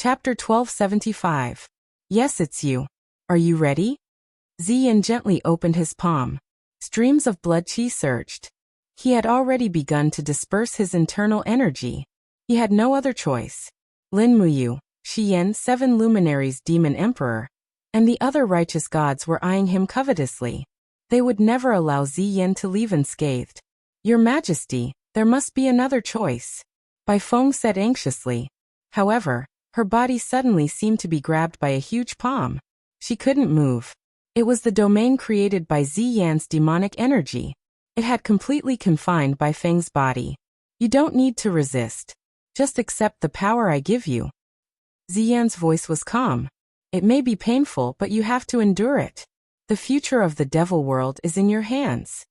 Chapter 1275. Yes, it's you. Are you ready? Ziyin gently opened his palm. Streams of blood qi surged. He had already begun to disperse his internal energy. He had no other choice. Lin Muyu, Xiyan, 7 luminaries demon emperor, and the other righteous gods were eyeing him covetously. They would never allow Ziyin to leave unscathed. Your Majesty, there must be another choice. Bai Feng said anxiously. However, her body suddenly seemed to be grabbed by a huge palm. She couldn't move. It was the domain created by Ziyan's demonic energy. It had completely confined Bai Feng's body. You don't need to resist. Just accept the power I give you. Ziyan's voice was calm. It may be painful, but you have to endure it. The future of the devil world is in your hands.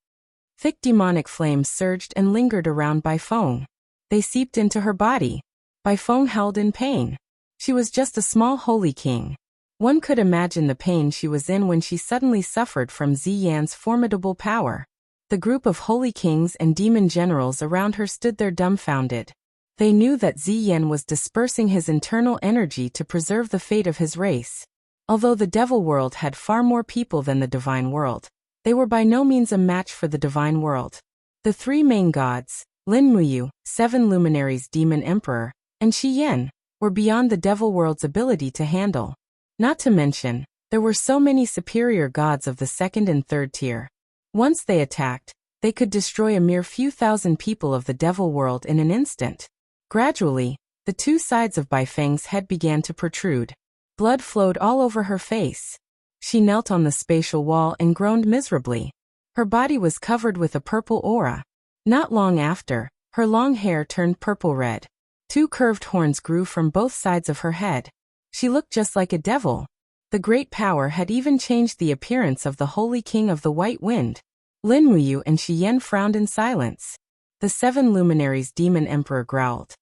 Thick demonic flames surged and lingered around Bai Feng. They seeped into her body. Bai Feng howled in pain. She was just a small holy king. One could imagine the pain she was in when she suddenly suffered from Ziyan's formidable power. The group of holy kings and demon generals around her stood there dumbfounded. They knew that Ziyan was dispersing his internal energy to preserve the fate of his race. Although the devil world had far more people than the divine world, they were by no means a match for the divine world. The 3 main gods, Lin Muyu, 7 luminaries demon emperor, and Xiyan, were beyond the devil world's ability to handle. Not to mention, there were so many superior gods of the 2nd and 3rd tier. Once they attacked, they could destroy a mere few thousand people of the devil world in an instant. Gradually, the 2 sides of Bai Feng's head began to protrude. Blood flowed all over her face. She knelt on the spatial wall and groaned miserably. Her body was covered with a purple aura. Not long after, her long hair turned purple-red. 2 curved horns grew from both sides of her head. She looked just like a devil. The great power had even changed the appearance of the holy king of the white wind. Lin Muyu and Xiyan frowned in silence. The 7 luminaries demon emperor growled.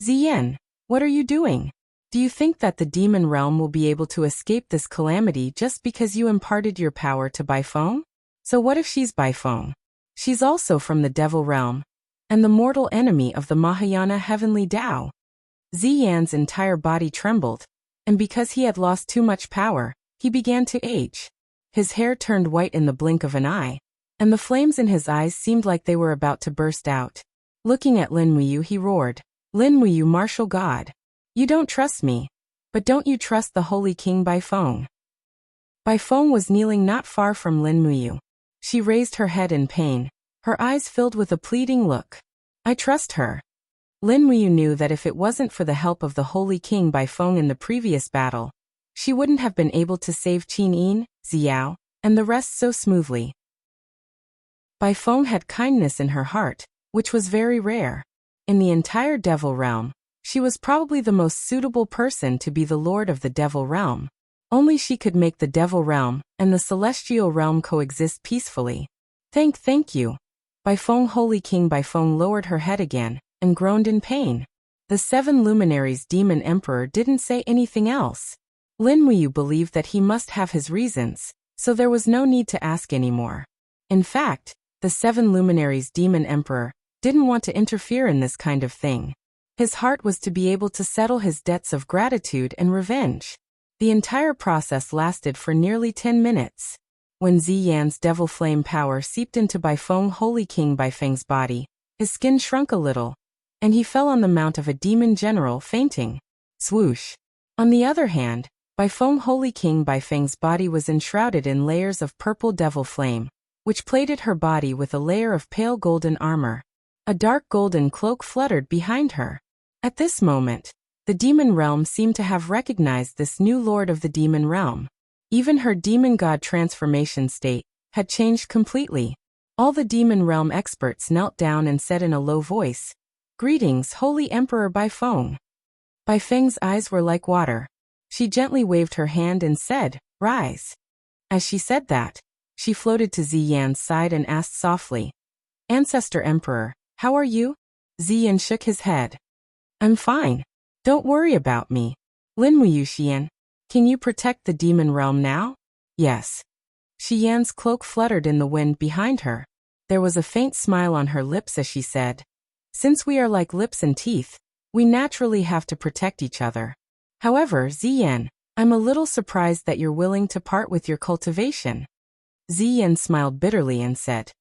Ziyan, what are you doing? Do you think that the demon realm will be able to escape this calamity just because you imparted your power to Bai Feng? So what if she's Bai Feng? She's also from the devil realm, and the mortal enemy of the Mahayana heavenly Tao. Ziyan's entire body trembled, and because he had lost too much power, he began to age. His hair turned white in the blink of an eye, and the flames in his eyes seemed like they were about to burst out. Looking at Lin Muyu, he roared, Lin Muyu, martial god. You don't trust me, but don't you trust the holy king Bai Feng? Bai Feng was kneeling not far from Lin Muyu. She raised her head in pain, her eyes filled with a pleading look. I trust her. Lin Muyu knew that if it wasn't for the help of the holy king Bai Feng in the previous battle, she wouldn't have been able to save Qin Yin, Xiao, and the rest so smoothly. Bai Feng had kindness in her heart, which was very rare. In the entire devil realm, she was probably the most suitable person to be the lord of the devil realm. Only she could make the devil realm and the celestial realm coexist peacefully. Thank you. Bai Feng, holy king Bai Feng lowered her head again and groaned in pain. The 7 luminaries demon emperor didn't say anything else. Lin Muyu believed that he must have his reasons, so there was no need to ask anymore. In fact, the 7 luminaries demon emperor didn't want to interfere in this kind of thing. His heart was to be able to settle his debts of gratitude and revenge. The entire process lasted for nearly 10 minutes. When Ziyan's devil flame power seeped into Bai Feng, holy king Bai Feng's body, his skin shrunk a little, and he fell on the mount of a demon general, fainting. Swoosh. On the other hand, Bai Feng, holy king Bai Feng's body was enshrouded in layers of purple devil flame, which plated her body with a layer of pale golden armor. A dark golden cloak fluttered behind her. At this moment, the demon realm seemed to have recognized this new lord of the demon realm. Even her demon god transformation state had changed completely. All the demon realm experts knelt down and said in a low voice, Greetings, holy emperor Bai Feng. Bai Feng's eyes were like water. She gently waved her hand and said, Rise. As she said that, she floated to Ziyan's side and asked softly, Ancestor Emperor, how are you? Ziyan shook his head. I'm fine. Don't worry about me. Lin Muyu, Xiyan, can you protect the demon realm now? Yes. Xiyan's cloak fluttered in the wind behind her. There was a faint smile on her lips as she said, Since we are like lips and teeth, we naturally have to protect each other. However, Ziyan, I'm a little surprised that you're willing to part with your cultivation. Ziyan smiled bitterly and said,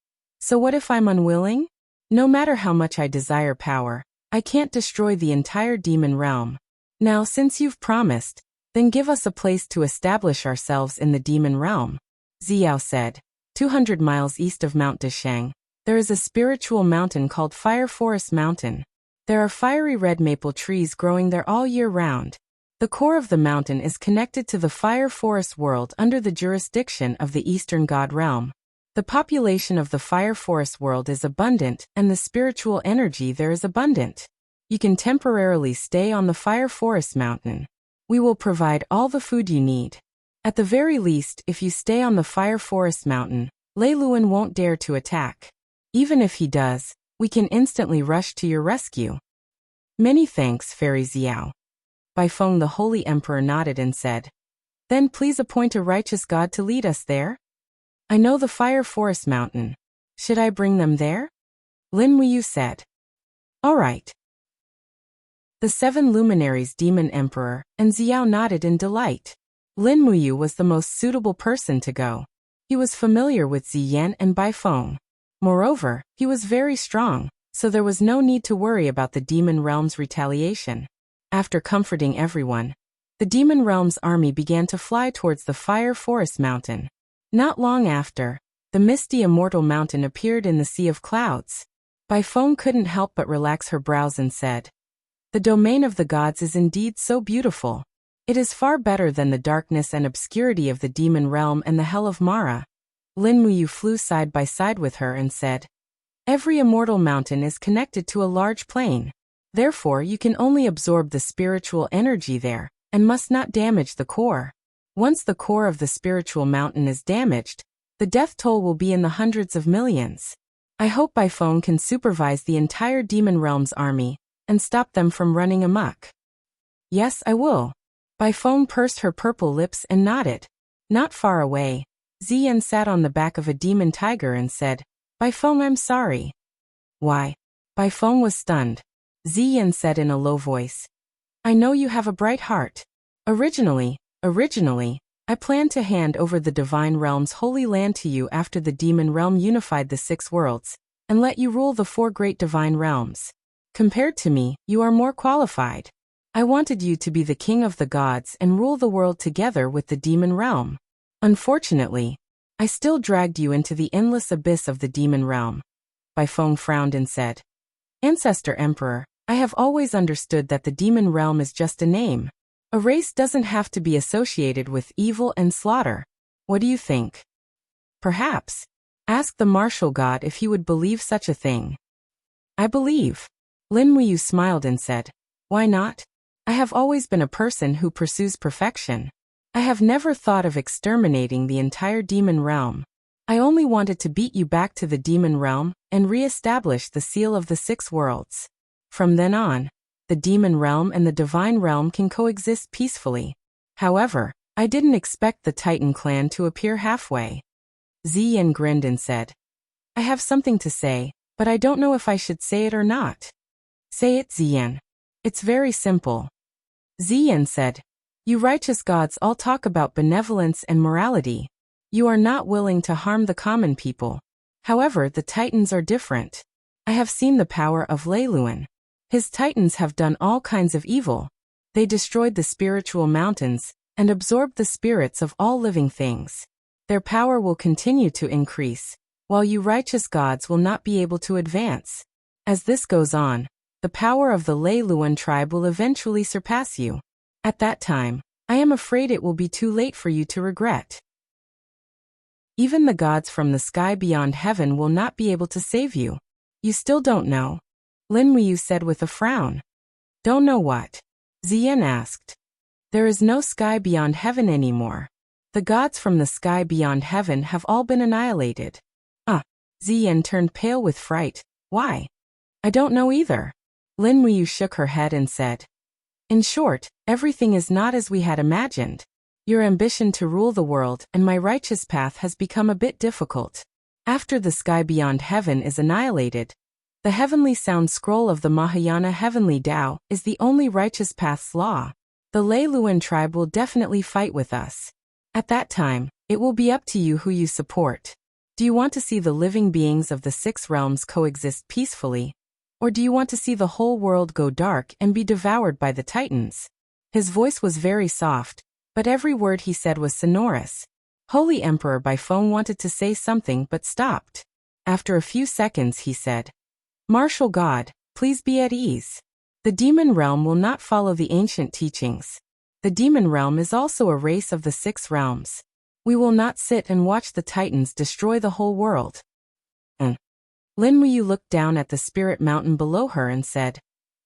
So what if I'm unwilling? No matter how much I desire power, I can't destroy the entire demon realm. Now, since you've promised, then give us a place to establish ourselves in the demon realm. Xiao said, 200 miles east of Mount Deshang, there is a spiritual mountain called Fire Forest Mountain. There are fiery red maple trees growing there all year round. The core of the mountain is connected to the Fire Forest world under the jurisdiction of the Eastern God Realm. The population of the Fire Forest world is abundant, and the spiritual energy there is abundant. You can temporarily stay on the Fire Forest Mountain. We will provide all the food you need. At the very least, if you stay on the Fire Forest Mountain, Lei Luan won't dare to attack. Even if he does, we can instantly rush to your rescue. Many thanks, Fairy Xiao. Baifeng the Holy Emperor nodded and said, Then please appoint a righteous god to lead us there. I know the Fire Forest Mountain. Should I bring them there? Lin Muyu said. All right. The 7 luminaries Demon Emperor and Xiao nodded in delight. Lin Muyu was the most suitable person to go. He was familiar with Ziyan and Baifeng. Moreover, he was very strong, so there was no need to worry about the demon realm's retaliation. After comforting everyone, the demon realm's army began to fly towards the Fire Forest Mountain. Not long after, the misty immortal mountain appeared in the sea of clouds. Baifeng couldn't help but relax her brows and said, The domain of the gods is indeed so beautiful. It is far better than the darkness and obscurity of the demon realm and the hell of Mara. Lin Muyu flew side by side with her and said, Every immortal mountain is connected to a large plain. Therefore, you can only absorb the spiritual energy there, and must not damage the core. Once the core of the spiritual mountain is damaged, the death toll will be in the hundreds of millions. I hope Baifeng can supervise the entire demon realm's army, and stop them from running amok. Yes, I will. Baifeng pursed her purple lips and nodded. Not far away, Ziyan sat on the back of a demon tiger and said, Baifeng, I'm sorry. Why? Baifeng was stunned. Ziyan said in a low voice, I know you have a bright heart. Originally, I planned to hand over the divine realm's holy land to you after the demon realm unified the 6 worlds, and let you rule the 4 great divine realms. Compared to me, you are more qualified. I wanted you to be the king of the gods and rule the world together with the demon realm. Unfortunately, I still dragged you into the endless abyss of the demon realm. Baifeng frowned and said, Ancestor Emperor, I have always understood that the demon realm is just a name. A race doesn't have to be associated with evil and slaughter. What do you think? Perhaps. Ask the martial god if he would believe such a thing. I believe. Lin Muyu smiled and said, Why not? I have always been a person who pursues perfection. I have never thought of exterminating the entire demon realm. I only wanted to beat you back to the demon realm and re-establish the seal of the 6 worlds. From then on, the demon realm and the divine realm can coexist peacefully. However, I didn't expect the Titan clan to appear halfway. Ziyan grinned and said, I have something to say, but I don't know if I should say it or not. Say it, Ziyan. It's very simple. Ziyan said, You righteous gods all talk about benevolence and morality. You are not willing to harm the common people. However, the Titans are different. I have seen the power of Lei Luan. His Titans have done all kinds of evil. They destroyed the spiritual mountains and absorbed the spirits of all living things. Their power will continue to increase, while you righteous gods will not be able to advance. As this goes on, the power of the Lei Luan tribe will eventually surpass you. At that time, I am afraid it will be too late for you to regret. Even the gods from the sky beyond heaven will not be able to save you. You still don't know? Lin Muyu said with a frown. Don't know what? Ziyan asked. There is no sky beyond heaven anymore. The gods from the sky beyond heaven have all been annihilated. Ziyan turned pale with fright. Why? I don't know either. Lin Muyu shook her head and said, In short, everything is not as we had imagined. Your ambition to rule the world and my righteous path has become a bit difficult. After the sky beyond heaven is annihilated, the heavenly sound scroll of the Mahayana heavenly Tao is the only righteous path's law. The Lei Luan tribe will definitely fight with us. At that time, it will be up to you who you support. Do you want to see the living beings of the 6 realms coexist peacefully? Or do you want to see the whole world go dark and be devoured by the Titans? His voice was very soft, but every word he said was sonorous. Holy Emperor Baifeng wanted to say something but stopped. After a few seconds he said, "Martial God, please be at ease. The demon realm will not follow the ancient teachings. The demon realm is also a race of the 6 realms. We will not sit and watch the Titans destroy the whole world." Lin Muyu looked down at the spirit mountain below her and said,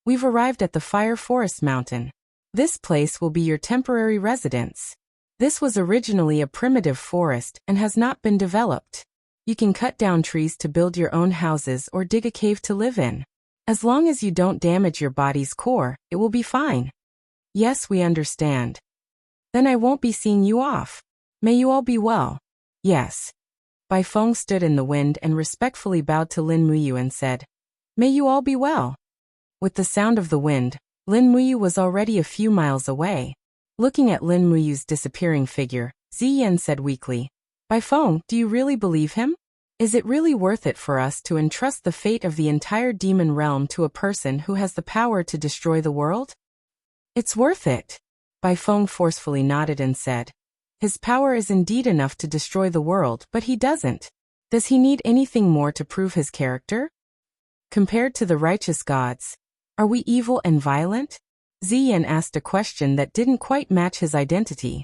"We've arrived at the Fire Forest Mountain. This place will be your temporary residence. This was originally a primitive forest and has not been developed. You can cut down trees to build your own houses or dig a cave to live in. As long as you don't damage your body's core, it will be fine." "Yes, we understand. Then I won't be seeing you off. May you all be well." "Yes." Baifeng stood in the wind and respectfully bowed to Lin Muyu and said, "May you all be well." With the sound of the wind, Lin Muyu was already a few miles away. Looking at Lin Muyu's disappearing figure, Ziyan said weakly, "Baifeng, do you really believe him? Is it really worth it for us to entrust the fate of the entire demon realm to a person who has the power to destroy the world?" "It's worth it." Baifeng forcefully nodded and said, "His power is indeed enough to destroy the world, but he doesn't. Does he need anything more to prove his character? Compared to the righteous gods, are we evil and violent?" Ziyan asked a question that didn't quite match his identity.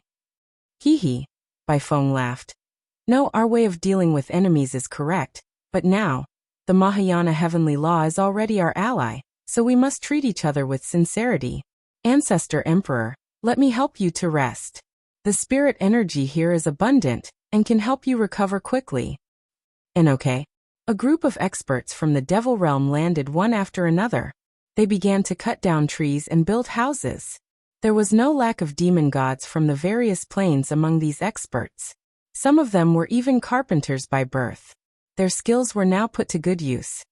"Hee," Baifeng laughed. "No, our way of dealing with enemies is correct, but now, the Mahayana heavenly law is already our ally, so we must treat each other with sincerity. Ancestor Emperor, let me help you to rest. The spirit energy here is abundant and can help you recover quickly." And okay. A group of experts from the Devil Realm landed one after another. They began to cut down trees and build houses. There was no lack of demon gods from the various planes among these experts. Some of them were even carpenters by birth. Their skills were now put to good use.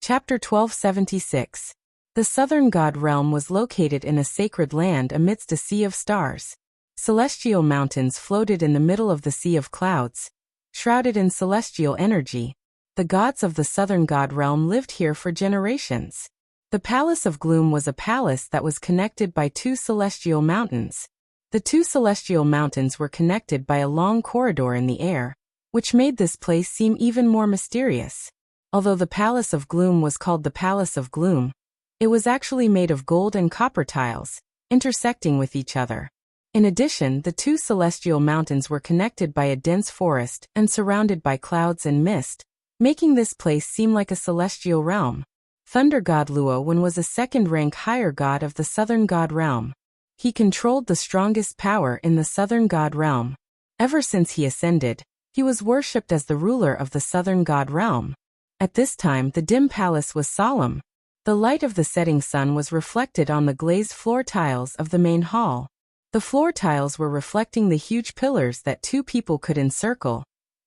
Chapter 1276. The Southern God Realm was located in a sacred land amidst a sea of stars. Celestial mountains floated in the middle of the sea of clouds, shrouded in celestial energy. The gods of the Southern God Realm lived here for generations. The Palace of Gloom was a palace that was connected by 2 celestial mountains. The 2 celestial mountains were connected by a long corridor in the air, which made this place seem even more mysterious. Although the Palace of Gloom was called the Palace of Gloom, it was actually made of gold and copper tiles, intersecting with each other. In addition, the 2 celestial mountains were connected by a dense forest and surrounded by clouds and mist, making this place seem like a celestial realm. Thunder God Luowen was a 2nd-rank higher god of the Southern God Realm. He controlled the strongest power in the Southern God Realm. Ever since he ascended, he was worshipped as the ruler of the Southern God Realm. At this time, the dim palace was solemn. The light of the setting sun was reflected on the glazed floor tiles of the main hall. The floor tiles were reflecting the huge pillars that 2 people could encircle,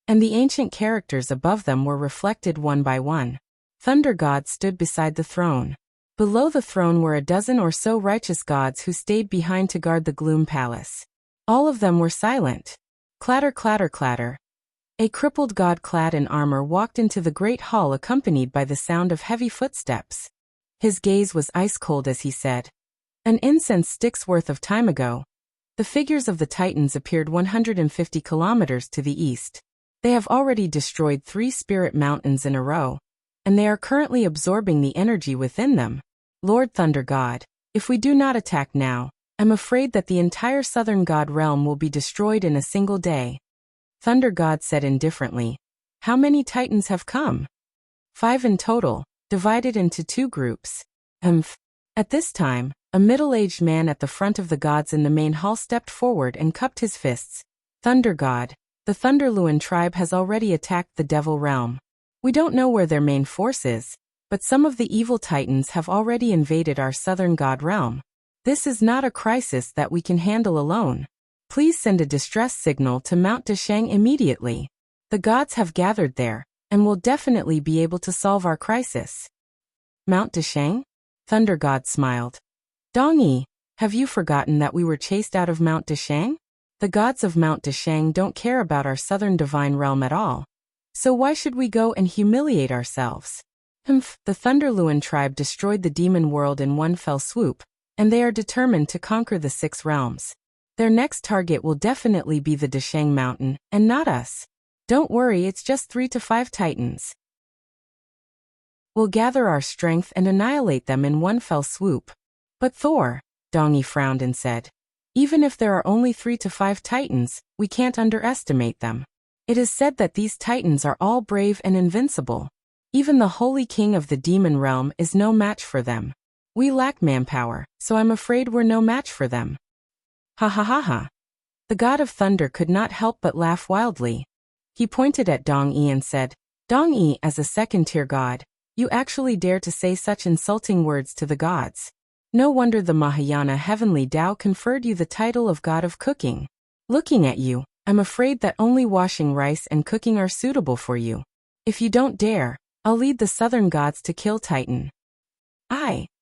and the ancient characters above them were reflected one by one. Thunder God stood beside the throne. Below the throne were a dozen or so righteous gods who stayed behind to guard the Gloom Palace. All of them were silent. Clatter, clatter, clatter. A crippled god clad in armor walked into the great hall accompanied by the sound of heavy footsteps. His gaze was ice-cold as he said, "An incense stick's worth of time ago. The figures of the Titans appeared 150 kilometers to the east. They have already destroyed 3 spirit mountains in a row, and they are currently absorbing the energy within them. Lord Thunder God, if we do not attack now, I'm afraid that the entire Southern God Realm will be destroyed in a single day." Thunder God said indifferently, "How many Titans have come?" 5 in total, divided into 2 groups. At this time, a middle-aged man at the front of the gods in the main hall stepped forward and cupped his fists. "Thunder God, the Thunderluan tribe has already attacked the Devil Realm. We don't know where their main force is, but some of the evil Titans have already invaded our Southern God Realm. This is not a crisis that we can handle alone. Please send a distress signal to Mount Desheng immediately. The gods have gathered there, and will definitely be able to solve our crisis." "Mount Desheng?" Thunder God smiled. Dong-yi, have you forgotten that we were chased out of Mount Deshang? The gods of Mount Deshang don't care about our southern divine realm at all. So why should we go and humiliate ourselves? The Thunderluan tribe destroyed the demon world in one fell swoop, and they are determined to conquer the 6 realms. Their next target will definitely be the Deshang Mountain, and not us. Don't worry, it's just 3 to 5 titans. We'll gather our strength and annihilate them in one fell swoop. But Thor, Dong-yi frowned and said, even if there are only 3 to 5 titans, we can't underestimate them. It is said that these titans are all brave and invincible. Even the holy king of the demon realm is no match for them. We lack manpower, so I'm afraid we're no match for them. Ha ha ha ha. The god of thunder could not help but laugh wildly. He pointed at Dong-yi and said, Dong-yi, as a second-tier god, you actually dare to say such insulting words to the gods. No wonder the Mahayana heavenly Tao conferred you the title of god of cooking. Looking at you, I'm afraid that only washing rice and cooking are suitable for you. If you don't dare, I'll lead the southern gods to kill Titan.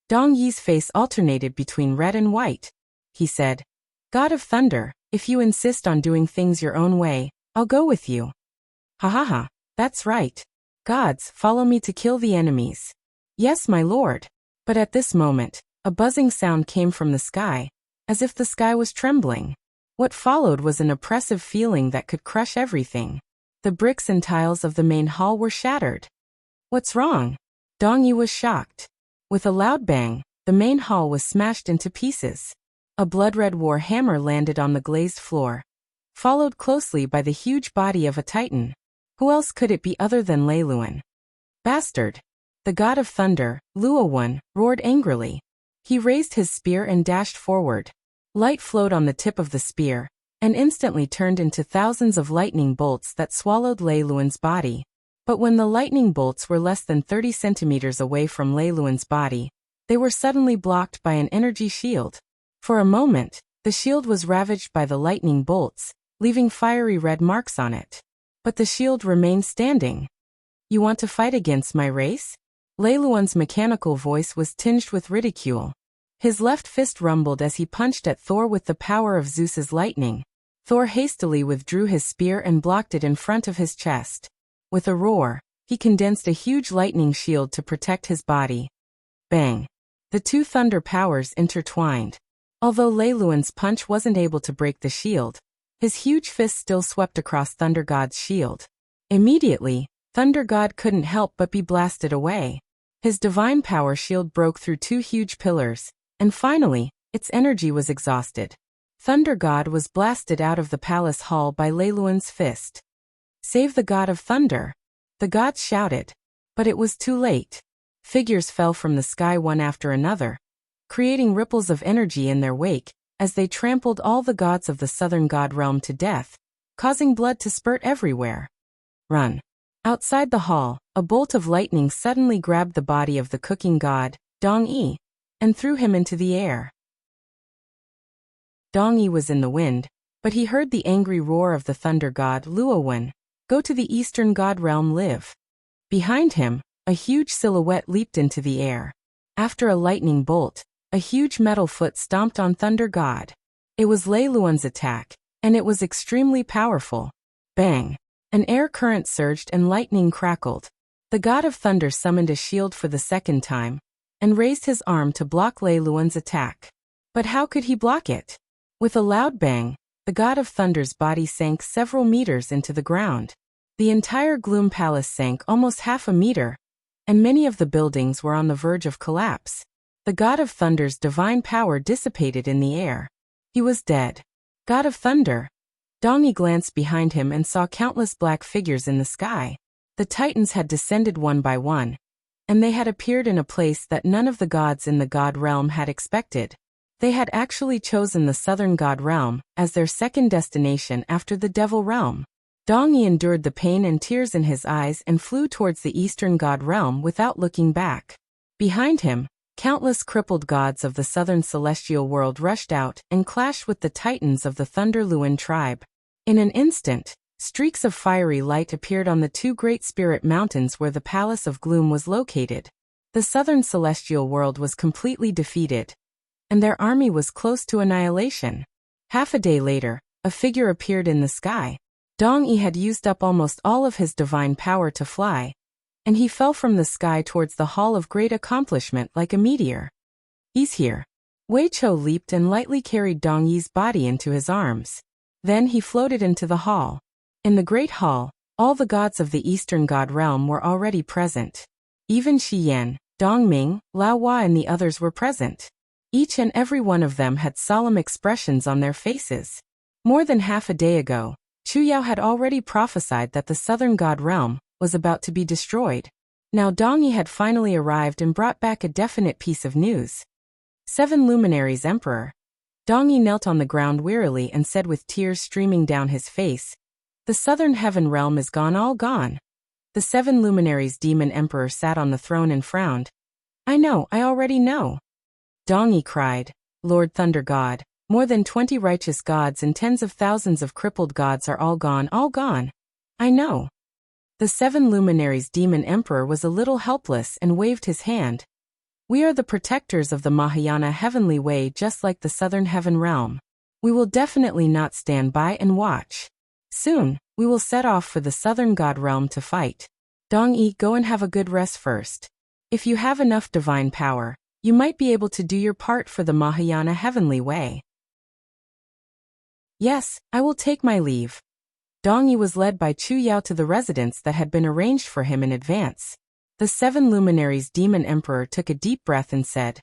Dong-yi's face alternated between red and white. He said, God of thunder, if you insist on doing things your own way, I'll go with you. Ha ha ha, that's right. Gods, follow me to kill the enemies. Yes, my lord. But at this moment, a buzzing sound came from the sky, as if the sky was trembling. What followed was an oppressive feeling that could crush everything. The bricks and tiles of the main hall were shattered. What's wrong? Dong-yi was shocked. With a loud bang, the main hall was smashed into pieces. A blood-red war hammer landed on the glazed floor, followed closely by the huge body of a titan. Who else could it be other than Leiluan? Bastard! The god of thunder, Luowan, roared angrily. He raised his spear and dashed forward. Light flowed on the tip of the spear, and instantly turned into thousands of lightning bolts that swallowed Leiluan's body. But when the lightning bolts were less than 30 centimeters away from Leiluan's body, they were suddenly blocked by an energy shield. For a moment, the shield was ravaged by the lightning bolts, leaving fiery red marks on it. But the shield remained standing. You want to fight against my race? Leiluan's mechanical voice was tinged with ridicule. His left fist rumbled as he punched at Thor with the power of Zeus's lightning. Thor hastily withdrew his spear and blocked it in front of his chest. With a roar, he condensed a huge lightning shield to protect his body. Bang! The two thunder powers intertwined. Although Leiluan's punch wasn't able to break the shield, his huge fist still swept across Thunder God's shield. Immediately, Thunder God couldn't help but be blasted away. His divine power shield broke through 2 huge pillars, and finally, its energy was exhausted. Thunder God was blasted out of the palace hall by Leiluan's fist. Save the god of thunder! The gods shouted. But it was too late. Figures fell from the sky one after another, creating ripples of energy in their wake, as they trampled all the gods of the southern god realm to death, causing blood to spurt everywhere. Run! Outside the hall, a bolt of lightning suddenly grabbed the body of the cooking god, Dong-yi, and threw him into the air. Dong-yi was in the wind, but he heard the angry roar of the thunder god Luowan. Go to the eastern god realm live. Behind him, a huge silhouette leaped into the air. After a lightning bolt, a huge metal foot stomped on Thunder God. It was Leiluan's attack, and it was extremely powerful. Bang! An air current surged and lightning crackled. The god of thunder summoned a shield for the second time, and raised his arm to block Leiluan's attack. But how could he block it? With a loud bang, the god of thunder's body sank several meters into the ground. The entire Gloom Palace sank almost half a meter, and many of the buildings were on the verge of collapse. The god of thunder's divine power dissipated in the air. He was dead. God of thunder! Dong-yi glanced behind him and saw countless black figures in the sky. The titans had descended one by one, and they had appeared in a place that none of the gods in the god realm had expected. They had actually chosen the southern god realm as their second destination after the devil realm. Dong-yi endured the pain and tears in his eyes and flew towards the eastern god realm without looking back. Behind him, countless crippled gods of the southern celestial world rushed out and clashed with the titans of the Thunderluan tribe. In an instant, streaks of fiery light appeared on the 2 great spirit mountains where the Palace of Gloom was located. The southern celestial world was completely defeated. and their army was close to annihilation. Half a day later, a figure appeared in the sky. Dong Yi had used up almost all of his divine power to fly, and he fell from the sky towards the Hall of Great Accomplishment like a meteor. He's here. Wei Chou leaped and lightly carried Dong Yi's body into his arms. Then he floated into the hall. In the Great Hall, all the gods of the Eastern God Realm were already present. Even Shi Yan, Dong Ming, Lao Hua and the others were present. Each and every one of them had solemn expressions on their faces. More than half a day ago, Chu Yao had already prophesied that the Southern God Realm was about to be destroyed. Now Dong Yi had finally arrived and brought back a definite piece of news. 7 Luminaries Emperor. Dong Yi knelt on the ground wearily and said with tears streaming down his face, "The Southern Heaven Realm is gone, all gone." The 7 Luminaries Demon Emperor sat on the throne and frowned. "I know, I already know." Dong Yi cried, "Lord Thunder God, more than 20 righteous gods and tens of thousands of crippled gods are all gone, all gone." "I know." The 7 Luminaries Demon Emperor was a little helpless and waved his hand. "We are the protectors of the Mahayana Heavenly Way, just like the Southern Heaven Realm. We will definitely not stand by and watch. Soon, we will set off for the Southern God Realm to fight. Dong Yi, go and have a good rest first. If you have enough divine power, you might be able to do your part for the Mahayana Heavenly Way." "Yes, I will take my leave." Dong Yi was led by Chu Yao to the residence that had been arranged for him in advance. The 7 Luminaries Demon Emperor took a deep breath and said,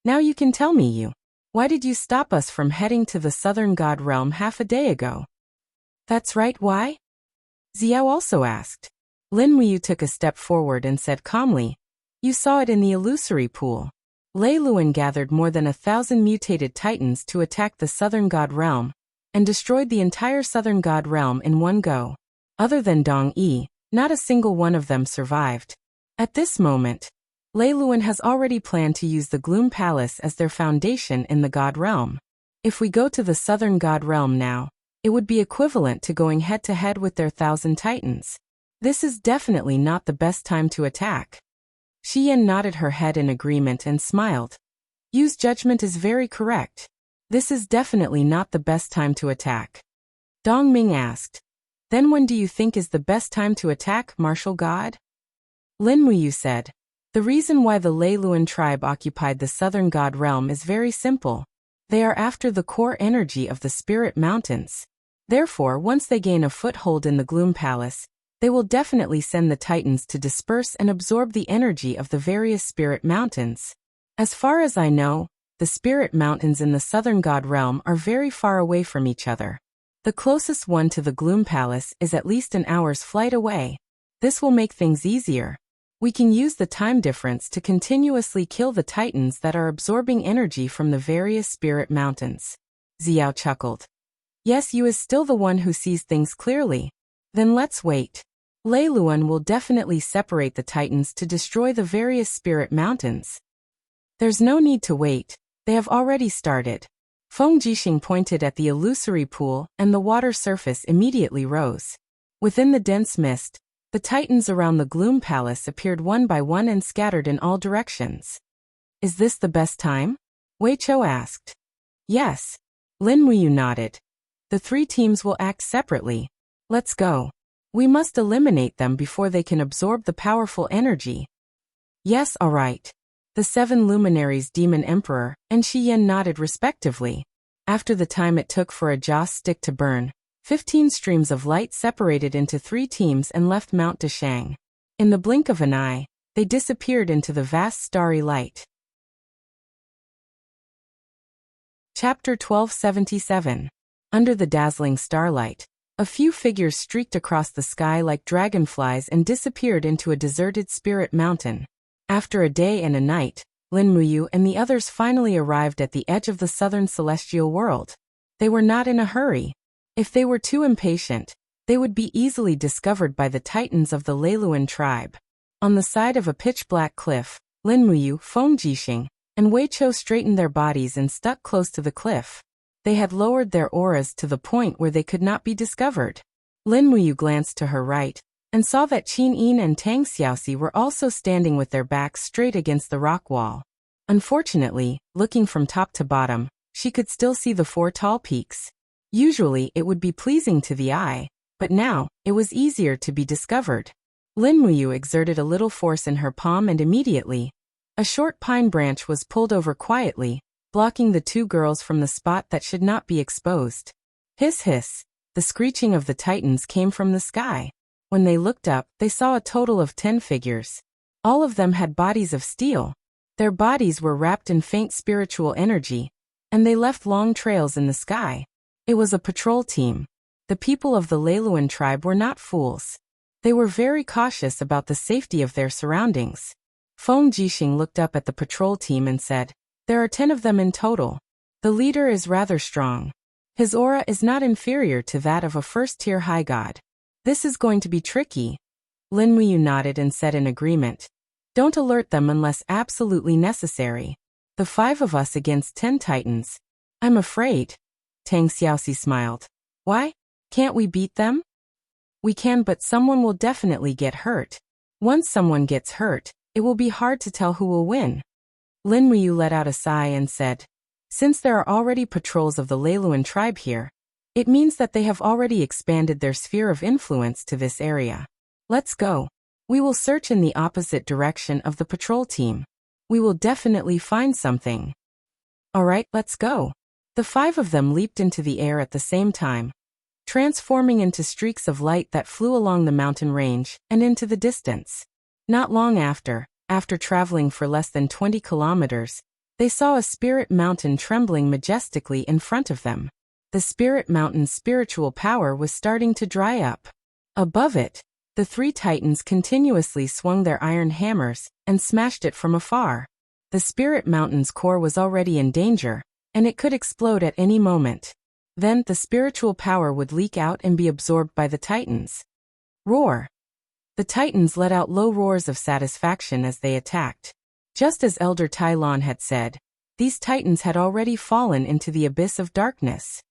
"Now you can tell me, why did you stop us from heading to the Southern God Realm half a day ago?" "That's right, why?" Xiao also asked. Lin Muyu took a step forward and said calmly, "You saw it in the illusory pool. Lei Luan gathered more than 1,000 mutated titans to attack the Southern God Realm, and destroyed the entire Southern God Realm in one go. Other than Dong Yi, not a single one of them survived. At this moment, Lei Luan has already planned to use the Gloom Palace as their foundation in the God Realm. If we go to the Southern God Realm now, it would be equivalent to going head-to-head with their 1,000 titans. This is definitely not the best time to attack." Shi Yan nodded her head in agreement and smiled. Yu's judgment is very correct. This is definitely not the best time to attack. Dong Ming asked, "Then when do you think is the best time to attack, martial god?" Lin Muyu said, "The reason why the Lei Luan tribe occupied the Southern God Realm is very simple. They are after the core energy of the Spirit Mountains. Therefore, once they gain a foothold in the Gloom Palace, they will definitely send the Titans to disperse and absorb the energy of the various Spirit Mountains. As far as I know, the Spirit Mountains in the Southern God Realm are very far away from each other. The closest one to the Gloom Palace is at least an hour's flight away. This will make things easier. We can use the time difference to continuously kill the Titans that are absorbing energy from the various Spirit Mountains." Xiao chuckled. "Yes, you is still the one who sees things clearly. Then let's wait. Lei Luan will definitely separate the Titans to destroy the various Spirit Mountains." "There's no need to wait. They have already started." Feng Jixing pointed at the illusory pool, and the water surface immediately rose. Within the dense mist, the Titans around the Gloom Palace appeared one by one and scattered in all directions. "Is this the best time?" Wei Chou asked. "Yes." Lin Muyu nodded. "The 3 teams will act separately. Let's go. We must eliminate them before they can absorb the powerful energy." "Yes, all right." The 7 Luminaries Demon Emperor and Shi Yan nodded respectively. After the time it took for a joss stick to burn, 15 streams of light separated into 3 teams and left Mount Dashang. In the blink of an eye, they disappeared into the vast starry light. Chapter 1277. Under the dazzling starlight, a few figures streaked across the sky like dragonflies and disappeared into a deserted spirit mountain. After a day and a night, Lin Muyu and the others finally arrived at the edge of the southern celestial world. They were not in a hurry. If they were too impatient, they would be easily discovered by the Titans of the Lei Luan tribe. On the side of a pitch-black cliff, Lin Muyu, Feng Jixing, and Wei Chou straightened their bodies and stuck close to the cliff. They had lowered their auras to the point where they could not be discovered. Lin Muyu glanced to her right, and saw that Qin Yin and Tang Xiaoxi were also standing with their backs straight against the rock wall. Unfortunately, looking from top to bottom, she could still see the 4 tall peaks. Usually it would be pleasing to the eye, but now, it was easier to be discovered. Lin Muyu exerted a little force in her palm and immediately, a short pine branch was pulled over quietly, blocking the 2 girls from the spot that should not be exposed. Hiss hiss, the screeching of the titans came from the sky. When they looked up, they saw a total of 10 figures. All of them had bodies of steel. Their bodies were wrapped in faint spiritual energy, and they left long trails in the sky. It was a patrol team. The people of the Leiluan tribe were not fools. They were very cautious about the safety of their surroundings. Feng Jixing looked up at the patrol team and said, "There are 10 of them in total. The leader is rather strong. His aura is not inferior to that of a first-tier high god. This is going to be tricky." Lin Muyu nodded and said in agreement, "Don't alert them unless absolutely necessary. The 5 of us against 10 titans. I'm afraid." Tang Xiaoxi smiled. "Why? Can't we beat them?" "We can, but someone will definitely get hurt. Once someone gets hurt, it will be hard to tell who will win." Lin Muyu let out a sigh and said, "Since there are already patrols of the Leiluan tribe here, it means that they have already expanded their sphere of influence to this area. Let's go. We will search in the opposite direction of the patrol team. We will definitely find something." "All right, let's go." The 5 of them leaped into the air at the same time, transforming into streaks of light that flew along the mountain range and into the distance. Not long after traveling for less than 20 kilometers, they saw a spirit mountain trembling majestically in front of them. The spirit mountain's spiritual power was starting to dry up. Above it, the 3 titans continuously swung their iron hammers and smashed it from afar. The spirit mountain's core was already in danger, and it could explode at any moment. Then the spiritual power would leak out and be absorbed by the titans. Roar! The titans let out low roars of satisfaction as they attacked. Just as Elder Tai Lon had said, these titans had already fallen into the abyss of darkness.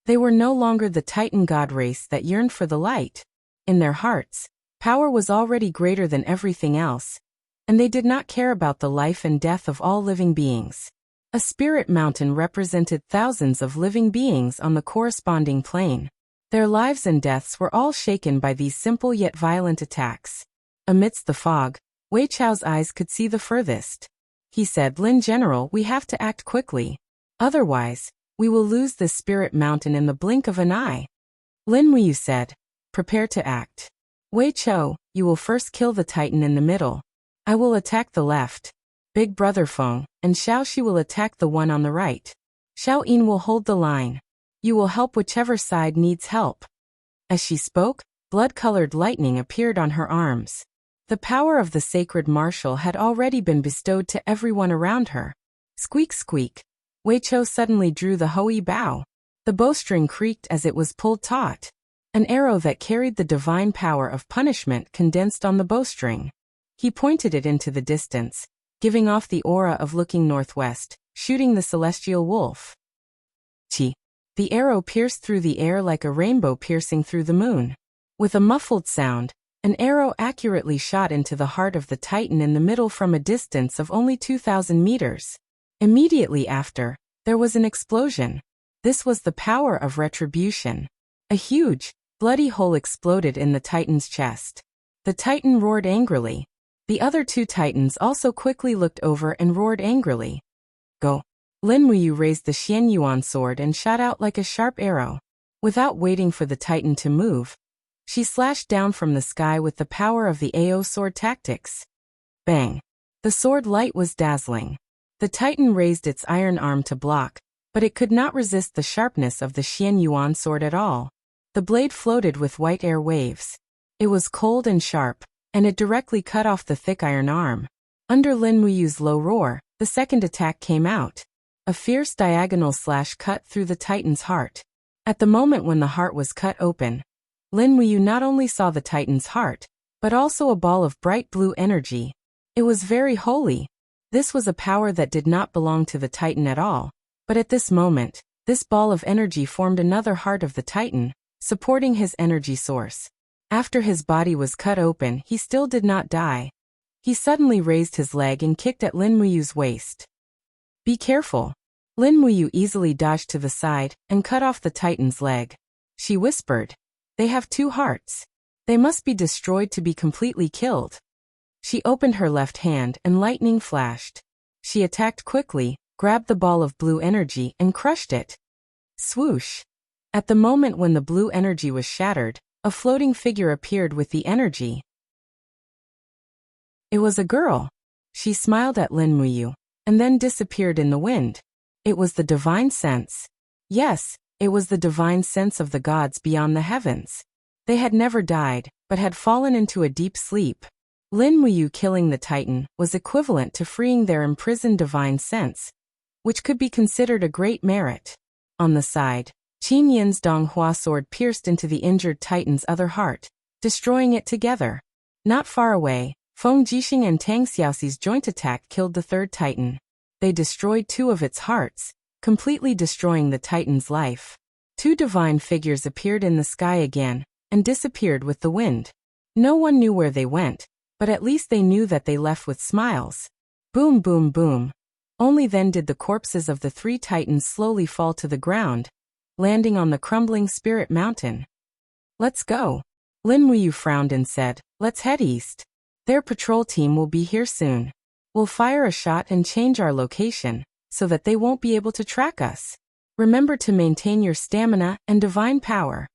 They were no longer the titan god race that yearned for the light. In their hearts, power was already greater than everything else, and they did not care about the life and death of all living beings. A spirit mountain represented thousands of living beings on the corresponding plane. Their lives and deaths were all shaken by these simple yet violent attacks. Amidst the fog, Wei Chao's eyes could see the furthest. He said, "Lin General, we have to act quickly. Otherwise, we will lose this spirit mountain in the blink of an eye." Lin Muyu said, "Prepare to act. Wei Chao, you will first kill the titan in the middle. I will attack the left. Big Brother Feng and Xiao Shi will attack the one on the right. Xiao Yin will hold the line. You will help whichever side needs help." As she spoke, blood-colored lightning appeared on her arms. The power of the sacred martial had already been bestowed to everyone around her. Squeak squeak. Wei Chou suddenly drew the Hui bow. The bowstring creaked as it was pulled taut. An arrow that carried the divine power of punishment condensed on the bowstring. He pointed it into the distance, giving off the aura of looking northwest, shooting the celestial wolf. Chi. The arrow pierced through the air like a rainbow piercing through the moon. With a muffled sound, an arrow accurately shot into the heart of the titan in the middle from a distance of only 2,000 meters. Immediately after, there was an explosion. This was the power of retribution. A huge, bloody hole exploded in the titan's chest. The titan roared angrily. The other 2 titans also quickly looked over and roared angrily. Go! Lin Muyu raised the Xian Yuan sword and shot out like a sharp arrow. Without waiting for the titan to move, she slashed down from the sky with the power of the AO sword tactics. Bang! The sword light was dazzling. The titan raised its iron arm to block, but it could not resist the sharpness of the Xian Yuan sword at all. The blade floated with white air waves. It was cold and sharp, and it directly cut off the thick iron arm. Under Lin Muyu's low roar, the second attack came out. A fierce diagonal slash cut through the titan's heart. At the moment when the heart was cut open, Lin Muyu not only saw the titan's heart, but also a ball of bright blue energy. It was very holy. This was a power that did not belong to the titan at all, but at this moment, this ball of energy formed another heart of the titan, supporting his energy source. After his body was cut open, he still did not die. He suddenly raised his leg and kicked at Lin Muyu's waist. Be careful. Lin Muyu easily dodged to the side and cut off the titan's leg. She whispered, they have 2 hearts. They must be destroyed to be completely killed. She opened her left hand and lightning flashed. She attacked quickly, grabbed the ball of blue energy and crushed it. Swoosh! At the moment when the blue energy was shattered, a floating figure appeared with the energy. It was a girl. She smiled at Lin Muyu, and then disappeared in the wind. It was the divine sense. Yes, it was the divine sense of the gods beyond the heavens. They had never died, but had fallen into a deep sleep. Lin Muyu killing the titan was equivalent to freeing their imprisoned divine sense, which could be considered a great merit. On the side, Qin Yin's Donghua sword pierced into the injured titan's other heart, destroying it together. Not far away, Feng Jixing and Tang Xiaoxi's joint attack killed the third titan. They destroyed 2 of its hearts, completely destroying the titan's life. 2 divine figures appeared in the sky again, and disappeared with the wind. No one knew where they went, but at least they knew that they left with smiles. Boom, boom, boom. Only then did the corpses of the 3 titans slowly fall to the ground, landing on the crumbling spirit mountain. Let's go. Lin Muyu frowned and said, let's head east. Their patrol team will be here soon. We'll fire a shot and change our location, so that they won't be able to track us. Remember to maintain your stamina and divine power.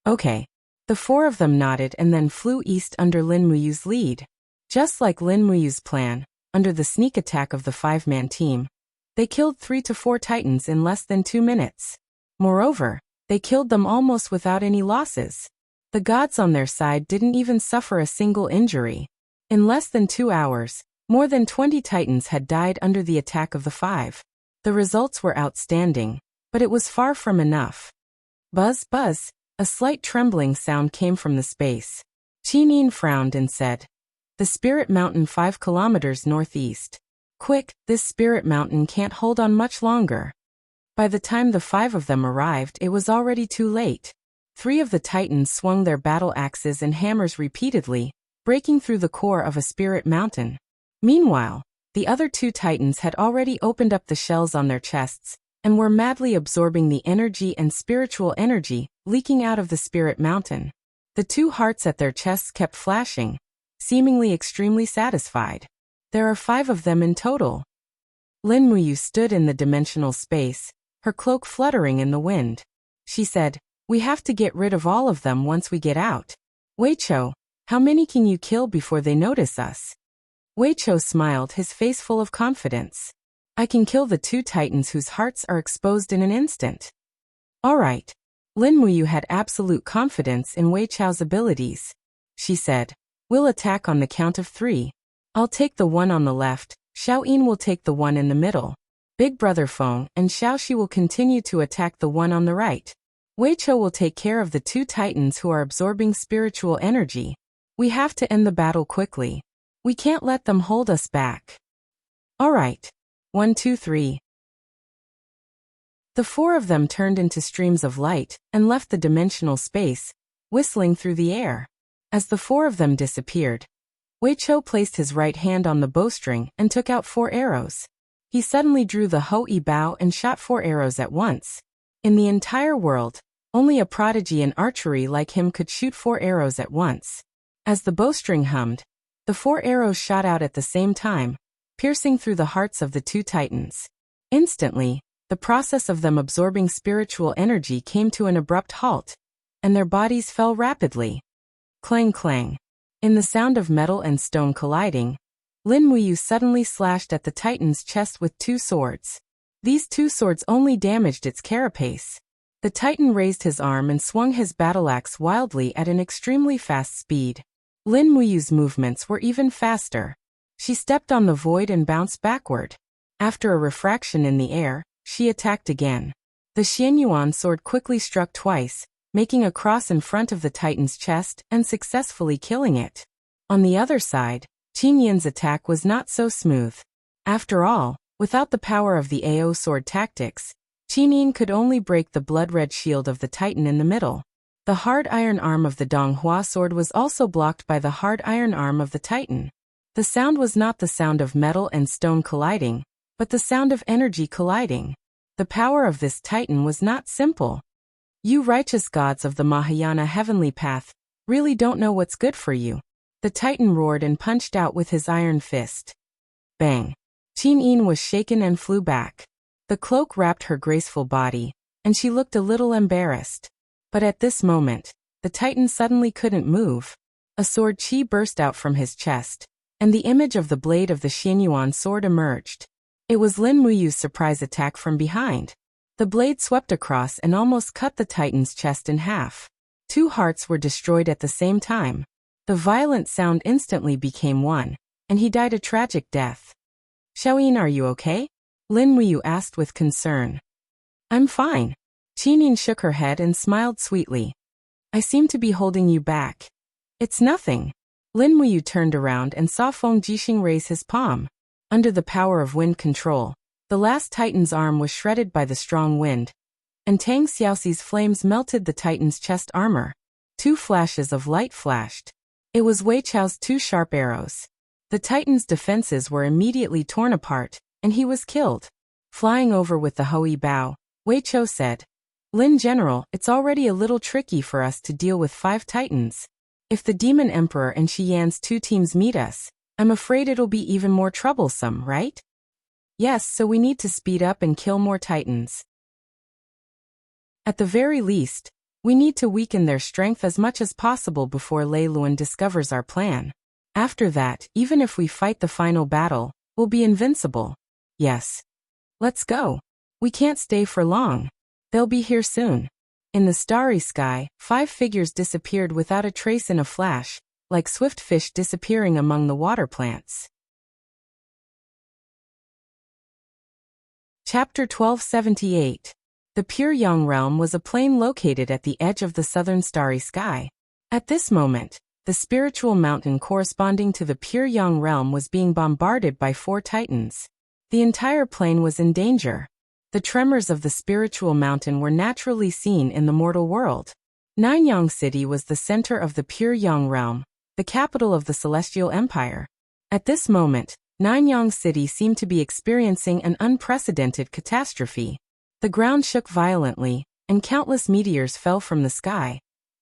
Okay. The 4 of them nodded and then flew east under Lin Muyu's lead. Just like Lin Muyu's plan, under the sneak attack of the 5-man team, they killed 3 to 4 titans in less than 2 minutes. Moreover, they killed them almost without any losses. The gods on their side didn't even suffer a single injury. In less than 2 hours, more than 20 titans had died under the attack of the 5. The results were outstanding, but it was far from enough. Buzz, buzz, a slight trembling sound came from the space. Qin Yin frowned and said, the spirit mountain 5 kilometers northeast. Quick, this spirit mountain can't hold on much longer. By the time the 5 of them arrived, it was already too late. 3 of the titans swung their battle axes and hammers repeatedly, breaking through the core of a spirit mountain. Meanwhile, the other 2 titans had already opened up the shells on their chests, and were madly absorbing the energy and spiritual energy leaking out of the spirit mountain. The 2 hearts at their chests kept flashing, seemingly extremely satisfied. There are 5 of them in total. Lin Muyu stood in the dimensional space, her cloak fluttering in the wind. She said, we have to get rid of all of them once we get out. Weicho, how many can you kill before they notice us? Weicho smiled, his face full of confidence. I can kill the 2 titans whose hearts are exposed in an instant. All right. Lin Muyu had absolute confidence in Weicho's abilities. She said, we'll attack on the count of 3. I'll take the one on the left, Xiao Yin will take the one in the middle. Big Brother Feng and Xiao Shi will continue to attack the one on the right. Weicho will take care of the 2 titans who are absorbing spiritual energy. We have to end the battle quickly. We can't let them hold us back. All right. 1, 2, 3. The 4 of them turned into streams of light and left the dimensional space, whistling through the air. As the 4 of them disappeared, Weicho placed his right hand on the bowstring and took out 4 arrows. He suddenly drew the Hou-Yi bow and shot 4 arrows at once. In the entire world, only a prodigy in archery like him could shoot 4 arrows at once. As the bowstring hummed, the 4 arrows shot out at the same time, piercing through the hearts of the 2 titans. Instantly, the process of them absorbing spiritual energy came to an abrupt halt, and their bodies fell rapidly. Clang clang. In the sound of metal and stone colliding, Lin Muyu suddenly slashed at the titan's chest with 2 swords. These 2 swords only damaged its carapace. The titan raised his arm and swung his battle axe wildly at an extremely fast speed. Lin Muyu's movements were even faster. She stepped on the void and bounced backward. After a refraction in the air, she attacked again. The Xianyuan sword quickly struck twice, making a cross in front of the titan's chest and successfully killing it. On the other side, Qin Yin's attack was not so smooth. After all, without the power of the AO sword tactics, Qin Yin could only break the blood-red shield of the titan in the middle. The hard iron arm of the Donghua sword was also blocked by the hard iron arm of the titan. The sound was not the sound of metal and stone colliding, but the sound of energy colliding. The power of this titan was not simple. You righteous gods of the Mahayana heavenly path really don't know what's good for you. The titan roared and punched out with his iron fist. Bang! Qin was shaken and flew back. The cloak wrapped her graceful body, and she looked a little embarrassed. But at this moment, the titan suddenly couldn't move. A sword qi burst out from his chest, and the image of the blade of the Xianyuan sword emerged. It was Lin Muyu's surprise attack from behind. The blade swept across and almost cut the titan's chest in half. 2 hearts were destroyed at the same time. The violent sound instantly became one, and he died a tragic death. Xiaoyin, are you okay? Lin Muyu asked with concern. I'm fine. Qinin shook her head and smiled sweetly. I seem to be holding you back. It's nothing. Lin Muyu turned around and saw Feng Jixing raise his palm. Under the power of wind control, the last titan's arm was shredded by the strong wind, and Tang Xiaoxi's flames melted the titan's chest armor. 2 flashes of light flashed. It was Wei Chao's 2 sharp arrows. The titan's defenses were immediately torn apart, and he was killed. Flying over with the Hui Bao, Wei Chao said, Lin General, it's already a little tricky for us to deal with 5 titans. If the Demon Emperor and Shi Yan's 2 teams meet us, I'm afraid it'll be even more troublesome, right? Yes, so we need to speed up and kill more titans. At the very least, we need to weaken their strength as much as possible before Lei Luan discovers our plan. After that, even if we fight the final battle, we'll be invincible. Yes. Let's go. We can't stay for long. They'll be here soon. In the starry sky, 5 figures disappeared without a trace in a flash, like swift fish disappearing among the water plants. Chapter 1278. The Pure Yang Realm was a plain located at the edge of the southern starry sky. At this moment, the spiritual mountain corresponding to the Pure Yang Realm was being bombarded by 4 titans. The entire plain was in danger. The tremors of the spiritual mountain were naturally seen in the mortal world. Nanyang City was the center of the Pure Yang Realm, the capital of the Celestial Empire. At this moment, Nanyang City seemed to be experiencing an unprecedented catastrophe. The ground shook violently, and countless meteors fell from the sky,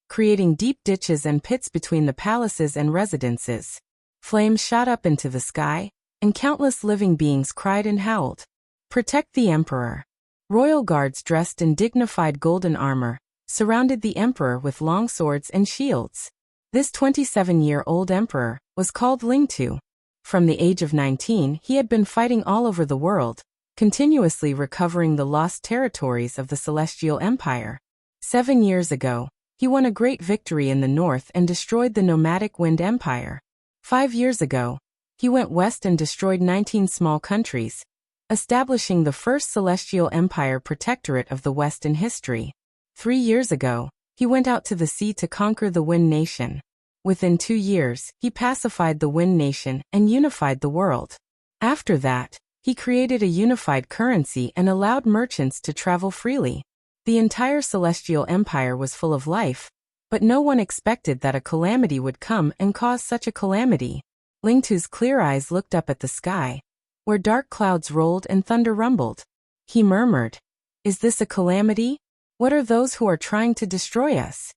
creating deep ditches and pits between the palaces and residences. Flames shot up into the sky, and countless living beings cried and howled. Protect the Emperor. Royal guards dressed in dignified golden armor surrounded the Emperor with long swords and shields. This 27-year-old emperor was called Lingtu. From the age of 19, he had been fighting all over the world, continuously recovering the lost territories of the Celestial Empire. 7 years ago, he won a great victory in the north and destroyed the nomadic Wind Empire. 5 years ago, he went west and destroyed 19 small countries, establishing the first Celestial Empire protectorate of the West in history. 3 years ago, he went out to the sea to conquer the Wind Nation. Within 2 years, he pacified the Wind Nation and unified the world. After that, he created a unified currency and allowed merchants to travel freely. The entire Celestial Empire was full of life, but no one expected that a calamity would come and cause such a calamity. Lingtu's clear eyes looked up at the sky, where dark clouds rolled and thunder rumbled. He murmured, "Is this a calamity? What are those who are trying to destroy us?"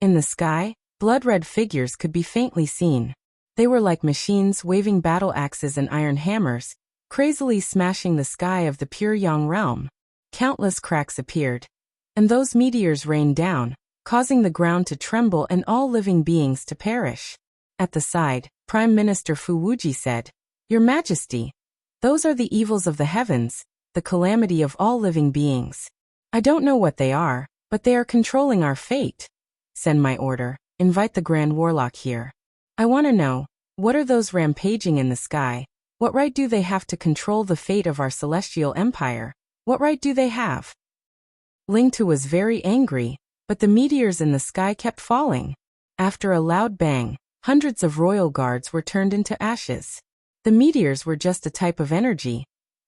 In the sky, blood-red figures could be faintly seen. They were like machines waving battle axes and iron hammers, crazily smashing the sky of the Pure Yang Realm. Countless cracks appeared, and those meteors rained down, causing the ground to tremble and all living beings to perish. At the side, Prime Minister Fu Wuji said, "Your Majesty, those are the evils of the heavens, the calamity of all living beings. I don't know what they are, but they are controlling our fate. Send my order, invite the Grand Warlock here. I want to know, what are those rampaging in the sky? What right do they have to control the fate of our Celestial Empire? What right do they have?" Lingtu was very angry, but the meteors in the sky kept falling. After a loud bang, hundreds of royal guards were turned into ashes. The meteors were just a type of energy,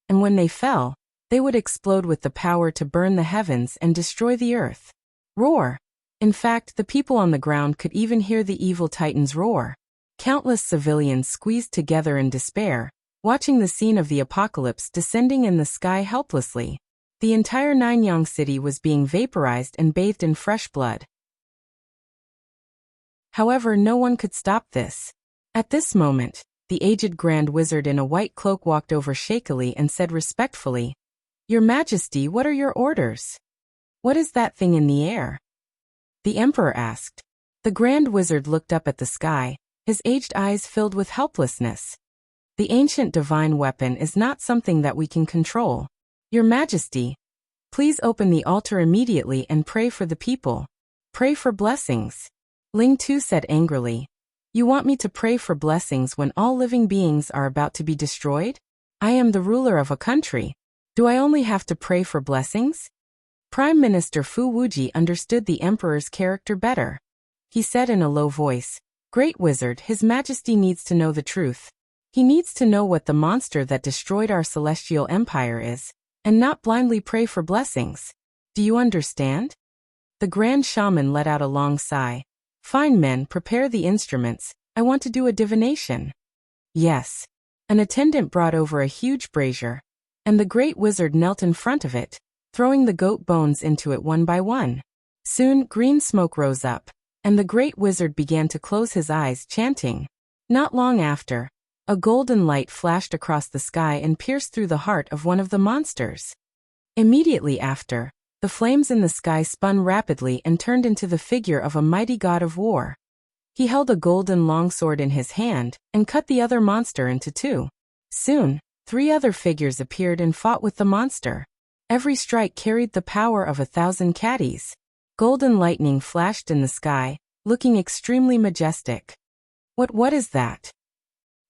and when they fell, they would explode with the power to burn the heavens and destroy the earth. Roar! In fact, the people on the ground could even hear the evil titans roar. Countless civilians squeezed together in despair, watching the scene of the apocalypse descending in the sky helplessly. The entire Nanyang city was being vaporized and bathed in fresh blood. However, no one could stop this. At this moment, the aged Grand Wizard in a white cloak walked over shakily and said respectfully, "Your Majesty, what are your orders? What is that thing in the air?" The Emperor asked. The Grand Wizard looked up at the sky, his aged eyes filled with helplessness. "The ancient divine weapon is not something that we can control. Your Majesty, please open the altar immediately and pray for the people. Pray for blessings." Ling Tu said angrily. "You want me to pray for blessings when all living beings are about to be destroyed? I am the ruler of a country. Do I only have to pray for blessings?" Prime Minister Fu Wuji understood the Emperor's character better. He said in a low voice, "Great Wizard, His Majesty needs to know the truth. He needs to know what the monster that destroyed our celestial empire is, and not blindly pray for blessings. Do you understand?" The Grand Shaman let out a long sigh. "Fine men, prepare the instruments. I want to do a divination." Yes. An attendant brought over a huge brazier, and the Great Wizard knelt in front of it, throwing the goat bones into it one by one. Soon, green smoke rose up, and the Great Wizard began to close his eyes, chanting. Not long after, a golden light flashed across the sky and pierced through the heart of one of the monsters. Immediately after, the flames in the sky spun rapidly and turned into the figure of a mighty god of war. He held a golden longsword in his hand and cut the other monster into two. Soon, 3 other figures appeared and fought with the monster. Every strike carried the power of 1,000 caddies. Golden lightning flashed in the sky, looking extremely majestic. What is that?"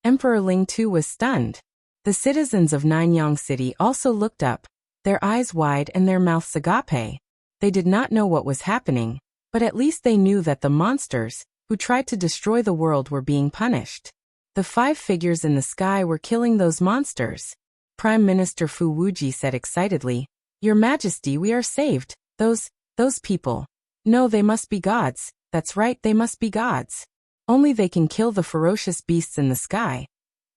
Emperor Ling Tu was stunned. The citizens of Nanyang City also looked up, their eyes wide and their mouths agape. They did not know what was happening, but at least they knew that the monsters, who tried to destroy the world, were being punished. The 5 figures in the sky were killing those monsters. Prime Minister Fu Wuji said excitedly, "Your Majesty, we are saved. Those people. No, they must be gods. That's right, they must be gods. Only they can kill the ferocious beasts in the sky."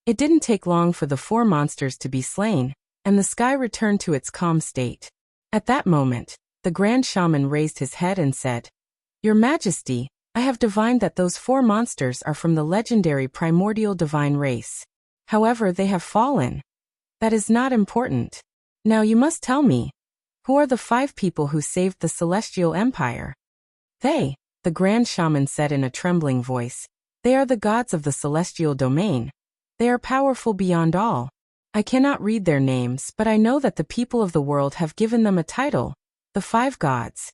It didn't take long for the 4 monsters to be slain, and the sky returned to its calm state. At that moment, the Grand Shaman raised his head and said, "Your Majesty, I have divined that those 4 monsters are from the legendary primordial divine race. However, they have fallen. That is not important. Now you must tell me, who are the 5 people who saved the celestial empire?" "They," the Grand Shaman said in a trembling voice, "they are the gods of the celestial domain. They are powerful beyond all. I cannot read their names, but I know that the people of the world have given them a title, the 5 gods."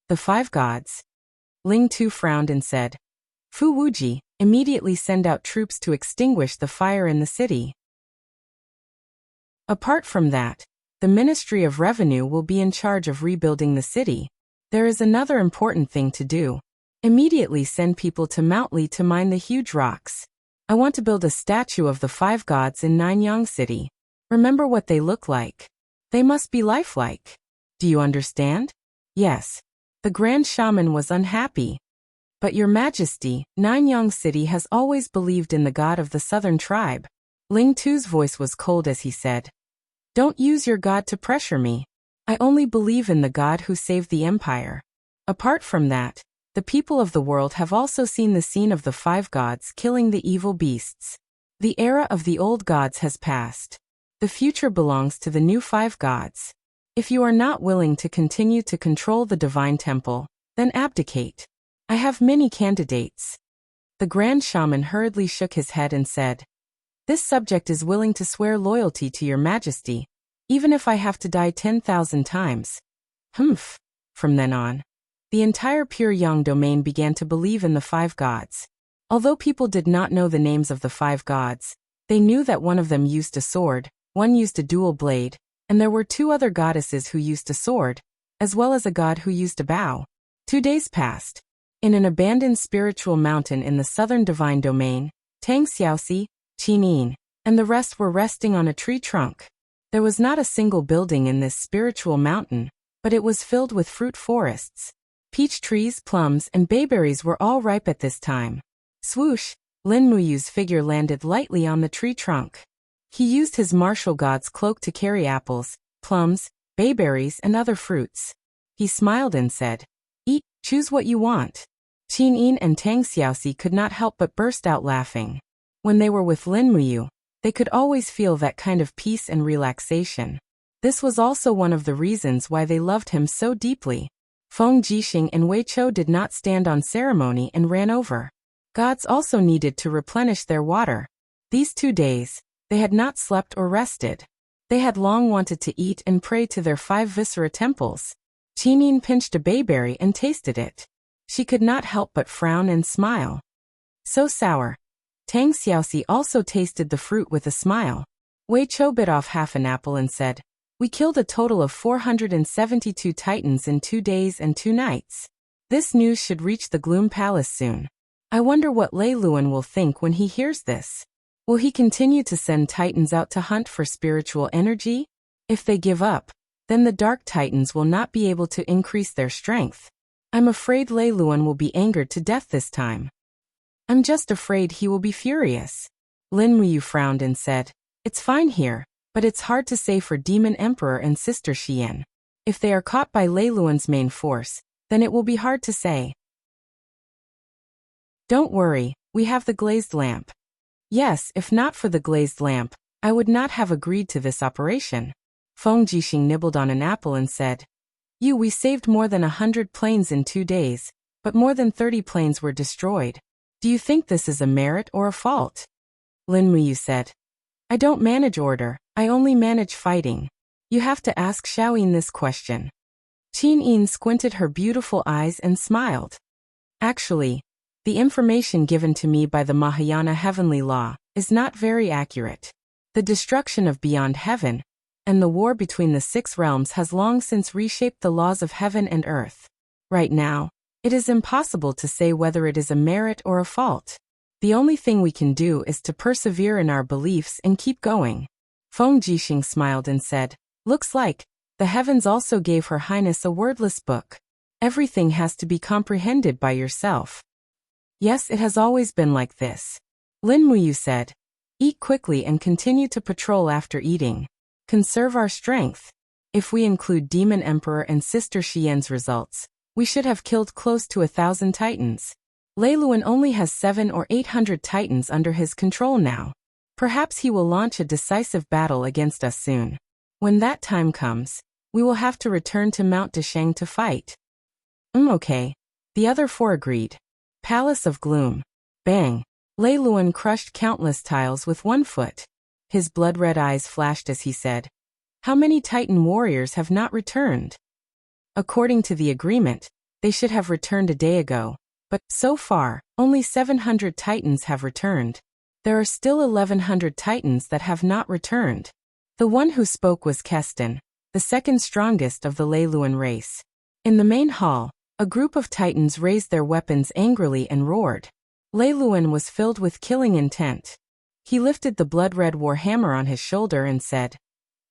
"The 5 gods?" Ling Tu frowned and said, "Fu Wuji, immediately send out troops to extinguish the fire in the city. Apart from that, the Ministry of Revenue will be in charge of rebuilding the city. There is another important thing to do. Immediately send people to Mount Li to mine the huge rocks. I want to build a statue of the 5 gods in Nanyang City. Remember what they look like. They must be lifelike. Do you understand?" Yes. The Grand Shaman was unhappy. "But Your Majesty, Nanyang City has always believed in the god of the southern tribe." Ling Tu's voice was cold as he said, "Don't use your god to pressure me. I only believe in the god who saved the empire. Apart from that, the people of the world have also seen the scene of the 5 gods killing the evil beasts. The era of the old gods has passed. The future belongs to the new 5 gods. If you are not willing to continue to control the divine temple, then abdicate. I have many candidates." The Grand Shaman hurriedly shook his head and said, "This subject is willing to swear loyalty to Your Majesty, even if I have to die 10,000 times." Humph. From then on, the entire Pyongyang domain began to believe in the 5 gods. Although people did not know the names of the 5 gods, they knew that one of them used a sword, one used a dual blade, and there were 2 other goddesses who used a sword, as well as a god who used a bow. 2 days passed. In an abandoned spiritual mountain in the southern divine domain, Tang Xiaoxi, Qinin, and the rest were resting on a tree trunk. There was not a single building in this spiritual mountain, but it was filled with fruit forests. Peach trees, plums, and bayberries were all ripe at this time. Swoosh! Lin Muyu's figure landed lightly on the tree trunk. He used his martial god's cloak to carry apples, plums, bayberries, and other fruits. He smiled and said, "Eat, choose what you want." Qin Yin and Tang Xiaoxi could not help but burst out laughing. When they were with Lin Muyu, they could always feel that kind of peace and relaxation. This was also one of the reasons why they loved him so deeply. Feng Jixing and Wei Chou did not stand on ceremony and ran over. Gods also needed to replenish their water. These 2 days, they had not slept or rested. They had long wanted to eat and pray to their 5 viscera temples. Qin Yin pinched a bayberry and tasted it. She could not help but frown and smile. So sour. Tang Xiaoxi also tasted the fruit with a smile. Wei Chou bit off half an apple and said, "We killed a total of 472 titans in 2 days and 2 nights. This news should reach the Gloom Palace soon. I wonder what Lei Luan will think when he hears this. Will he continue to send titans out to hunt for spiritual energy? If they give up, then the dark titans will not be able to increase their strength. I'm afraid Lei Luan will be angered to death this time. I'm just afraid he will be furious." Lin Muyu frowned and said, "It's fine here, but it's hard to say for Demon Emperor and Sister Xian. If they are caught by Lei Luan's main force, then it will be hard to say." "Don't worry, we have the glazed lamp." "Yes, if not for the glazed lamp, I would not have agreed to this operation." Feng Jixing nibbled on an apple and said, We saved more than 100 planes in 2 days, but more than 30 planes were destroyed. Do you think this is a merit or a fault?" Lin Muyu said, "I don't manage order, I only manage fighting. You have to ask Xiaoyin this question." Qin Yin squinted her beautiful eyes and smiled. "Actually, the information given to me by the Mahayana heavenly law is not very accurate. The destruction of beyond heaven and the war between the 6 realms has long since reshaped the laws of heaven and earth. Right now, it is impossible to say whether it is a merit or a fault. The only thing we can do is to persevere in our beliefs and keep going." Feng Jixing smiled and said, "Looks like the heavens also gave Her Highness a wordless book. Everything has to be comprehended by yourself." "Yes, it has always been like this." Lin Muyu said, "Eat quickly and continue to patrol after eating. Conserve our strength. If we include Demon Emperor and Sister Xian's results, we should have killed close to 1,000 titans. Lei Luan only has 700 or 800 titans under his control now. Perhaps he will launch a decisive battle against us soon. When that time comes, we will have to return to Mount Deshang to fight." Okay. The other 4 agreed. Palace of Gloom. Bang. Lei Luan crushed countless tiles with 1 foot. His blood-red eyes flashed as he said, "How many Titan warriors have not returned?" According to the agreement, they should have returned a day ago, but, so far, only 700 Titans have returned. There are still 1,100 Titans that have not returned. The one who spoke was Keston, the second strongest of the Lei Luan race. In the main hall, a group of Titans raised their weapons angrily and roared. Lei Luan was filled with killing intent. He lifted the blood-red warhammer on his shoulder and said,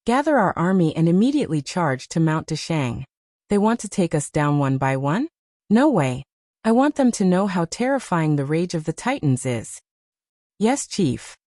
"Gather our army and immediately charge to Mount Deshang. They want to take us down one by one? No way. I want them to know how terrifying the rage of the Titans is." "Yes, Chief."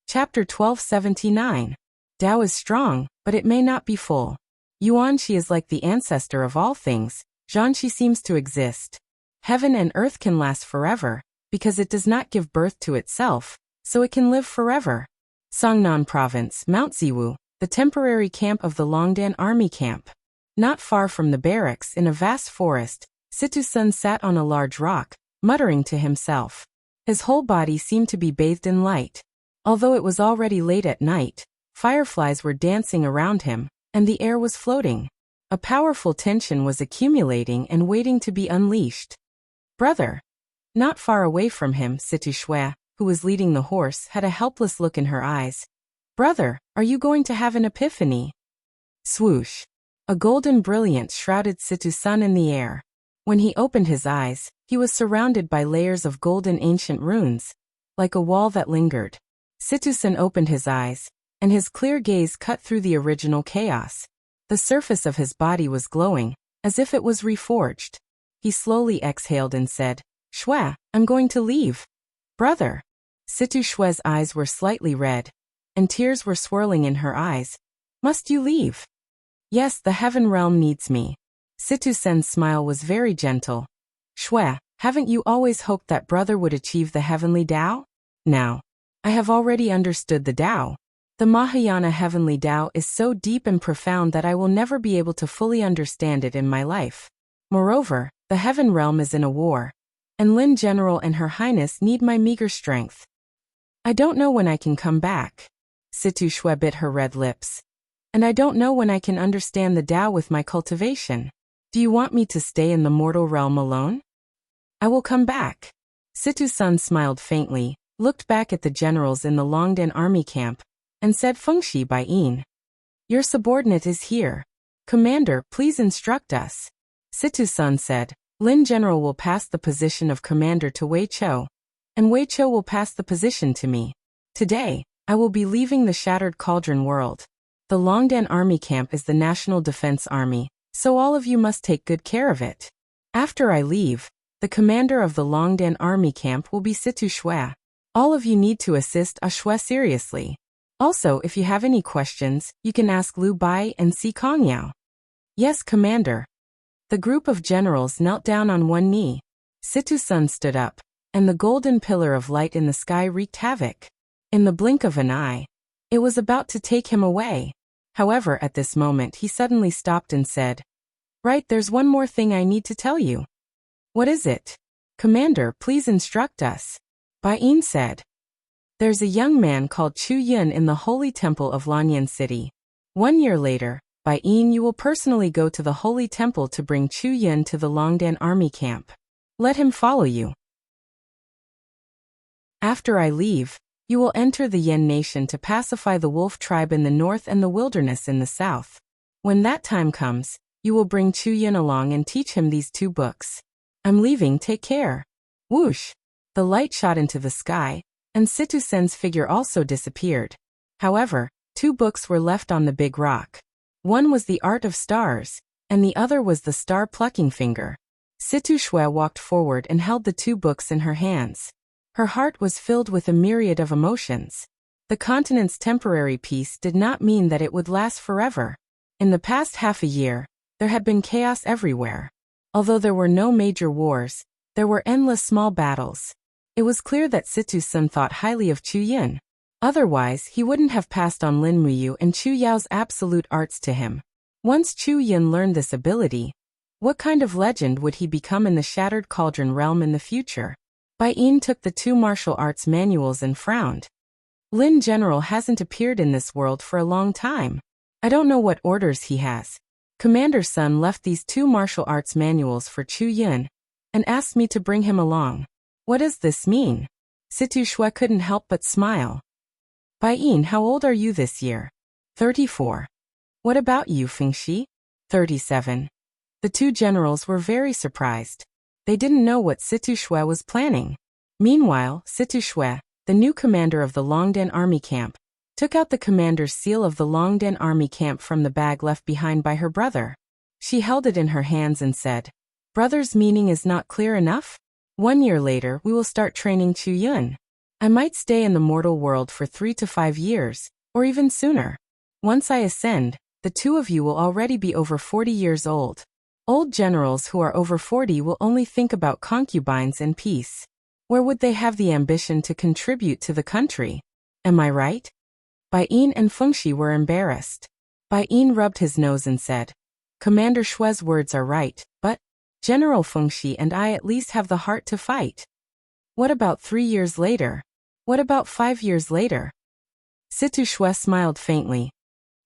Chapter 1279. Tao is strong, but it may not be full. Yuanxi is like the ancestor of all things. Zhanxi seems to exist. Heaven and earth can last forever, because it does not give birth to itself, so it can live forever. Songnan Province, Mount Ziwu, the temporary camp of the Longdan Army Camp. Not far from the barracks in a vast forest, Situ-sun sat on a large rock, muttering to himself. His whole body seemed to be bathed in light. Although it was already late at night, fireflies were dancing around him, and the air was floating. A powerful tension was accumulating and waiting to be unleashed. "Brother." Not far away from him, Situ-shui, who was leading the horse, had a helpless look in her eyes. "Brother, are you going to have an epiphany?" Swoosh. A golden brilliance shrouded Situ-sun in the air. When he opened his eyes, he was surrounded by layers of golden ancient runes, like a wall that lingered. Situ-sun opened his eyes, and his clear gaze cut through the original chaos. The surface of his body was glowing, as if it was reforged. He slowly exhaled and said, Shue, I'm going to leave. Brother. Situ Shue's eyes were slightly red, and tears were swirling in her eyes. Must you leave? Yes, the heaven realm needs me. Situ Sen's smile was very gentle. Shue, haven't you always hoped that brother would achieve the heavenly Tao? Now, I have already understood the Tao. The Mahayana heavenly Tao is so deep and profound that I will never be able to fully understand it in my life. Moreover, the heaven realm is in a war, and Lin General and Her Highness need my meager strength. I don't know when I can come back. Situ Shue bit her red lips. And I don't know when I can understand the Tao with my cultivation. Do you want me to stay in the mortal realm alone? I will come back. Situ Sun smiled faintly, looked back at the generals in the Longdan army camp, and said Fengshi Bai Yin. Your subordinate is here. Commander, please instruct us. Situ Sun said, Lin General will pass the position of commander to Wei Chou, and Wei Chou will pass the position to me. Today, I will be leaving the Shattered Cauldron world. The Longdan army camp is the National Defense Army, so all of you must take good care of it. After I leave, the commander of the Longdan army camp will be Situ Shue. All of you need to assist Shue seriously. Also, if you have any questions, you can ask Liu Bai and Si Kongyao. Yes, Commander. The group of generals knelt down on one knee. Situ Sun stood up, and the golden pillar of light in the sky wreaked havoc. In the blink of an eye, it was about to take him away. However, at this moment he suddenly stopped and said, Right, there's one more thing I need to tell you. What is it? Commander, please instruct us. Bai Yin said. There's a young man called Chu Yun in the Holy Temple of Lanyan City. 1 year later, Bai Yin, you will personally go to the Holy Temple to bring Chu Yun to the Longdan army camp. Let him follow you. After I leave, you will enter the Yen nation to pacify the wolf tribe in the north and the wilderness in the south. When that time comes, you will bring Chu Yun along and teach him these 2 books. I'm leaving, take care. Whoosh! The light shot into the sky, and Situ Sen's figure also disappeared. However, 2 books were left on the big rock. One was the Art of Stars, and the other was the Star Plucking Finger. Situ Shue walked forward and held the 2 books in her hands. Her heart was filled with a myriad of emotions. The continent's temporary peace did not mean that it would last forever. In the past half a year, there had been chaos everywhere. Although there were no major wars, there were endless small battles. It was clear that Situ Sun thought highly of Chu Yun. Otherwise, he wouldn't have passed on Lin Muyu and Chu Yao's absolute arts to him. Once Chu Yun learned this ability, what kind of legend would he become in the Shattered Cauldron realm in the future? Bai Yin took the 2 martial arts manuals and frowned. Lin General hasn't appeared in this world for a long time. I don't know what orders he has. Commander Sun left these 2 martial arts manuals for Chu Yun, and asked me to bring him along. What does this mean? Situ Shue couldn't help but smile. Bai Yin, how old are you this year? 34. What about you, Fengshi? 37. The 2 generals were very surprised. They didn't know what Situ Shue was planning. Meanwhile, Situ Shue, the new commander of the Longdan army camp, took out the commander's seal of the Longdan army camp from the bag left behind by her brother. She held it in her hands and said, Brother's meaning is not clear enough? 1 year later, we will start training Chu Yun. I might stay in the mortal world for 3 to 5 years, or even sooner. Once I ascend, the 2 of you will already be over 40 years old. Old generals who are over 40 will only think about concubines and peace. Where would they have the ambition to contribute to the country? Am I right? Bai Yin and Fengshi were embarrassed. Bai Yin rubbed his nose and said, Commander Shue's words are right, but General Fengshi and I at least have the heart to fight. What about 3 years later? What about 5 years later? Situ Shue smiled faintly.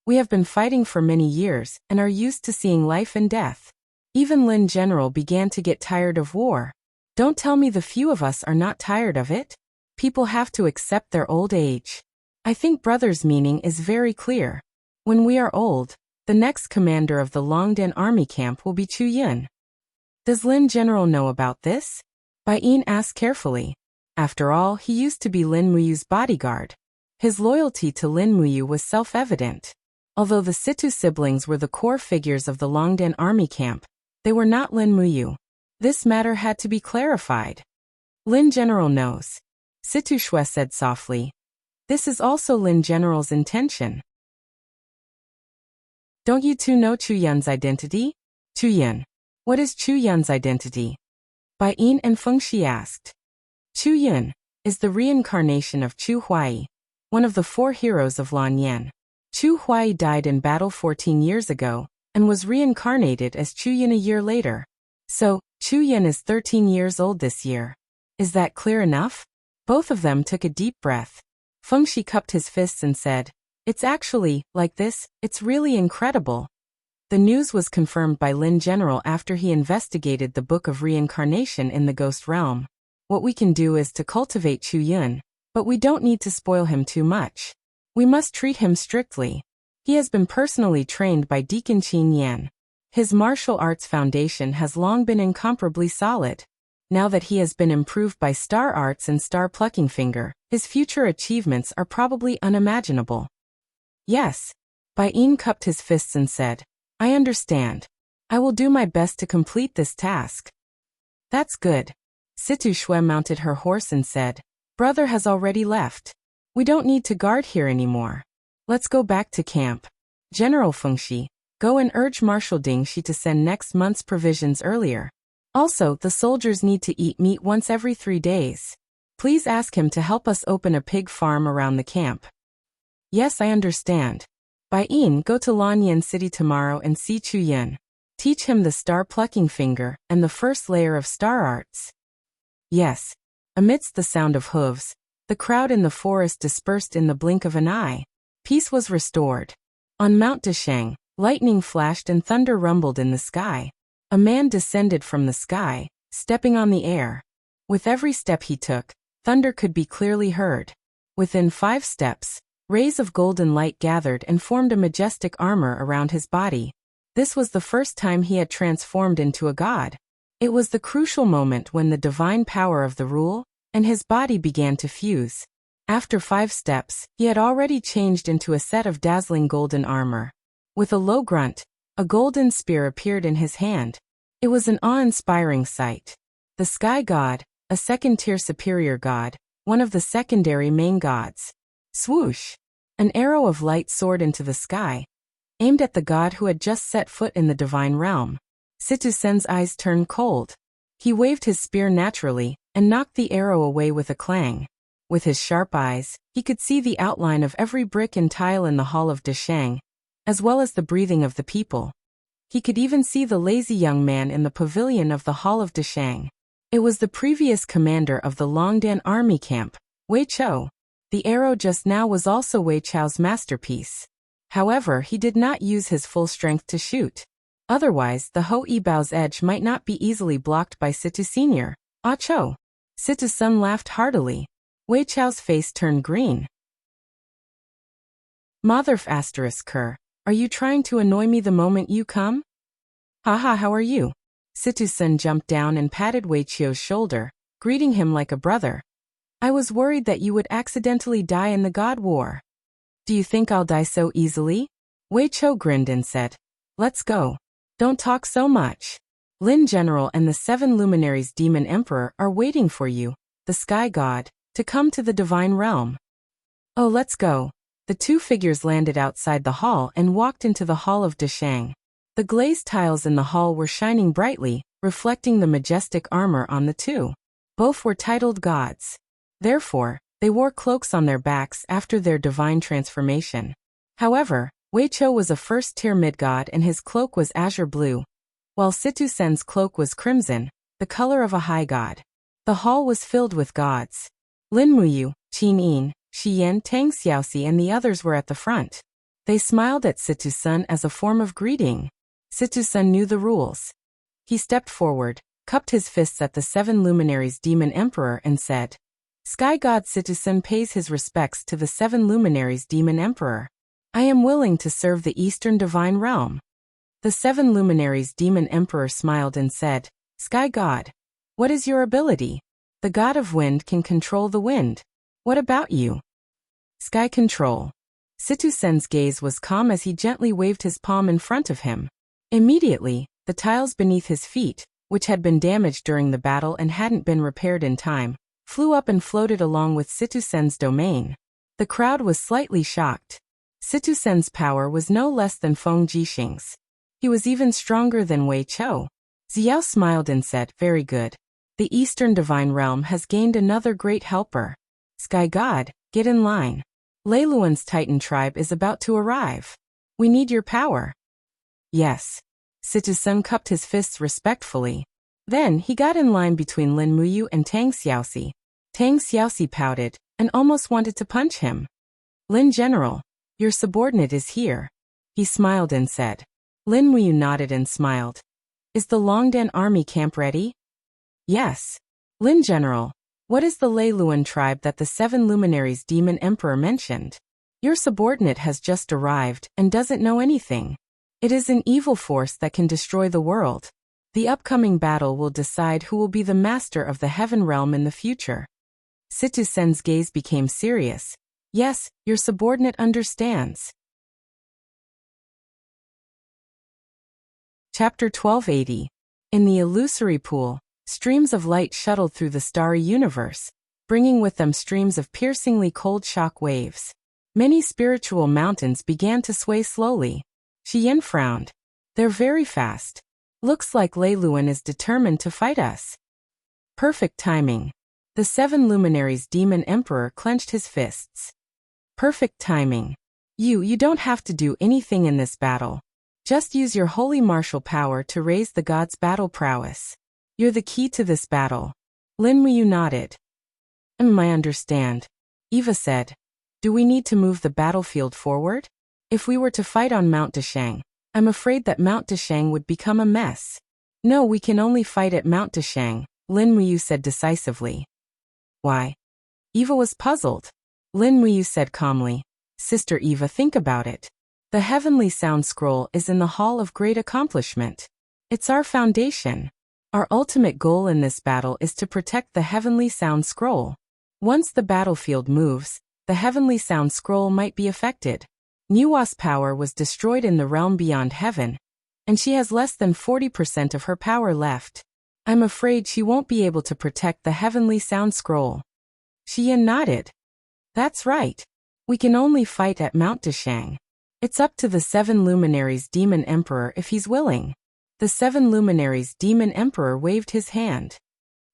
We have been fighting for many years and are used to seeing life and death. Even Lin General began to get tired of war. Don't tell me the few of us are not tired of it. People have to accept their old age. I think brother's meaning is very clear. When we are old, the next commander of the Longdan army camp will be Chu Yun. Does Lin General know about this? Bai Yin asked carefully. After all, he used to be Lin Muyu's bodyguard. His loyalty to Lin Muyu was self-evident. Although the Situ siblings were the core figures of the Longdan army camp, they were not Lin Muyu. This matter had to be clarified. Lin General knows. Situ Shui said softly. This is also Lin General's intention. Don't you two know Chu Yun's identity? Chu Yun. What is Chu Yun's identity? Bai Yin and Feng Shi asked. Chu Yun is the reincarnation of Chu Huai, one of the 4 heroes of Lan Yan. Chu Huai died in battle 14 years ago, and was reincarnated as Chu Yun a year later. So, Chu Yun is 13 years old this year. Is that clear enough? Both of them took a deep breath. Feng Shi cupped his fists and said, It's actually, like this, it's really incredible. The news was confirmed by Lin General after he investigated the Book of Reincarnation in the Ghost Realm. What we can do is to cultivate Chu Yun, but we don't need to spoil him too much. We must treat him strictly. He has been personally trained by Deacon Qin Yan. His martial arts foundation has long been incomparably solid. Now that he has been improved by star arts and star plucking finger, his future achievements are probably unimaginable. Yes. Bai Yin cupped his fists and said, I understand. I will do my best to complete this task. That's good. Situ Shui mounted her horse and said, Brother has already left. We don't need to guard here anymore. Let's go back to camp. General Feng Shi, go and urge Marshal Ding Shi to send next month's provisions earlier. Also, the soldiers need to eat meat once every 3 days. Please ask him to help us open a pig farm around the camp. Yes, I understand. Bai Yin, go to Lanyan City tomorrow and see Chu Yun. Teach him the star plucking finger and the first layer of star arts. Yes. Amidst the sound of hooves, the crowd in the forest dispersed in the blink of an eye. Peace was restored. On Mount Desheng, lightning flashed and thunder rumbled in the sky. A man descended from the sky, stepping on the air. With every step he took, thunder could be clearly heard. Within 5 steps, rays of golden light gathered and formed a majestic armor around his body. This was the first time he had transformed into a god. It was the crucial moment when the divine power of the rule and his body began to fuse. After 5 steps, he had already changed into a set of dazzling golden armor. With a low grunt, a golden spear appeared in his hand. It was an awe-inspiring sight. The sky god, a second-tier superior god, one of the secondary main gods. Swoosh! An arrow of light soared into the sky, aimed at the god who had just set foot in the divine realm. Situ Sen's eyes turned cold. He waved his spear naturally and knocked the arrow away with a clang. With his sharp eyes, he could see the outline of every brick and tile in the hall of Desheng, as well as the breathing of the people. He could even see the lazy young man in the pavilion of the hall of Desheng. It was the previous commander of the Longdan army camp, Wei Chou. The arrow just now was also Wei Chou's masterpiece. However, he did not use his full strength to shoot. Otherwise, the Ho Yibao's edge might not be easily blocked by Situ Senior. Ah Chou. Situ Sun laughed heartily. Wei Chou's face turned green. Motherf asterisk Kerr, are you trying to annoy me the moment you come? Haha, how are you? Situ Sun jumped down and patted Wei Chou's shoulder, greeting him like a brother. I was worried that you would accidentally die in the God War. Do you think I'll die so easily? Wei Chou grinned and said, Let's go. Don't talk so much. Lin General and the 7 luminaries Demon Emperor are waiting for you, the Sky God, to come to the Divine Realm. Oh, let's go. The 2 figures landed outside the hall and walked into the Hall of Desheng. The glazed tiles in the hall were shining brightly, reflecting the majestic armor on the 2. Both were titled gods. Therefore, they wore cloaks on their backs after their divine transformation. However, Wei Chou was a first-tier mid-god and his cloak was azure blue, while Situ Sen's cloak was crimson, the color of a high god. The hall was filled with gods. Lin Muyu, Qin Yin, Shi Yan, Tang Xiaoxi and the others were at the front. They smiled at Situ Sun as a form of greeting. Situ Sun knew the rules. He stepped forward, cupped his fists at the 7 luminaries Demon Emperor and said, Sky God Situ Sun pays his respects to the 7 luminaries Demon Emperor. I am willing to serve the Eastern Divine Realm. The 7 luminaries Demon Emperor smiled and said, Sky God, what is your ability? The God of Wind can control the wind. What about you? Sky Control. Situ Sen's gaze was calm as he gently waved his palm in front of him. Immediately, the tiles beneath his feet, which had been damaged during the battle and hadn't been repaired in time, flew up and floated along with Situsen's domain. The crowd was slightly shocked. Situsen's power was no less than Feng Jixing's. He was even stronger than Wei Chou. Xiao smiled and said, "Very good. The Eastern Divine Realm has gained another great helper. Sky God, get in line. Leiluan's Titan tribe is about to arrive. We need your power." "Yes." Situsen cupped his fists respectfully. Then he got in line between Lin Muyu and Tang Xiaoxi. Tang Xiaoxi pouted and almost wanted to punch him. "Lin General, your subordinate is here." He smiled and said. Lin Muyu nodded and smiled. "Is the Longdan army camp ready?" "Yes." "Lin General, what is the Leiluan tribe that the 7 luminaries Demon Emperor mentioned? Your subordinate has just arrived and doesn't know anything. It is an evil force that can destroy the world. The upcoming battle will decide who will be the master of the Heaven Realm in the future." Situsen's gaze became serious. "Yes, your subordinate understands." Chapter 1280. In the illusory pool, streams of light shuttled through the starry universe, bringing with them streams of piercingly cold shock waves. Many spiritual mountains began to sway slowly. Xian frowned. "They're very fast. Looks like Leiluan is determined to fight us." Perfect timing. The 7 luminaries Demon Emperor clenched his fists. "Perfect timing. You don't have to do anything in this battle. Just use your holy martial power to raise the gods' battle prowess. You're the key to this battle." Lin Muyu nodded. "I understand." Eva said. "Do we need to move the battlefield forward? If we were to fight on Mount Deshang, I'm afraid that Mount Deshang would become a mess." "No, we can only fight at Mount Deshang," Lin Muyu said decisively. "Why?" Eva was puzzled. Lin Muyu said calmly, "Sister Eva, think about it. The Heavenly Sound Scroll is in the Hall of Great Accomplishment. It's our foundation. Our ultimate goal in this battle is to protect the Heavenly Sound Scroll. Once the battlefield moves, the Heavenly Sound Scroll might be affected. Nuwa's power was destroyed in the realm beyond heaven, and she has less than 40% of her power left. I'm afraid she won't be able to protect the Heavenly Sound Scroll." Xian nodded. "That's right. We can only fight at Mount Deshang. It's up to the 7 luminaries Demon Emperor if he's willing." The 7 luminaries Demon Emperor waved his hand.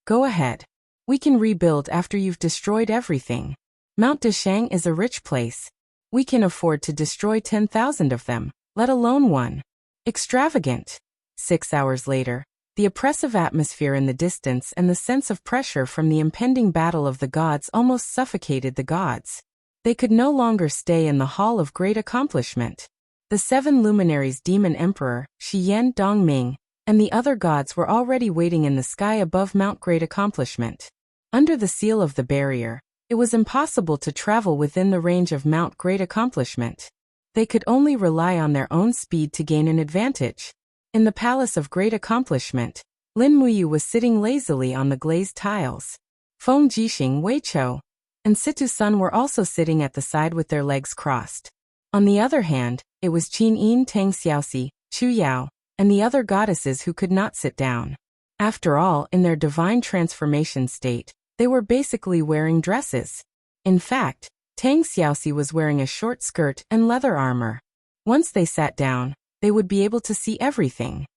"Go ahead. We can rebuild after you've destroyed everything. Mount Deshang is a rich place. We can afford to destroy 10,000 of them, let alone one." Extravagant. 6 hours later, the oppressive atmosphere in the distance and the sense of pressure from the impending battle of the gods almost suffocated the gods. They could no longer stay in the Hall of Great Accomplishment. The 7 luminaries Demon Emperor, Xian Dongming, and the other gods were already waiting in the sky above Mount Great Accomplishment. Under the seal of the barrier, it was impossible to travel within the range of Mount Great Accomplishment. They could only rely on their own speed to gain an advantage. In the Palace of Great Accomplishment, Lin Muyu was sitting lazily on the glazed tiles. Feng Jixing, Wei Chou, and Situsen were also sitting at the side with their legs crossed. On the other hand, it was Qin Yin, Tang Xiaoxi, Chu Yao, and the other goddesses who could not sit down. After all, in their divine transformation state, they were basically wearing dresses. In fact, Tang Xiaoxi was wearing a short skirt and leather armor. Once they sat down, they would be able to see everything.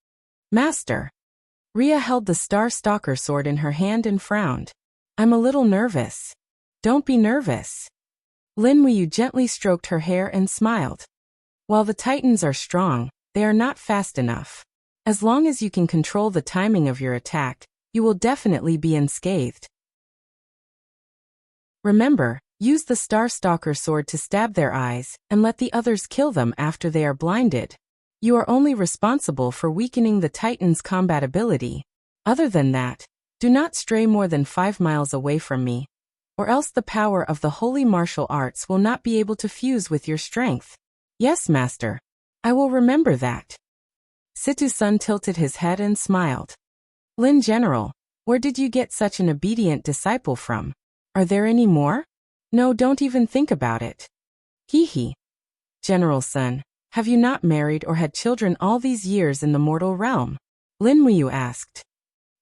"Master." Rhea held the Star Stalker sword in her hand and frowned. "I'm a little nervous." "Don't be nervous." Lin Muyu gently stroked her hair and smiled. "While the Titans are strong, they are not fast enough. As long as you can control the timing of your attack, you will definitely be unscathed. Remember, use the Star Stalker sword to stab their eyes, and let the others kill them after they are blinded. You are only responsible for weakening the Titan's combat ability. Other than that, do not stray more than 5 miles away from me, or else the power of the holy martial arts will not be able to fuse with your strength." "Yes, master. I will remember that." Situsen tilted his head and smiled. "Lin General, where did you get such an obedient disciple from? Are there any more?" "No, don't even think about it." "Hee. General Sun, have you not married or had children all these years in the mortal realm?" Lin Muyu asked.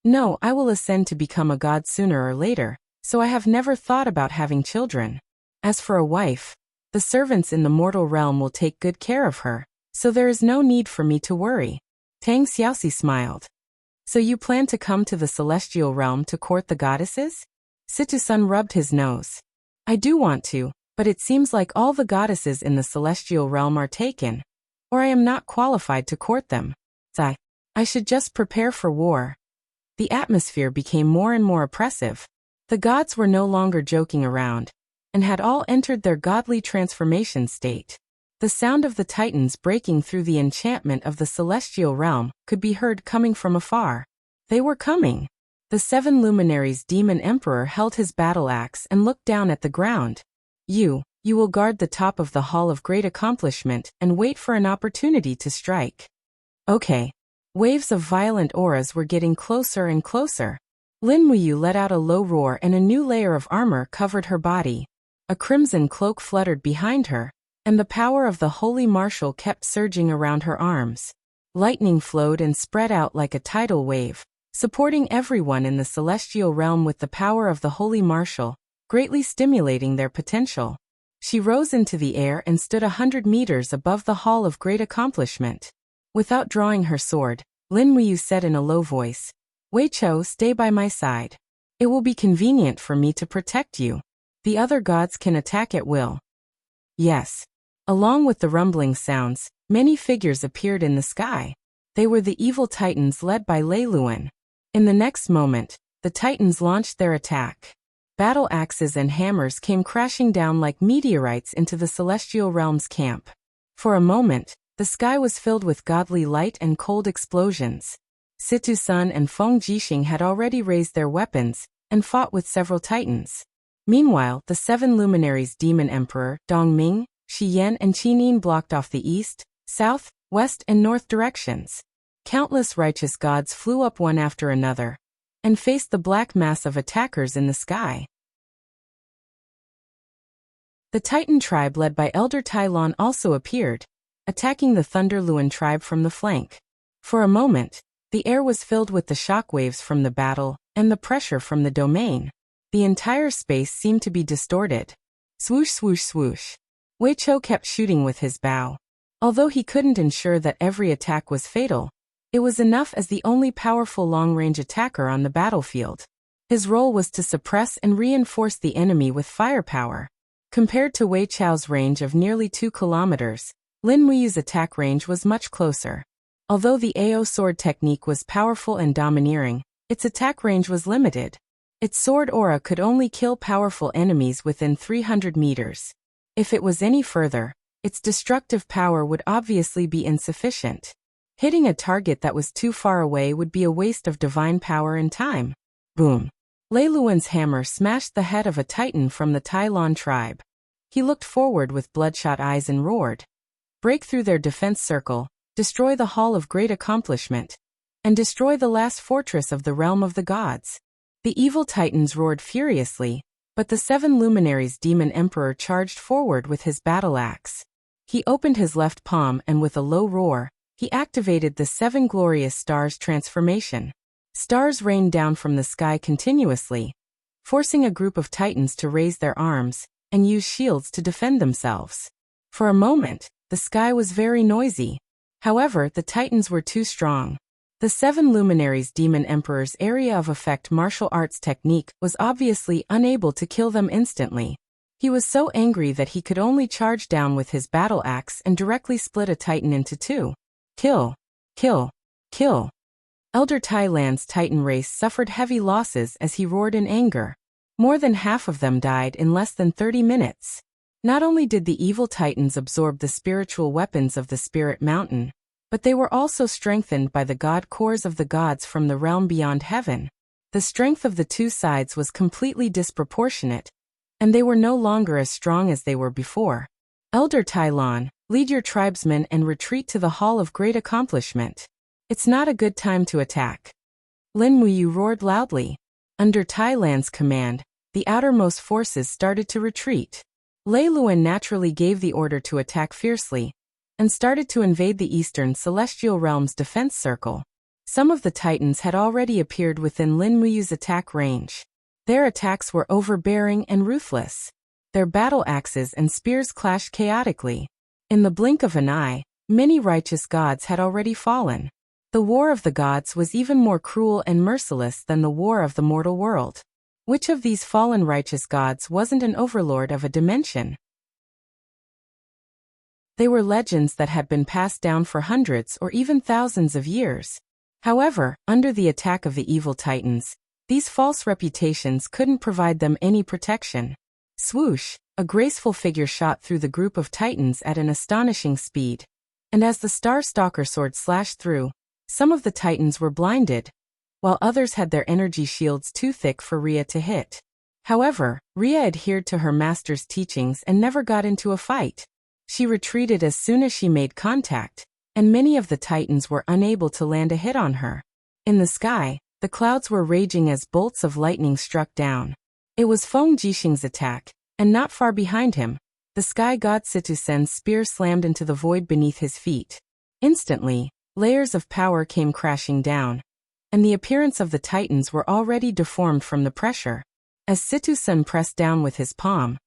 No, I will ascend to become a god sooner or later, so I have never thought about having children. As for a wife, the servants in the mortal realm will take good care of her, so there is no need for me to worry. Tang Xiaoxi smiled. So you plan to come to the celestial realm to court the goddesses? Situ-sun rubbed his nose. I do want to, but it seems like all the goddesses in the celestial realm are taken, or I am not qualified to court them. I should just prepare for war. The atmosphere became more and more oppressive. The gods were no longer joking around, and had all entered their godly transformation state. The sound of the titans breaking through the enchantment of the celestial realm could be heard coming from afar. They were coming. The 7 luminaries' demon emperor held his battle axe and looked down at the ground. You will guard the top of the Hall of Great Accomplishment and wait for an opportunity to strike. Okay. Waves of violent auras were getting closer and closer. Lin Muyu let out a low roar and a new layer of armor covered her body. A crimson cloak fluttered behind her, and the power of the holy marshal kept surging around her arms. Lightning flowed and spread out like a tidal wave, supporting everyone in the celestial realm with the power of the holy marshal, greatly stimulating their potential. She rose into the air and stood 100 meters above the Hall of Great Accomplishment. Without drawing her sword, Lin Muyu said in a low voice, Wei Chou, stay by my side. It will be convenient for me to protect you. The other gods can attack at will. Yes. Along with the rumbling sounds, many figures appeared in the sky. They were the evil titans led by Lei Luan. In the next moment, the titans launched their attack. Battle axes and hammers came crashing down like meteorites into the celestial realm's camp. For a moment, the sky was filled with godly light and cold explosions. Situ-sun and Feng Jixing had already raised their weapons and fought with several titans. Meanwhile, the 7 luminaries' demon emperor, Dongming, Shi Yan and Qinin blocked off the east, south, west and north directions. Countless righteous gods flew up one after another and faced the black mass of attackers in the sky. The Titan tribe led by Elder Tai Lon also appeared, attacking the Thunder Luan tribe from the flank. For a moment, the air was filled with the shockwaves from the battle and the pressure from the domain. The entire space seemed to be distorted. Swoosh, swoosh, swoosh. Wei Chou kept shooting with his bow. Although he couldn't ensure that every attack was fatal, it was enough as the only powerful long-range attacker on the battlefield. His role was to suppress and reinforce the enemy with firepower. Compared to Wei Chou's range of nearly 2 kilometers, Lin Muyu's attack range was much closer. Although the AO sword technique was powerful and domineering, its attack range was limited. Its sword aura could only kill powerful enemies within 300 meters. If it was any further, its destructive power would obviously be insufficient. Hitting a target that was too far away would be a waste of divine power and time. Boom. Lei Luan's hammer smashed the head of a titan from the Tai Lon tribe. He looked forward with bloodshot eyes and roared. Break through their defense circle, destroy the Hall of Great Accomplishment, and destroy the last fortress of the realm of the gods. The evil titans roared furiously, but the 7 luminaries' demon emperor charged forward with his battle axe. He opened his left palm and with a low roar, he activated the 7 glorious stars transformation. Stars rained down from the sky continuously, forcing a group of titans to raise their arms and use shields to defend themselves. For a moment, the sky was very noisy. However, the titans were too strong. The 7 luminaries' demon emperor's area of effect martial arts technique was obviously unable to kill them instantly. He was so angry that he could only charge down with his battle axe and directly split a titan into 2. Kill. Kill. Kill. Elder Tai Lan's titan race suffered heavy losses as he roared in anger. More than half of them died in less than 30 minutes. Not only did the evil titans absorb the spiritual weapons of the spirit mountain, but they were also strengthened by the god cores of the gods from the realm beyond heaven. The strength of the two sides was completely disproportionate, and they were no longer as strong as they were before. Elder Tai Lon, lead your tribesmen and retreat to the Hall of Great Accomplishment. It's not a good time to attack. Lin Muyu roared loudly. Under Tai Lan's command, the outermost forces started to retreat. Lei Luan naturally gave the order to attack fiercely, and started to invade the eastern celestial realm's defense circle. Some of the titans had already appeared within Lin Muyu's attack range. Their attacks were overbearing and ruthless. Their battle axes and spears clashed chaotically. In the blink of an eye, many righteous gods had already fallen. The war of the gods was even more cruel and merciless than the war of the mortal world. Which of these fallen righteous gods wasn't an overlord of a dimension? They were legends that had been passed down for hundreds or even thousands of years. However, under the attack of the evil titans, these false reputations couldn't provide them any protection. Swoosh, a graceful figure shot through the group of titans at an astonishing speed. And as the Star Stalker sword slashed through, some of the titans were blinded, while others had their energy shields too thick for Rhea to hit. However, Rhea adhered to her master's teachings and never got into a fight. She retreated as soon as she made contact, and many of the titans were unable to land a hit on her. In the sky, the clouds were raging as bolts of lightning struck down. It was Feng Jixing's attack, and not far behind him, the sky god Situsen's spear slammed into the void beneath his feet. Instantly, layers of power came crashing down, and the appearance of the titans were already deformed from the pressure. As Situsen pressed down with his palm,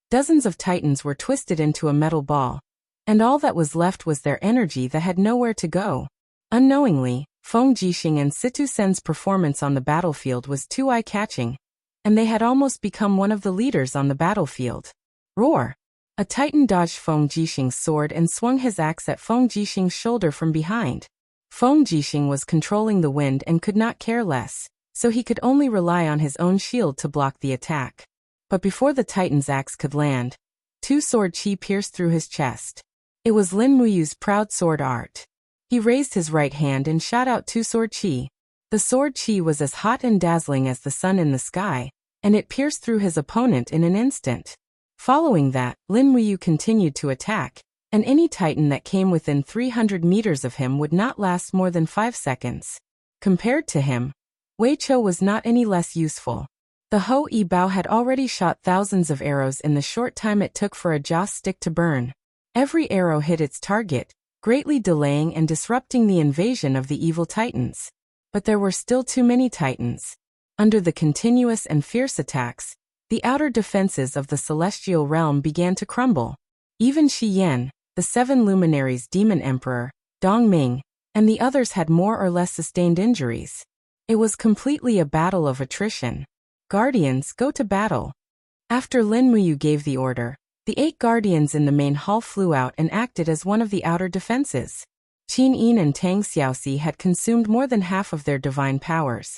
dozens of titans were twisted into a metal ball, and all that was left was their energy that had nowhere to go. Unknowingly, Feng Jixing and Situsen's performance on the battlefield was too eye-catching, and they had almost become one of the leaders on the battlefield. Roar! A titan dodged Feng Jixing's sword and swung his axe at Feng Jixing's shoulder from behind. Feng Jixing was controlling the wind and could not care less, so he could only rely on his own shield to block the attack. But before the titan's axe could land, two sword chi pierced through his chest. It was Lin Muyu's proud sword art. He raised his right hand and shot out two sword chi. The sword chi was as hot and dazzling as the sun in the sky, and it pierced through his opponent in an instant. Following that, Lin Muyu continued to attack, and any titan that came within 300 meters of him would not last more than 5 seconds. Compared to him, Wei Chou was not any less useful. The Ho Yi Bao had already shot thousands of arrows in the short time it took for a joss stick to burn. Every arrow hit its target, greatly delaying and disrupting the invasion of the evil titans. But there were still too many titans. Under the continuous and fierce attacks, the outer defenses of the celestial realm began to crumble. Even Shi Yan, the 7 luminaries demon emperor, Dong Ming, and the others had more or less sustained injuries. It was completely a battle of attrition. Guardians, go to battle. After Lin Muyu gave the order, the 8 guardians in the main hall flew out and acted as one of the outer defenses. Qin Yin and Tang Xiaoxi had consumed more than half of their divine powers,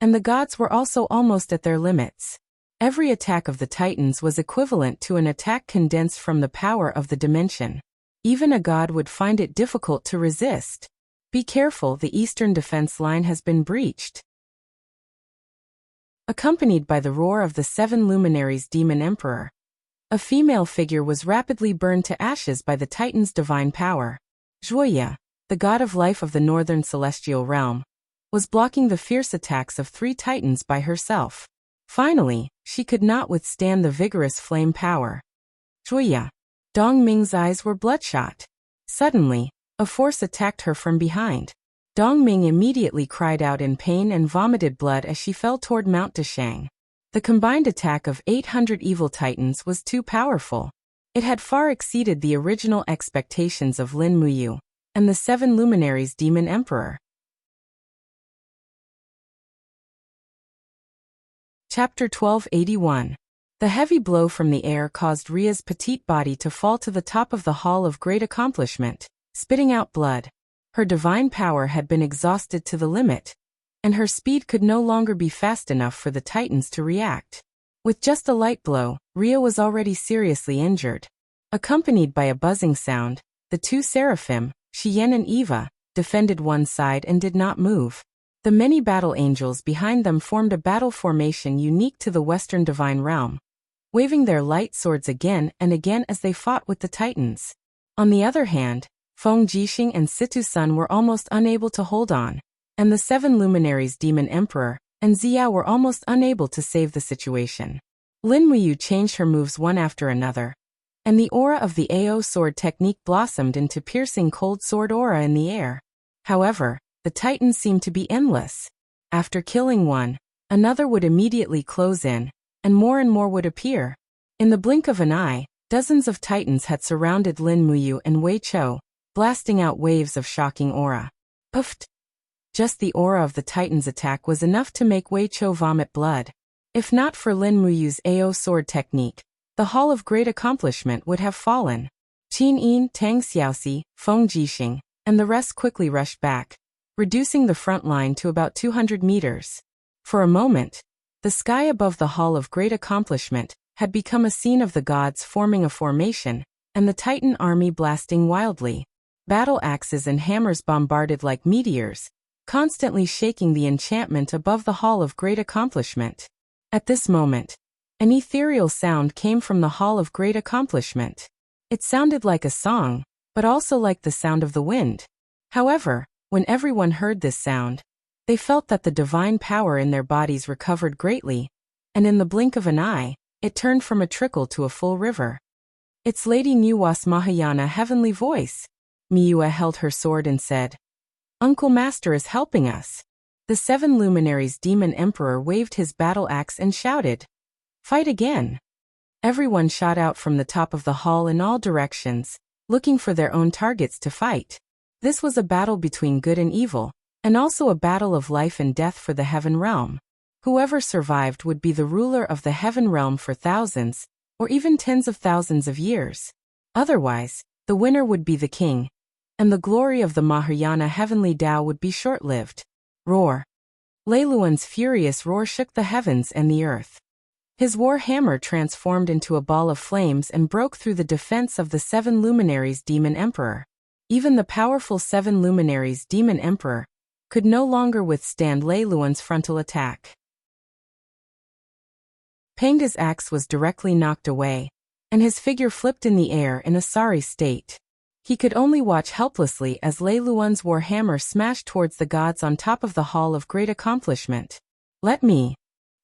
and the gods were also almost at their limits. Every attack of the titans was equivalent to an attack condensed from the power of the dimension. Even a god would find it difficult to resist. Be careful, the eastern defense line has been breached. Accompanied by the roar of the 7 luminaries demon emperor, a female figure was rapidly burned to ashes by the titan's divine power. Zhuoya, the god of life of the northern celestial realm, was blocking the fierce attacks of 3 titans by herself. Finally, she could not withstand the vigorous flame power. Zhuoya. Dong Ming's eyes were bloodshot. Suddenly, a force attacked her from behind. Dong Ming immediately cried out in pain and vomited blood as she fell toward Mount Deshang. The combined attack of 800 evil titans was too powerful. It had far exceeded the original expectations of Lin Muyu and the 7 luminaries demon emperor. Chapter 1281. The heavy blow from the air caused Rhea's petite body to fall to the top of the Hall of Great Accomplishment, spitting out blood. Her divine power had been exhausted to the limit, and her speed could no longer be fast enough for the titans to react. With just a light blow, Rhea was already seriously injured. Accompanied by a buzzing sound, the 2 seraphim, Shiyen and Eva, defended one side and did not move. The many battle angels behind them formed a battle formation unique to the Western Divine Realm, waving their light swords again and again as they fought with the titans. On the other hand, Feng Jixing and Situsen were almost unable to hold on, and the 7 luminaries demon emperor and Ziya were almost unable to save the situation. Lin Muyu changed her moves one after another, and the aura of the AO sword technique blossomed into piercing cold sword aura in the air. However, The titans seemed to be endless. After killing one, another would immediately close in, and more would appear. In the blink of an eye, dozens of titans had surrounded Lin Muyu and Wei Chou, blasting out waves of shocking aura. Puffed! Just the aura of the Titan's attack was enough to make Wei Chou vomit blood. If not for Lin Muyu's AO sword technique, the Hall of Great Accomplishment would have fallen. Qin Yin, Tang Xiaoxi, Feng Jixing, and the rest quickly rushed back, reducing the front line to about 200 meters. For a moment, the sky above the Hall of Great Accomplishment had become a scene of the gods forming a formation, and the Titan army blasting wildly. Battle axes and hammers bombarded like meteors, constantly shaking the enchantment above the Hall of Great Accomplishment. At this moment, an ethereal sound came from the Hall of Great Accomplishment. It sounded like a song, but also like the sound of the wind. However, when everyone heard this sound, they felt that the divine power in their bodies recovered greatly, and in the blink of an eye, it turned from a trickle to a full river. It's Lady Nuwa's Mahayana heavenly voice. Miua held her sword and said, "Uncle Master is helping us." The 7 luminaries Demon Emperor waved his battle axe and shouted, "Fight again!" Everyone shot out from the top of the hall in all directions, looking for their own targets to fight. This was a battle between good and evil, and also a battle of life and death for the Heaven Realm. Whoever survived would be the ruler of the Heaven Realm for thousands, or even tens of thousands of years. Otherwise, the winner would be the king, and the glory of the Mahayana heavenly Tao would be short-lived. Roar! Lei Luan's furious roar shook the heavens and the earth. His war hammer transformed into a ball of flames and broke through the defense of the 7 luminaries Demon Emperor. Even the powerful 7 luminaries Demon Emperor could no longer withstand Lei Luan's frontal attack. Pangda's axe was directly knocked away, and his figure flipped in the air in a sorry state. He could only watch helplessly as Lei Luan's war hammer smashed towards the gods on top of the Hall of Great Accomplishment. "Let me!"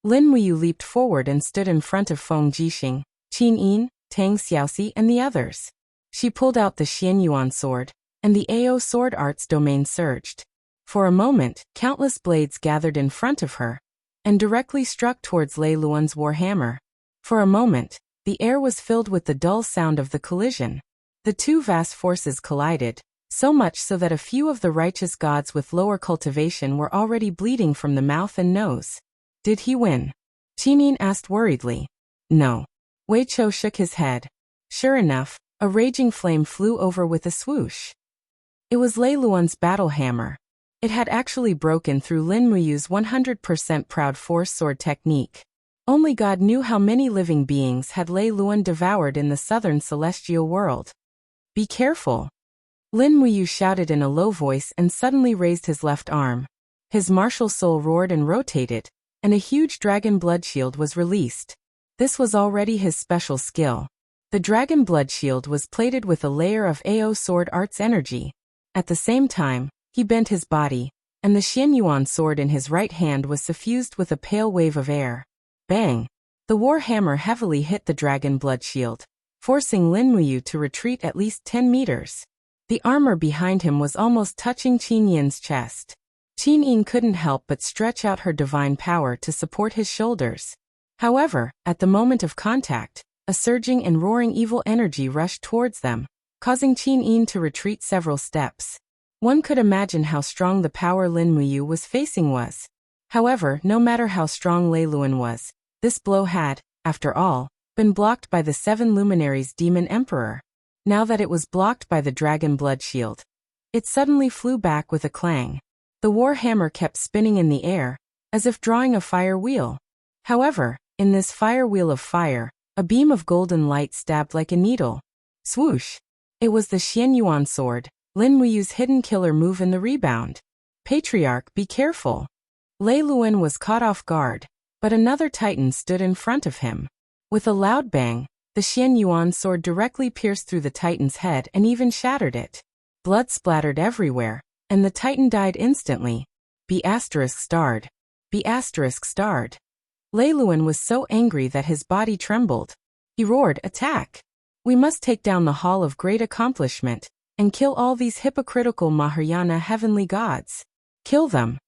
Lin Muyu leaped forward and stood in front of Feng Jixing, Qin Yin, Tang Xiaoxi and the others. She pulled out the Xianyuan sword, and the AO sword arts domain surged. For a moment, countless blades gathered in front of her, and directly struck towards Lei Luan's war hammer. For a moment, the air was filled with the dull sound of the collision. The two vast forces collided, so much so that a few of the righteous gods with lower cultivation were already bleeding from the mouth and nose. Did he win? Qinin asked worriedly. No. Wei Chou shook his head. Sure enough, a raging flame flew over with a swoosh. It was Lei Luan's battle hammer. It had actually broken through Lin Muyu's 100% proud force sword technique. Only God knew how many living beings had Lei Luan devoured in the southern celestial world. Be careful! Lin Muyu shouted in a low voice and suddenly raised his left arm. His martial soul roared and rotated, and a huge dragon blood shield was released. This was already his special skill. The dragon blood shield was plated with a layer of AO sword arts energy. At the same time, he bent his body, and the Xianyuan sword in his right hand was suffused with a pale wave of air. Bang! The war hammer heavily hit the dragon blood shield, forcing Lin Muyu to retreat at least 10 meters. The armor behind him was almost touching Qin Yin's chest. Qin Yin couldn't help but stretch out her divine power to support his shoulders. However, at the moment of contact, a surging and roaring evil energy rushed towards them, causing Qin Yin to retreat several steps. One could imagine how strong the power Lin Muyu was facing was. However, no matter how strong Lei Luan was, this blow had, after all, been blocked by the 7 luminaries Demon Emperor. Now that it was blocked by the dragon blood shield, it suddenly flew back with a clang. The war hammer kept spinning in the air, as if drawing a fire wheel. However, in this fire wheel of fire, a beam of golden light stabbed like a needle. Swoosh! It was the Xianyuan sword, Lin Muyu's hidden killer move in the rebound. Patriarch, be careful! Lei Luan was caught off guard, but another titan stood in front of him. With a loud bang, the Xianyuan sword directly pierced through the titan's head and even shattered it. Blood splattered everywhere, and the titan died instantly. Be starred. Be starred. Lei Luan was so angry that his body trembled. He roared, "Attack! We must take down the Hall of Great Accomplishment, and kill all these hypocritical Mahayana heavenly gods." Kill them.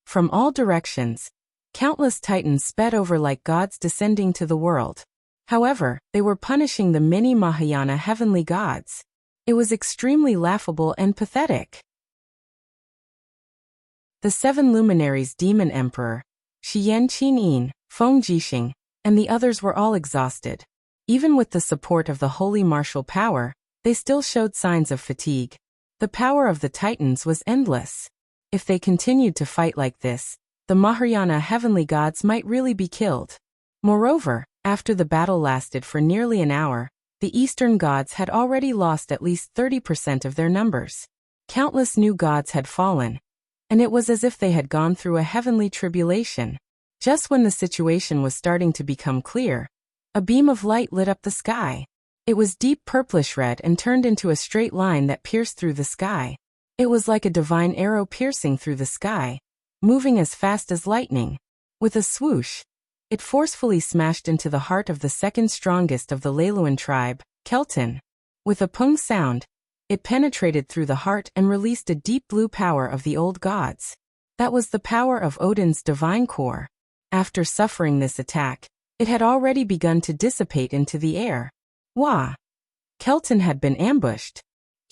From all directions, countless titans sped over like gods descending to the world. However, they were punishing the many Mahayana heavenly gods. It was extremely laughable and pathetic. The 7 luminaries Demon Emperor, Shiyan Qinyin, Feng Jixing, and the others were all exhausted. Even with the support of the holy martial power, they still showed signs of fatigue. The power of the titans was endless. If they continued to fight like this, the Mahayana heavenly gods might really be killed. Moreover, after the battle lasted for nearly an hour, the eastern gods had already lost at least 30% of their numbers. Countless new gods had fallen, and it was as if they had gone through a heavenly tribulation. Just when the situation was starting to become clear, a beam of light lit up the sky. It was deep purplish red and turned into a straight line that pierced through the sky. It was like a divine arrow piercing through the sky, moving as fast as lightning. With a swoosh, it forcefully smashed into the heart of the second strongest of the Leiluan tribe, Kelton. With a pung sound, it penetrated through the heart and released a deep blue power of the old gods. That was the power of Odin's divine core. After suffering this attack, it had already begun to dissipate into the air. Wah! Kelton had been ambushed.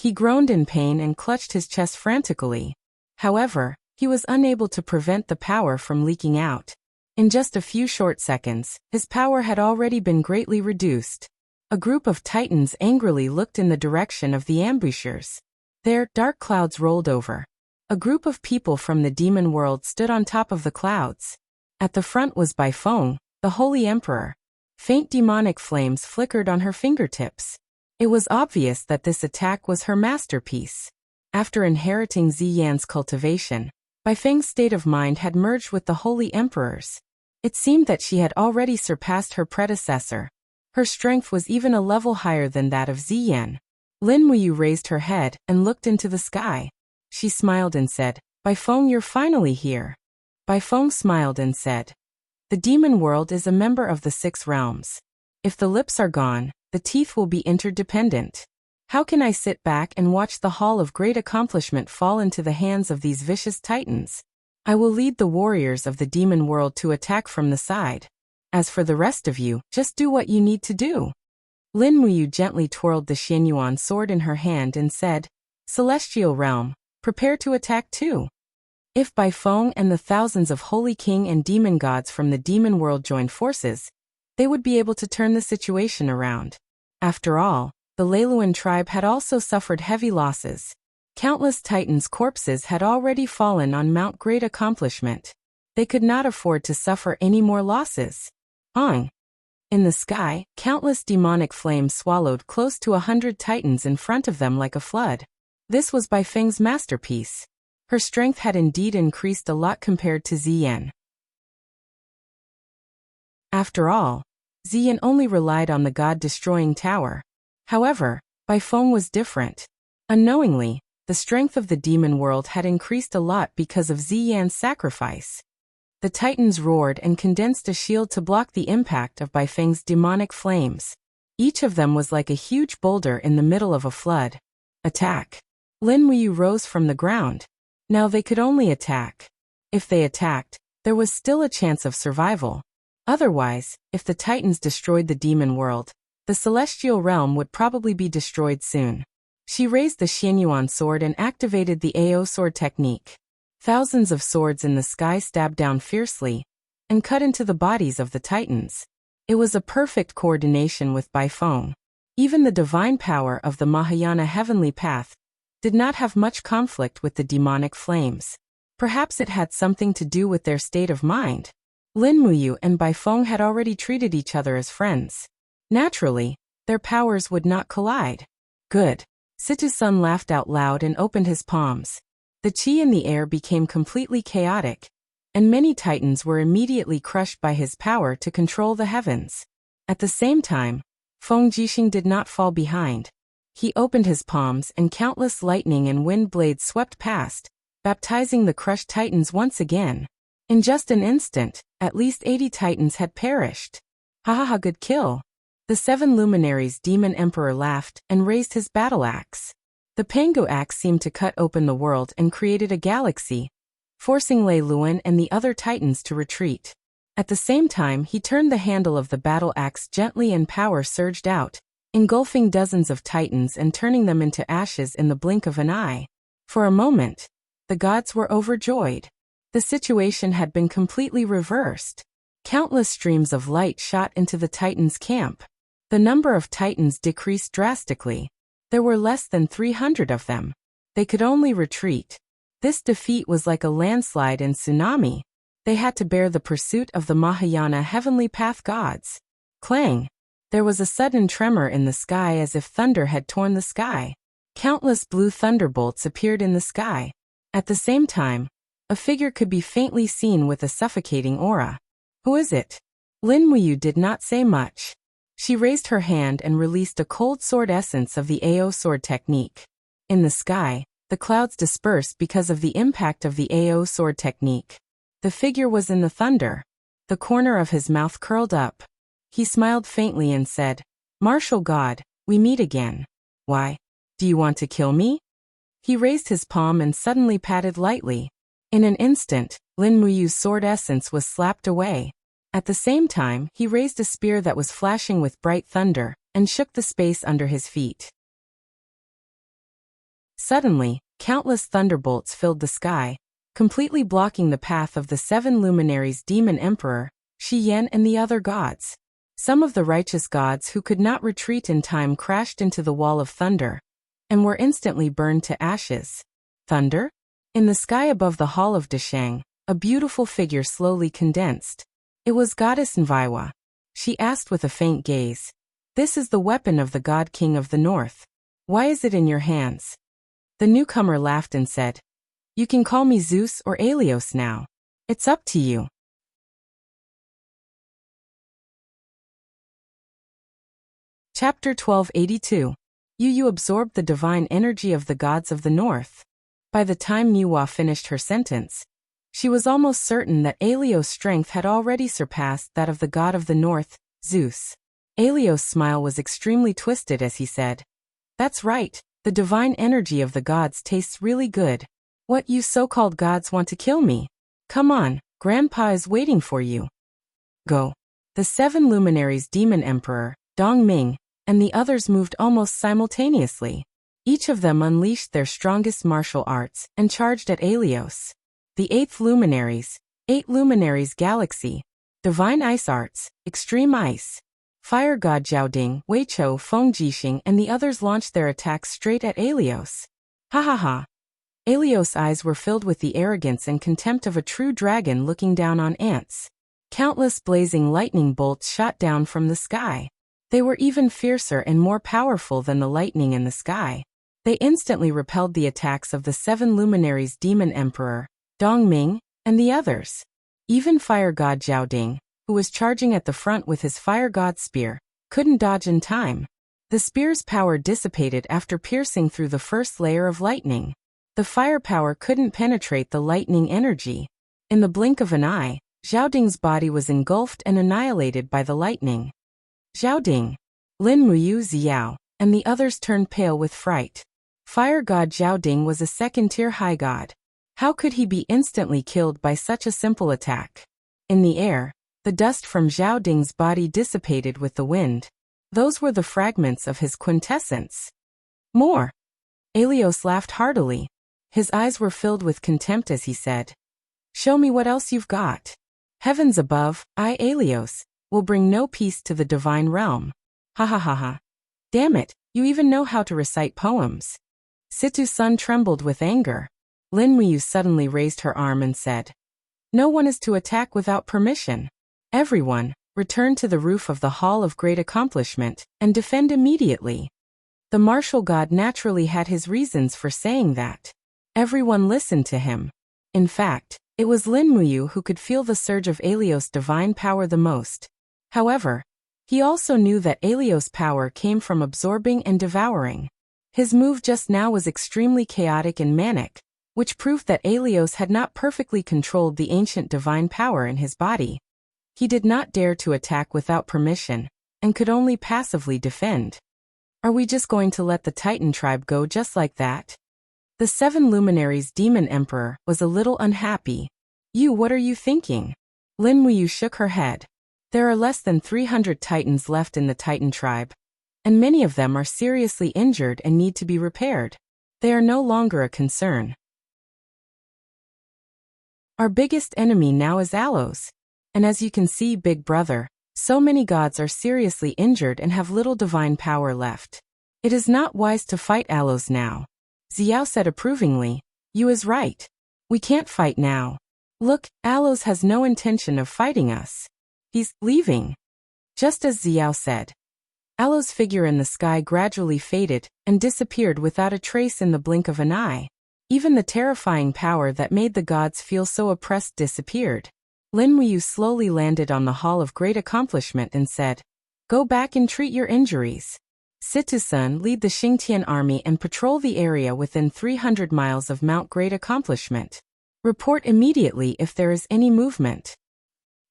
He groaned in pain and clutched his chest frantically. However, he was unable to prevent the power from leaking out. In just a few short seconds, his power had already been greatly reduced. A group of titans angrily looked in the direction of the ambushers. There, dark clouds rolled over. A group of people from the demon world stood on top of the clouds. At the front was Bai Feng, the Holy Emperor. Faint demonic flames flickered on her fingertips. It was obvious that this attack was her masterpiece. After inheriting Ziyan's cultivation, Bai Feng's state of mind had merged with the Holy Emperor's. It seemed that she had already surpassed her predecessor. Her strength was even a level higher than that of Ziyan. Lin Muyu raised her head and looked into the sky. She smiled and said, "Bai Feng, you're finally here." Bai Feng smiled and said, "The demon world is a member of the 6 realms. If the lips are gone, the teeth will be interdependent. How can I sit back and watch the hall of great accomplishment fall into the hands of these vicious titans? I will lead the warriors of the demon world to attack from the side. As for the rest of you, just do what you need to do." Lin Muyu gently twirled the Xianyuan sword in her hand and said, "Celestial realm, prepare to attack too." If Bai Feng and the thousands of holy king and demon gods from the demon world joined forces, they would be able to turn the situation around. After all, the Leiluan tribe had also suffered heavy losses. Countless titans' corpses had already fallen on Mount Great Accomplishment. They could not afford to suffer any more losses. In the sky, countless demonic flames swallowed close to 100 titans in front of them like a flood. This was Bai Feng's masterpiece. Her strength had indeed increased a lot compared to Ziyan. After all, Ziyan only relied on the god-destroying tower. However, Bai Feng was different. Unknowingly, the strength of the demon world had increased a lot because of Ziyan's sacrifice. The titans roared and condensed a shield to block the impact of Bai Feng's demonic flames. Each of them was like a huge boulder in the middle of a flood. Attack! Lin Muyu rose from the ground. Now they could only attack. If they attacked, there was still a chance of survival. Otherwise, if the titans destroyed the demon world, the celestial realm would probably be destroyed soon. She raised the Xianyuan sword and activated the AO sword technique. Thousands of swords in the sky stabbed down fiercely and cut into the bodies of the titans. It was a perfect coordination with Bai Feng. Even the divine power of the Mahayana heavenly path did not have much conflict with the demonic flames. Perhaps it had something to do with their state of mind. Lin Muyu and Bai Feng had already treated each other as friends. Naturally, their powers would not collide. Good. Situ-sun laughed out loud and opened his palms. The chi in the air became completely chaotic, and many titans were immediately crushed by his power to control the heavens. At the same time, Feng Jixing did not fall behind. He opened his palms and countless lightning and wind blades swept past, baptizing the crushed titans once again. In just an instant, at least 80 titans had perished. Ha, good kill. The 7 luminaries Demon Emperor laughed and raised his battle axe. The Pangu axe seemed to cut open the world and created a galaxy, forcing Lei Luan and the other titans to retreat. At the same time, he turned the handle of the battle axe gently and power surged out, engulfing dozens of titans and turning them into ashes in the blink of an eye. For a moment, the gods were overjoyed. The situation had been completely reversed. Countless streams of light shot into the titans' camp. The number of titans decreased drastically. There were less than 300 of them. They could only retreat. This defeat was like a landslide and tsunami. They had to bear the pursuit of the Mahayana heavenly path gods. Clang! There was a sudden tremor in the sky as if thunder had torn the sky. Countless blue thunderbolts appeared in the sky. At the same time, a figure could be faintly seen with a suffocating aura. Who is it? Lin Muyu did not say much. She raised her hand and released a cold sword essence of the AO sword technique. In the sky, the clouds dispersed because of the impact of the AO sword technique. The figure was in the thunder. The corner of his mouth curled up. He smiled faintly and said, "Martial God, we meet again. Why? Do you want to kill me?" He raised his palm and suddenly patted lightly. In an instant, Lin Muyu's sword essence was slapped away. At the same time, he raised a spear that was flashing with bright thunder, and shook the space under his feet. Suddenly, countless thunderbolts filled the sky, completely blocking the path of the 7 luminaries Demon Emperor, Shi Yan and the other gods. Some of the righteous gods who could not retreat in time crashed into the wall of thunder, and were instantly burned to ashes. Thunder? In the sky above the Hall of Dashang, a beautiful figure slowly condensed. It was Goddess Nviwa. She asked with a faint gaze, "This is the weapon of the God King of the North. Why is it in your hands?" The newcomer laughed and said, "You can call me Zeus or Aelios now. It's up to you." Chapter 1282. Yu absorbed the divine energy of the gods of the north. By the time Niwa finished her sentence, she was almost certain that Aelios' strength had already surpassed that of the god of the north, Zeus. Aelios' smile was extremely twisted as he said, "That's right, the divine energy of the gods tastes really good. What, you so-called gods want to kill me? Come on, Grandpa is waiting for you. Go." The 7 luminaries Demon Emperor, Dongming, and the others moved almost simultaneously. Each of them unleashed their strongest martial arts and charged at Aelios. The 8th luminaries, 8 luminaries Galaxy, Divine Ice Arts, Extreme Ice, Fire God Zhaoding, Weichou, Feng Jixing and the others launched their attacks straight at Aelios. Ha ha ha. Aelios' eyes were filled with the arrogance and contempt of a true dragon looking down on ants. Countless blazing lightning bolts shot down from the sky. They were even fiercer and more powerful than the lightning in the sky. They instantly repelled the attacks of the 7 luminaries Demon Emperor, Dongming, and the others. Even Fire God Zhaoding, who was charging at the front with his Fire God spear, couldn't dodge in time. The spear's power dissipated after piercing through the first layer of lightning. The firepower couldn't penetrate the lightning energy. In the blink of an eye, Zhaoding's body was engulfed and annihilated by the lightning. Zhaoding, Lin Muyu Xiao, and the others turned pale with fright. Fire God Zhaoding was a second-tier high god. How could he be instantly killed by such a simple attack? In the air, the dust from Zhaoding's body dissipated with the wind. Those were the fragments of his quintessence. More. Aelios laughed heartily. His eyes were filled with contempt as he said, "Show me what else you've got. Heavens above, I, Aelios, will bring no peace to the divine realm." Ha ha ha ha. Damn it, you even know how to recite poems. Situ's son trembled with anger. Lin Muyu suddenly raised her arm and said, "No one is to attack without permission. Everyone, return to the roof of the Hall of Great Accomplishment, and defend immediately." The martial god naturally had his reasons for saying that. Everyone listened to him. In fact, it was Lin Muyu who could feel the surge of Aelios' divine power the most. However, he also knew that Aelios' power came from absorbing and devouring. His move just now was extremely chaotic and manic, which proved that Aelios had not perfectly controlled the ancient divine power in his body. He did not dare to attack without permission, and could only passively defend. Are we just going to let the Titan tribe go just like that? The 7 Luminaries Demon Emperor was a little unhappy. What are you thinking? Lin Muyu shook her head. There are less than 300 Titans left in the Titan tribe, and many of them are seriously injured and need to be repaired. They are no longer a concern. Our biggest enemy now is Alos. And as you can see, big brother, so many gods are seriously injured and have little divine power left. It is not wise to fight Alos now. Xiao said approvingly. You is right. We can't fight now. Look, Alos has no intention of fighting us. He's leaving. Just as Xiao said. Alos' figure in the sky gradually faded and disappeared without a trace in the blink of an eye. Even the terrifying power that made the gods feel so oppressed disappeared. Lin Muyu slowly landed on the Hall of Great Accomplishment and said, Go back and treat your injuries. Situ-sun, lead the Xingtian army and patrol the area within 300 miles of Mount Great Accomplishment. Report immediately if there is any movement.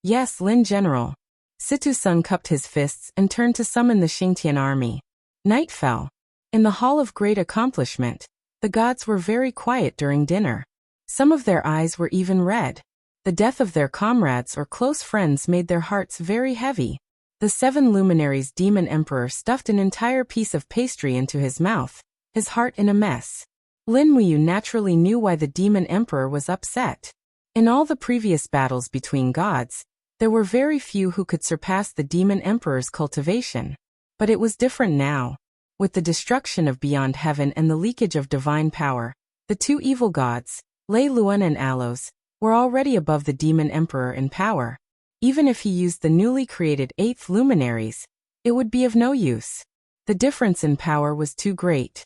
Yes, Lin General. Situ-sun cupped his fists and turned to summon the Xingtian army. Night fell. In the Hall of Great Accomplishment, the gods were very quiet during dinner. Some of their eyes were even red. The death of their comrades or close friends made their hearts very heavy. The 7 Luminaries Demon Emperor stuffed an entire piece of pastry into his mouth, his heart in a mess. Lin Muyu naturally knew why the Demon Emperor was upset. In all the previous battles between gods, there were very few who could surpass the Demon Emperor's cultivation. But it was different now. With the destruction of Beyond Heaven and the leakage of divine power, the two evil gods, Lei Luan and Alos, were already above the Demon Emperor in power. Even if he used the newly created 8th Luminaries, it would be of no use. The difference in power was too great.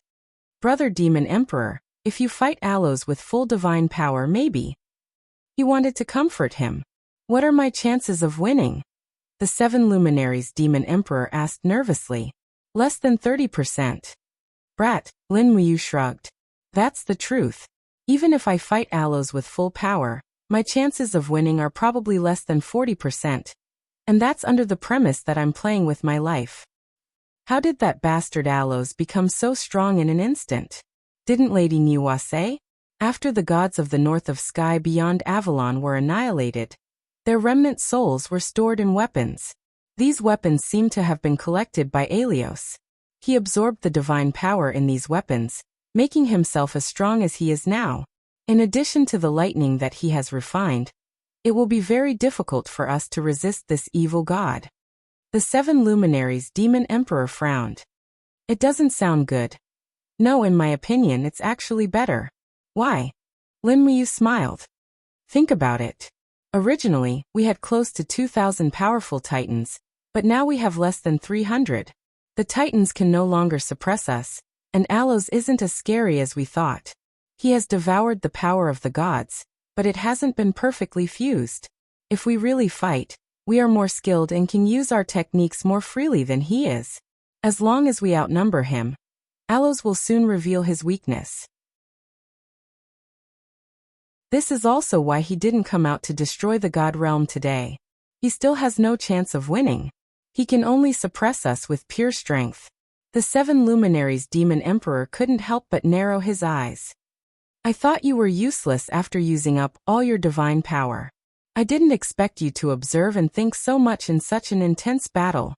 Brother Demon Emperor, if you fight Alos with full divine power maybe. He wanted to comfort him. What are my chances of winning? The 7 Luminaries Demon Emperor asked nervously. Less than 30%. Brat, Lin Muyu shrugged. That's the truth. Even if I fight Alos with full power, my chances of winning are probably less than 40%. And that's under the premise that I'm playing with my life. How did that bastard Alos become so strong in an instant? Didn't Lady Niwa say? After the gods of the north of sky beyond Avalon were annihilated, their remnant souls were stored in weapons. These weapons seem to have been collected by Aelios. He absorbed the divine power in these weapons, making himself as strong as he is now. In addition to the lightning that he has refined, it will be very difficult for us to resist this evil god. The 7 Luminaries Demon Emperor frowned. It doesn't sound good. No, in my opinion it's actually better. Why? Lin Muyu smiled. Think about it. Originally, we had close to 2,000 powerful titans, but now we have less than 300. The titans can no longer suppress us, and Alos isn't as scary as we thought. He has devoured the power of the gods, but it hasn't been perfectly fused. If we really fight, we are more skilled and can use our techniques more freely than he is. As long as we outnumber him, Alos will soon reveal his weakness. This is also why he didn't come out to destroy the god realm today. He still has no chance of winning. He can only suppress us with pure strength. The 7 Luminaries Demon Emperor couldn't help but narrow his eyes. I thought you were useless after using up all your divine power. I didn't expect you to observe and think so much in such an intense battle.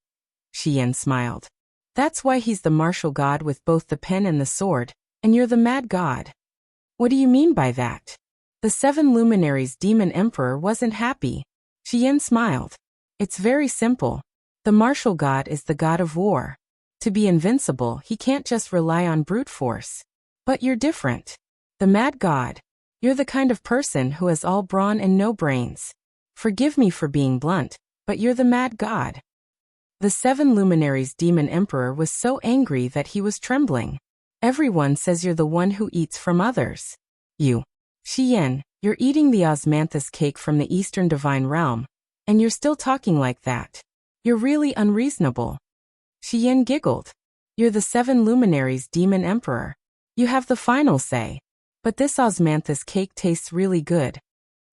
Xian smiled. That's why he's the martial god with both the pen and the sword, and you're the mad god. What do you mean by that? The 7 Luminaries Demon Emperor wasn't happy. Xian smiled. It's very simple. The martial god is the god of war. To be invincible, he can't just rely on brute force. But you're different. The mad god. You're the kind of person who has all brawn and no brains. Forgive me for being blunt, but you're the mad god. The 7 Luminaries Demon Emperor was so angry that he was trembling. Everyone says you're the one who eats from others. You. Xian, you're eating the osmanthus cake from the Eastern Divine Realm, and you're still talking like that. You're really unreasonable. Xian giggled. You're the 7 Luminaries Demon Emperor. You have the final say. But this osmanthus cake tastes really good.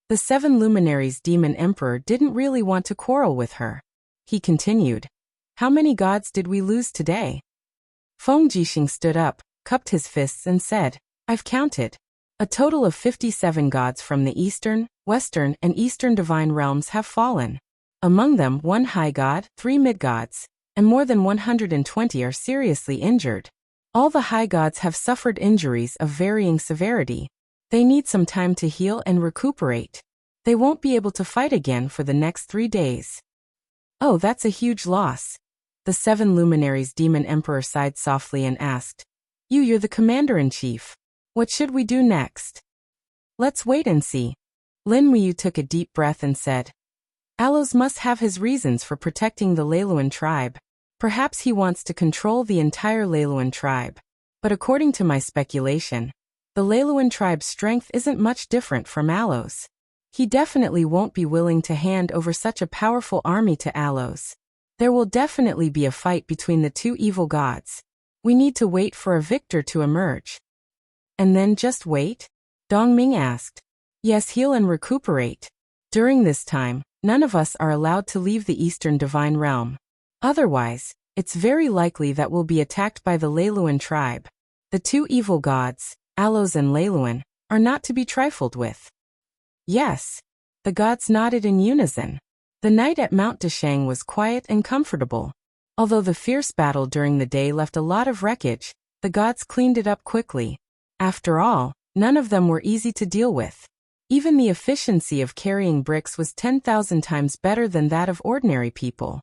The 7 Luminaries Demon Emperor didn't really want to quarrel with her. He continued. How many gods did we lose today? Feng Jixing stood up, cupped his fists and said, I've counted. A total of 57 gods from the Eastern, Western, and Eastern divine realms have fallen. Among them, 1 high god, 3 mid-gods, and more than 120 are seriously injured. All the high gods have suffered injuries of varying severity. They need some time to heal and recuperate. They won't be able to fight again for the next 3 days. Oh, that's a huge loss. The 7 luminaries' demon emperor sighed softly and asked, You're the commander-in-chief. What should we do next? Let's wait and see. Lin Muyu took a deep breath and said, Alos must have his reasons for protecting the Leiluan tribe. Perhaps he wants to control the entire Leiluan tribe. But according to my speculation, the Leiluan tribe's strength isn't much different from Alos. He definitely won't be willing to hand over such a powerful army to Alos. There will definitely be a fight between the 2 evil gods. We need to wait for a victor to emerge. And then just wait? Dongming asked. Yes, heal and recuperate. During this time, none of us are allowed to leave the Eastern Divine Realm. Otherwise, it's very likely that we'll be attacked by the Leiluan tribe. The 2 evil gods, Alos and Leiluan, are not to be trifled with. Yes. The gods nodded in unison. The night at Mount Deshang was quiet and comfortable. Although the fierce battle during the day left a lot of wreckage, the gods cleaned it up quickly. After all, none of them were easy to deal with. Even the efficiency of carrying bricks was 10,000 times better than that of ordinary people.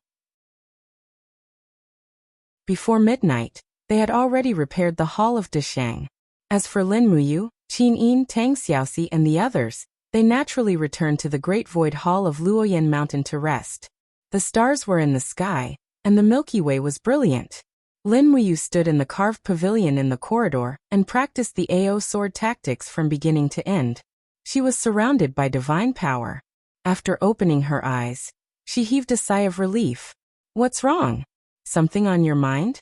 Before midnight, they had already repaired the Hall of Deshang. As for Lin Muyu, Qin Yin, Tang Xiaoxi, and the others, they naturally returned to the Great Void Hall of Luoyan Mountain to rest. The stars were in the sky, and the Milky Way was brilliant. Lin Muyu stood in the carved pavilion in the corridor and practiced the AO sword tactics from beginning to end. She was surrounded by divine power. After opening her eyes, she heaved a sigh of relief. What's wrong? Something on your mind?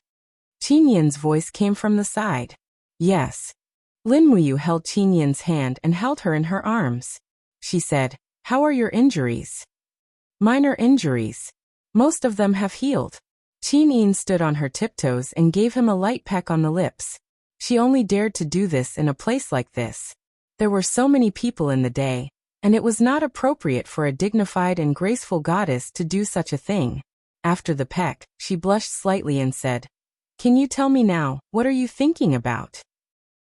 Qin Yin's voice came from the side. Yes. Lin Muyu held Qin Yin's hand and held her in her arms. She said, How are your injuries? Minor injuries. Most of them have healed. Qin Yin stood on her tiptoes and gave him a light peck on the lips. She only dared to do this in a place like this. There were so many people in the day, and it was not appropriate for a dignified and graceful goddess to do such a thing. After the peck, she blushed slightly and said, Can you tell me now, what are you thinking about?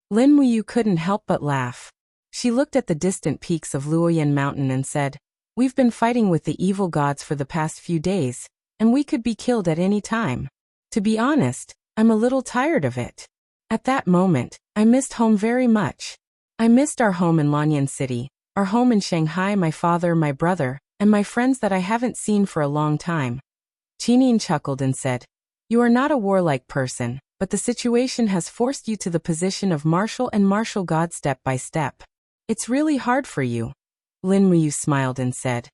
Lin Muyu couldn't help but laugh. She looked at the distant peaks of Luoyan Mountain and said, We've been fighting with the evil gods for the past few days, and we could be killed at any time. To be honest, I'm a little tired of it. At that moment, I missed home very much. I missed our home in Lanyan City, our home in Shanghai, my father, my brother, and my friends that I haven't seen for a long time. Qin chuckled and said, You are not a warlike person, but the situation has forced you to the position of martial and martial god step by step. It's really hard for you. Lin Muyu smiled and said,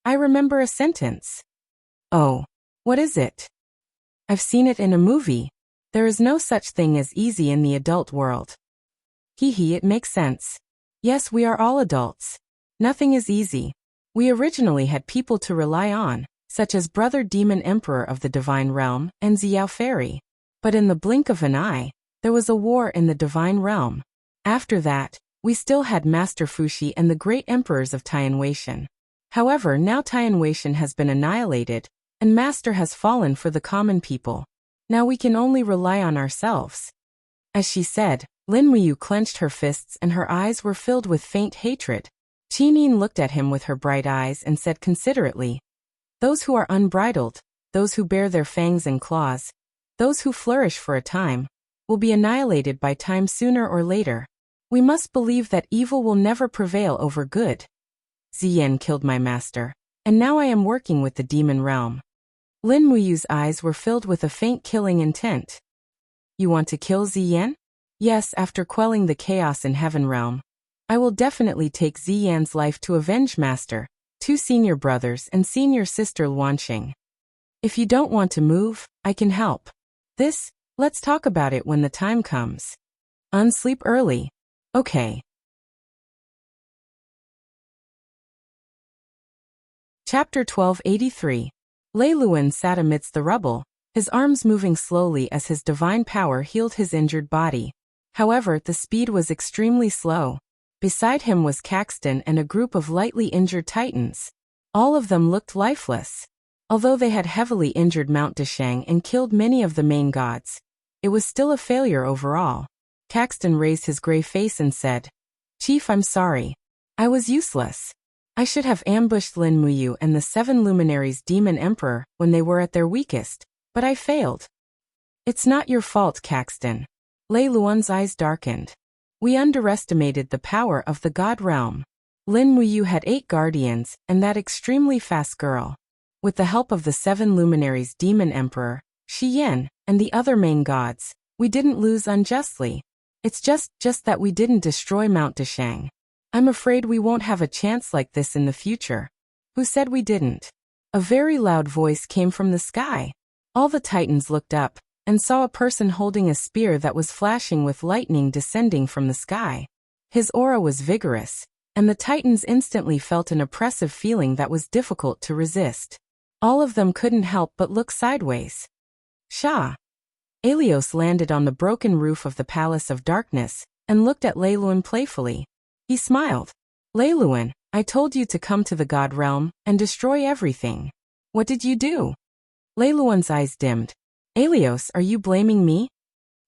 I remember a sentence. Oh, what is it? I've seen it in a movie. There is no such thing as easy in the adult world. Hee, it makes sense. Yes, we are all adults. Nothing is easy. We originally had people to rely on, such as Brother Demon Emperor of the Divine Realm and Xiao Fairy. But in the blink of an eye, there was a war in the Divine Realm. After that, we still had Master Fuxi and the great emperors of Tianweishan. However, now Tianweishan has been annihilated, and Master has fallen for the common people. Now we can only rely on ourselves. As she said, Lin Muyu clenched her fists and her eyes were filled with faint hatred. Qin Yin looked at him with her bright eyes and said considerately, Those who are unbridled, those who bear their fangs and claws, those who flourish for a time, will be annihilated by time sooner or later. We must believe that evil will never prevail over good. Ziyan killed my master, and now I am working with the demon realm. Lin Muyu's eyes were filled with a faint killing intent. You want to kill Ziyan? Yes, after quelling the chaos in Heaven Realm. I will definitely take Ziyan's life to avenge Master, 2 senior brothers and senior sister Luanxing. If you don't want to move, I can help. Let's talk about it when the time comes. Unsleep early. Okay. Chapter 1283. Leiluan sat amidst the rubble, his arms moving slowly as his divine power healed his injured body. However, the speed was extremely slow. Beside him was Caxton and a group of lightly injured titans. All of them looked lifeless. Although they had heavily injured Mount Deshang and killed many of the main gods, it was still a failure overall. Caxton raised his gray face and said, "Chief, I'm sorry. I was useless. I should have ambushed Lin Muyu and the 7 luminaries Demon Emperor when they were at their weakest, but I failed." "It's not your fault, Caxton." Lei Luan's eyes darkened. "We underestimated the power of the God realm. Lin Muyu had 8 guardians and that extremely fast girl. With the help of the 7 luminaries Demon Emperor, Shi Yin, and the other main gods, we didn't lose unjustly. It's just that we didn't destroy Mount Deshang. I'm afraid we won't have a chance like this in the future." "Who said we didn't?" A very loud voice came from the sky. All the titans looked up and saw a person holding a spear that was flashing with lightning descending from the sky. His aura was vigorous, and the titans instantly felt an oppressive feeling that was difficult to resist. All of them couldn't help but look sideways. Shah. Aelios landed on the broken roof of the Palace of Darkness and looked at Lei Luan playfully. He smiled. "Lei Luan, I told you to come to the God realm and destroy everything. What did you do?" Lei Luan's eyes dimmed. "Aelios, are you blaming me?"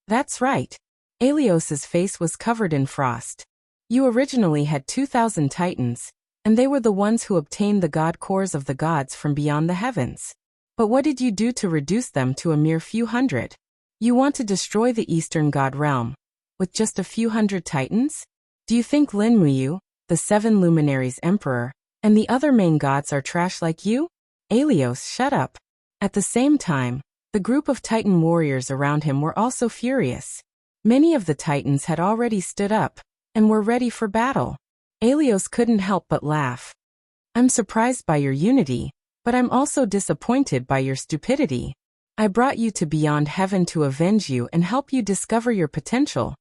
"That's right." Aelios's face was covered in frost. "You originally had 2,000 titans, and they were the ones who obtained the god cores of the gods from beyond the heavens. But what did you do to reduce them to a mere few hundred? You want to destroy the Eastern God realm with just a few hundred titans? Do you think Lin Muyu, the 7 luminaries emperor, and the other main gods are trash like you?" "Aelios, shut up." At the same time, the group of titan warriors around him were also furious. Many of the titans had already stood up and were ready for battle. Aelios couldn't help but laugh. "I'm surprised by your unity, but I'm also disappointed by your stupidity. I brought you to beyond heaven to avenge you and help you discover your potential.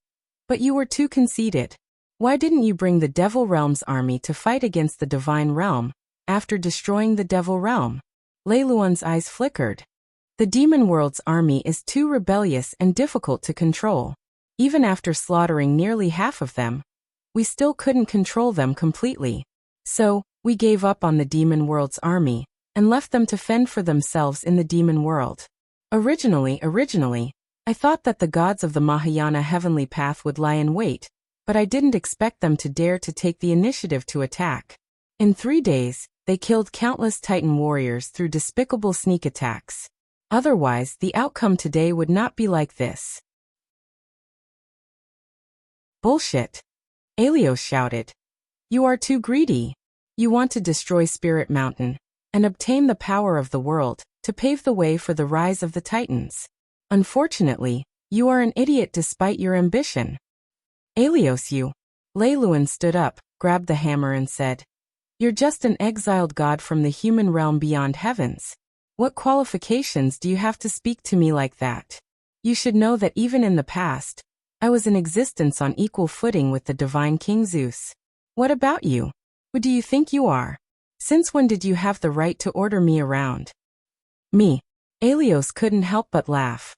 But you were too conceited. Why didn't you bring the Devil Realm's army to fight against the Divine Realm after destroying the Devil Realm?" Lei Luan's eyes flickered. "The Demon World's army is too rebellious and difficult to control. Even after slaughtering nearly half of them, we still couldn't control them completely. So, we gave up on the Demon World's army and left them to fend for themselves in the Demon World. Originally, I thought that the gods of the Mahayana heavenly path would lie in wait, but I didn't expect them to dare to take the initiative to attack. In 3 days, they killed countless Titan warriors through despicable sneak attacks. Otherwise, the outcome today would not be like this." "Bullshit!" Aelios shouted. "You are too greedy. You want to destroy Spirit Mountain and obtain the power of the world to pave the way for the rise of the Titans. Unfortunately, you are an idiot despite your ambition." "Aelios, you." Lei Luan stood up, grabbed the hammer and said, "You're just an exiled god from the human realm beyond heavens. What qualifications do you have to speak to me like that? You should know that even in the past, I was in existence on equal footing with the divine King Zeus. What about you? Who do you think you are? Since when did you have the right to order me around?" "Me." Aelios couldn't help but laugh.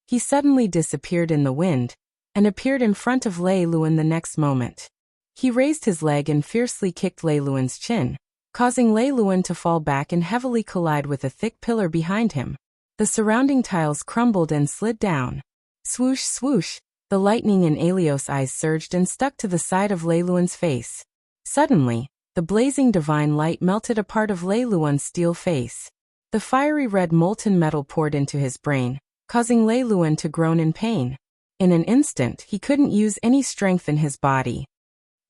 He suddenly disappeared in the wind and appeared in front of Lei Luan the next moment. He raised his leg and fiercely kicked Lei Luan's chin, causing Lei Luan to fall back and heavily collide with a thick pillar behind him. The surrounding tiles crumbled and slid down. Swoosh, swoosh, the lightning in Aelios' eyes surged and stuck to the side of Lei Luan's face. Suddenly, the blazing divine light melted a part of Lei Luan's steel face. The fiery red molten metal poured into his brain, causing Lei Luan to groan in pain. In an instant, he couldn't use any strength in his body.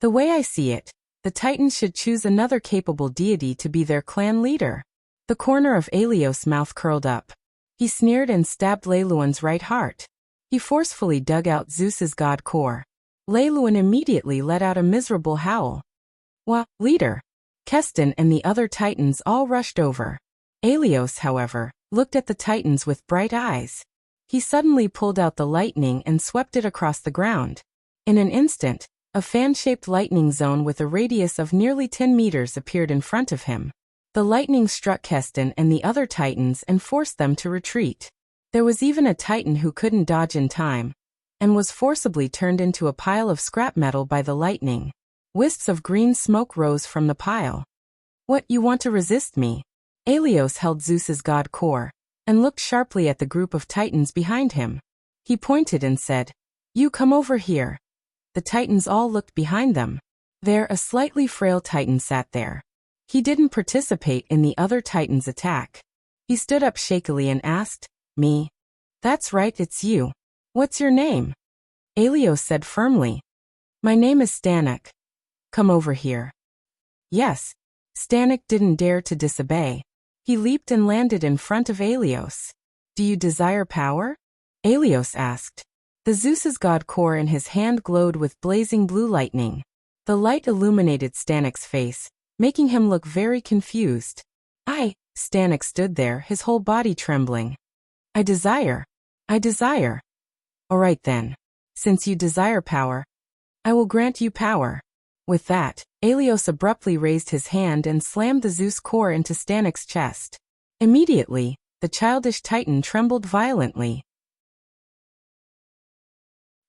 "The way I see it, the Titans should choose another capable deity to be their clan leader." The corner of Aelios' mouth curled up. He sneered and stabbed Lei Luan's right heart. He forcefully dug out Zeus's god core. Lei Luan immediately let out a miserable howl. "Wah, leader!" Keston and the other Titans all rushed over. Aelios, however, looked at the Titans with bright eyes. He suddenly pulled out the lightning and swept it across the ground. In an instant, a fan-shaped lightning zone with a radius of nearly 10 meters appeared in front of him. The lightning struck Keston and the other Titans and forced them to retreat. There was even a Titan who couldn't dodge in time. and was forcibly turned into a pile of scrap metal by the lightning. Wisps of green smoke rose from the pile. What, you want to resist me? Aelios held Zeus's god core, and looked sharply at the group of titans behind him. He pointed and said, "You come over here." The titans all looked behind them. There, a slightly frail titan sat there. He didn't participate in the other titans' attack. He stood up shakily and asked, "Me?" "That's right, it's you. What's your name?" Aelios said firmly, "My name is Stanek. Come over here." Yes. Stanek didn't dare to disobey. He leaped and landed in front of Aelios. "Do you desire power?" Aelios asked. The Zeus's god core in his hand glowed with blazing blue lightning. The light illuminated Stanek's face, making him look very confused. Stanek stood there, his whole body trembling. I desire. All right then. Since you desire power, I will grant you power." With that, Aelios abruptly raised his hand and slammed the Zeus core into Stanek's chest. Immediately, the childish titan trembled violently.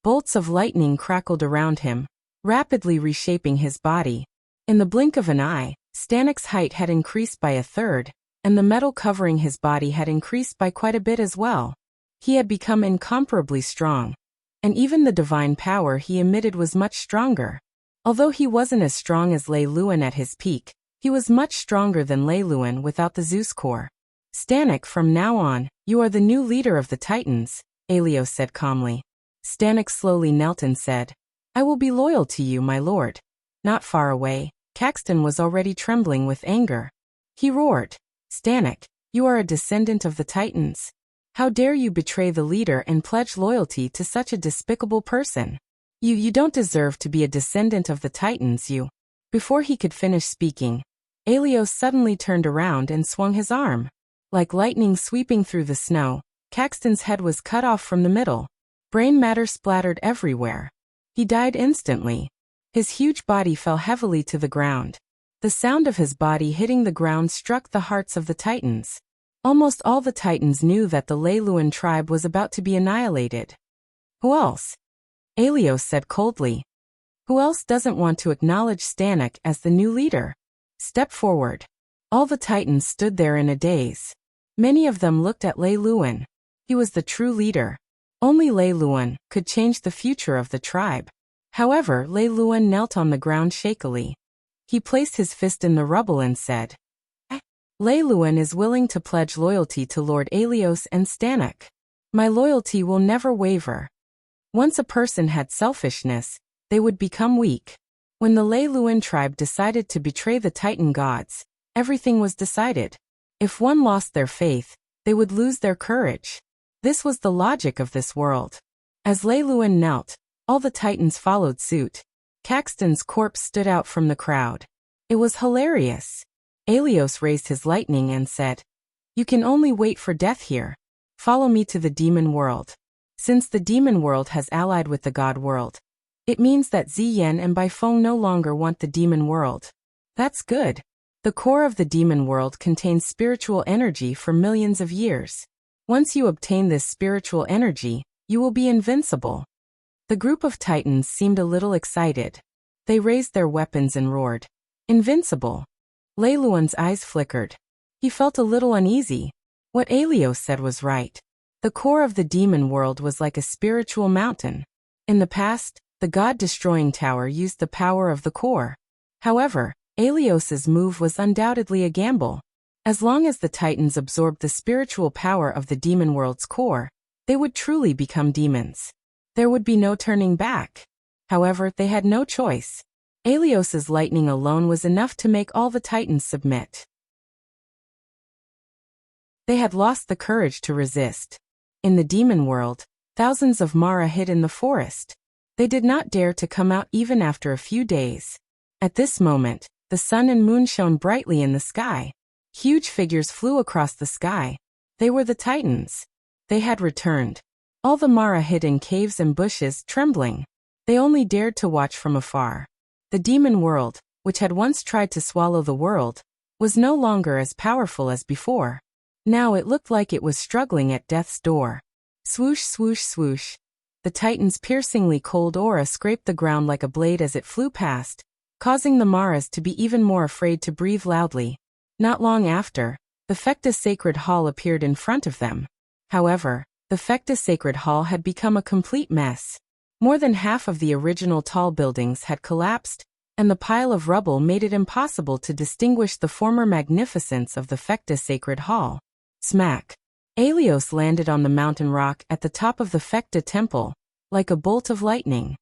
Bolts of lightning crackled around him, rapidly reshaping his body. In the blink of an eye, Stanek's height had increased by a third, and the metal covering his body had increased by quite a bit as well. He had become incomparably strong, and even the divine power he emitted was much stronger. Although he wasn't as strong as Leiluin at his peak, he was much stronger than Leiluin without the Zeus core. "Stanek, from now on, you are the new leader of the Titans," Aelios said calmly. Stanek slowly knelt and said, "I will be loyal to you, my lord." Not far away, Caxton was already trembling with anger. He roared, "Stanek, you are a descendant of the Titans. How dare you betray the leader and pledge loyalty to such a despicable person? You don't deserve to be a descendant of the Titans, you." Before he could finish speaking, Aelios suddenly turned around and swung his arm. Like lightning sweeping through the snow, Caxton's head was cut off from the middle. Brain matter splattered everywhere. He died instantly. His huge body fell heavily to the ground. The sound of his body hitting the ground struck the hearts of the Titans. Almost all the Titans knew that the Leiluin tribe was about to be annihilated. "Who else?" Aelios said coldly. "Who else doesn't want to acknowledge Stanek as the new leader? Step forward." All the Titans stood there in a daze. Many of them looked at Leiluin. He was the true leader. Only Leiluin could change the future of the tribe. However, Leiluin knelt on the ground shakily. He placed his fist in the rubble and said, "Leiluin is willing to pledge loyalty to Lord Aelios and Stanek. My loyalty will never waver." Once a person had selfishness, they would become weak. When the Leiluin tribe decided to betray the Titan gods, everything was decided. If one lost their faith, they would lose their courage. This was the logic of this world. As Leiluin knelt, all the Titans followed suit. Caxton's corpse stood out from the crowd. It was hilarious. Aelios raised his lightning and said, "You can only wait for death here. Follow me to the demon world." Since the demon world has allied with the god world, it means that Ziyen and Baifeng no longer want the demon world. That's good. The core of the demon world contains spiritual energy for millions of years. Once you obtain this spiritual energy, you will be invincible. The group of Titans seemed a little excited. They raised their weapons and roared, "Invincible!" Leiluin's eyes flickered. He felt a little uneasy. What Aelios said was right. The core of the demon world was like a spiritual mountain. In the past, the god-destroying tower used the power of the core. However, Aelios's move was undoubtedly a gamble. As long as the Titans absorbed the spiritual power of the demon world's core, they would truly become demons. There would be no turning back. However, they had no choice. Aelios's lightning alone was enough to make all the Titans submit. They had lost the courage to resist. In the demon world, thousands of Mara hid in the forest. They did not dare to come out even after a few days. At this moment, the sun and moon shone brightly in the sky. Huge figures flew across the sky. They were the Titans. They had returned. All the Mara hid in caves and bushes, trembling. They only dared to watch from afar. The demon world, which had once tried to swallow the world, was no longer as powerful as before. Now it looked like it was struggling at death's door. Swoosh, swoosh, swoosh. The Titan's piercingly cold aura scraped the ground like a blade as it flew past, causing the Maras to be even more afraid to breathe loudly. Not long after, the Fecta Sacred Hall appeared in front of them. However, the Fecta Sacred Hall had become a complete mess. More than half of the original tall buildings had collapsed, and the pile of rubble made it impossible to distinguish the former magnificence of the Fecta Sacred Hall. Smack! Aelios landed on the mountain rock at the top of the Fecta temple, like a bolt of lightning.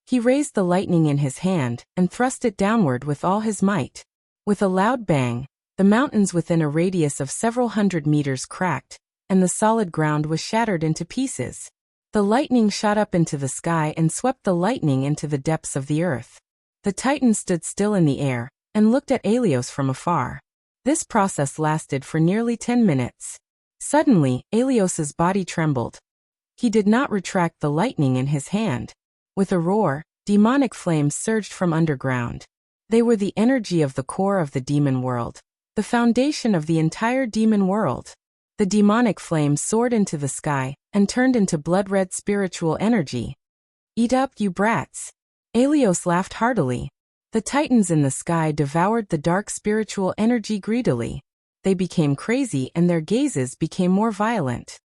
He raised the lightning in his hand and thrust it downward with all his might. With a loud bang, the mountains within a radius of several hundred meters cracked, and the solid ground was shattered into pieces. The lightning shot up into the sky and swept the lightning into the depths of the earth. The Titan stood still in the air and looked at Aelios from afar. This process lasted for nearly 10 minutes. Suddenly, Aelios's body trembled. He did not retract the lightning in his hand. With a roar, demonic flames surged from underground. They were the energy of the core of the demon world, the foundation of the entire demon world. The demonic flames soared into the sky and turned into blood-red spiritual energy. "Eat up, you brats!" Aelios laughed heartily. The Titans in the sky devoured the dark spiritual energy greedily. They became crazy and their gazes became more violent.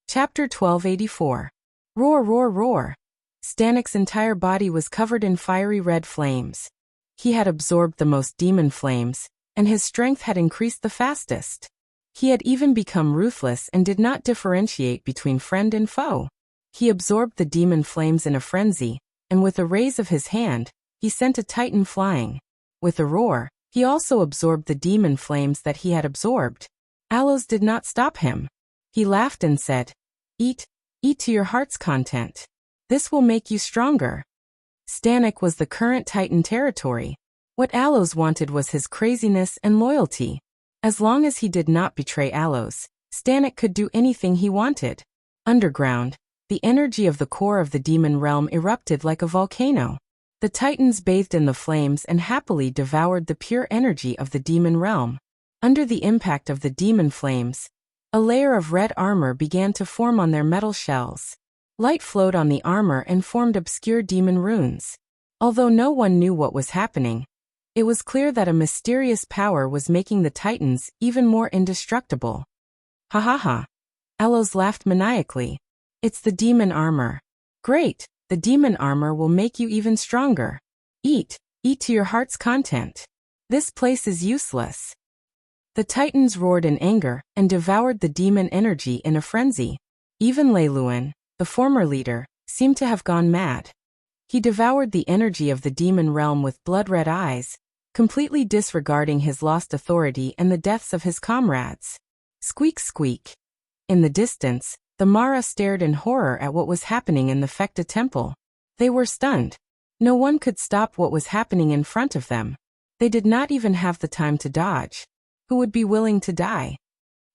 Chapter 1284. Roar, roar, roar. Stannic's entire body was covered in fiery red flames. He had absorbed the most demon flames, and his strength had increased the fastest. He had even become ruthless and did not differentiate between friend and foe. He absorbed the demon flames in a frenzy, and with a raise of his hand, he sent a Titan flying. With a roar, he also absorbed the demon flames that he had absorbed. Alos did not stop him. He laughed and said, "Eat, eat to your heart's content. This will make you stronger." Stannic was the current Titan territory. What Alos wanted was his craziness and loyalty. As long as he did not betray Alos, Stannic could do anything he wanted. Underground, the energy of the core of the demon realm erupted like a volcano. The Titans bathed in the flames and happily devoured the pure energy of the demon realm. Under the impact of the demon flames, a layer of red armor began to form on their metal shells. Light flowed on the armor and formed obscure demon runes. Although no one knew what was happening, it was clear that a mysterious power was making the Titans even more indestructible. "Ha ha ha." Alos laughed maniacally. "It's the demon armor. Great, the demon armor will make you even stronger. Eat, eat to your heart's content. This place is useless." The Titans roared in anger and devoured the demon energy in a frenzy. Even Leiluin, the former leader, seemed to have gone mad. He devoured the energy of the demon realm with blood-red eyes, completely disregarding his lost authority and the deaths of his comrades. Squeak, squeak. In the distance, the Mara stared in horror at what was happening in the Fecta temple. They were stunned. No one could stop what was happening in front of them. They did not even have the time to dodge. Who would be willing to die?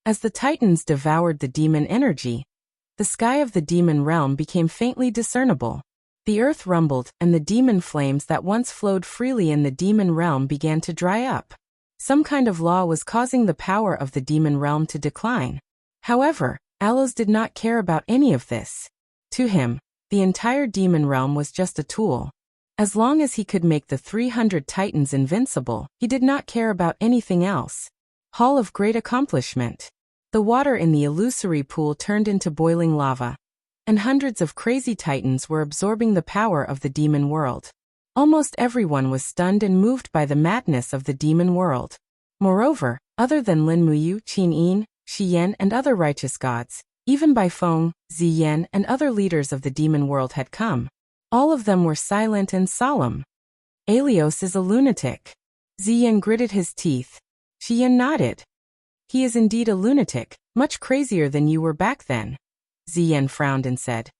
As the Titans devoured the demon energy, the sky of the demon realm became faintly discernible. The earth rumbled, and the demon flames that once flowed freely in the demon realm began to dry up. Some kind of law was causing the power of the demon realm to decline. However, Alos did not care about any of this. To him, the entire demon realm was just a tool. As long as he could make the 300 Titans invincible, he did not care about anything else. Hall of Great Accomplishment. The water in the illusory pool turned into boiling lava, and hundreds of crazy Titans were absorbing the power of the demon world. Almost everyone was stunned and moved by the madness of the demon world. Moreover, other than Lin Muyu, Qin Yin, Shi Yan and other righteous gods, even Bai Feng, Zi Yan and other leaders of the demon world had come. All of them were silent and solemn. "Aelios is a lunatic." Zi Yan gritted his teeth. Shi Yan nodded. "He is indeed a lunatic, much crazier than you were back then." Zi Yan frowned and said,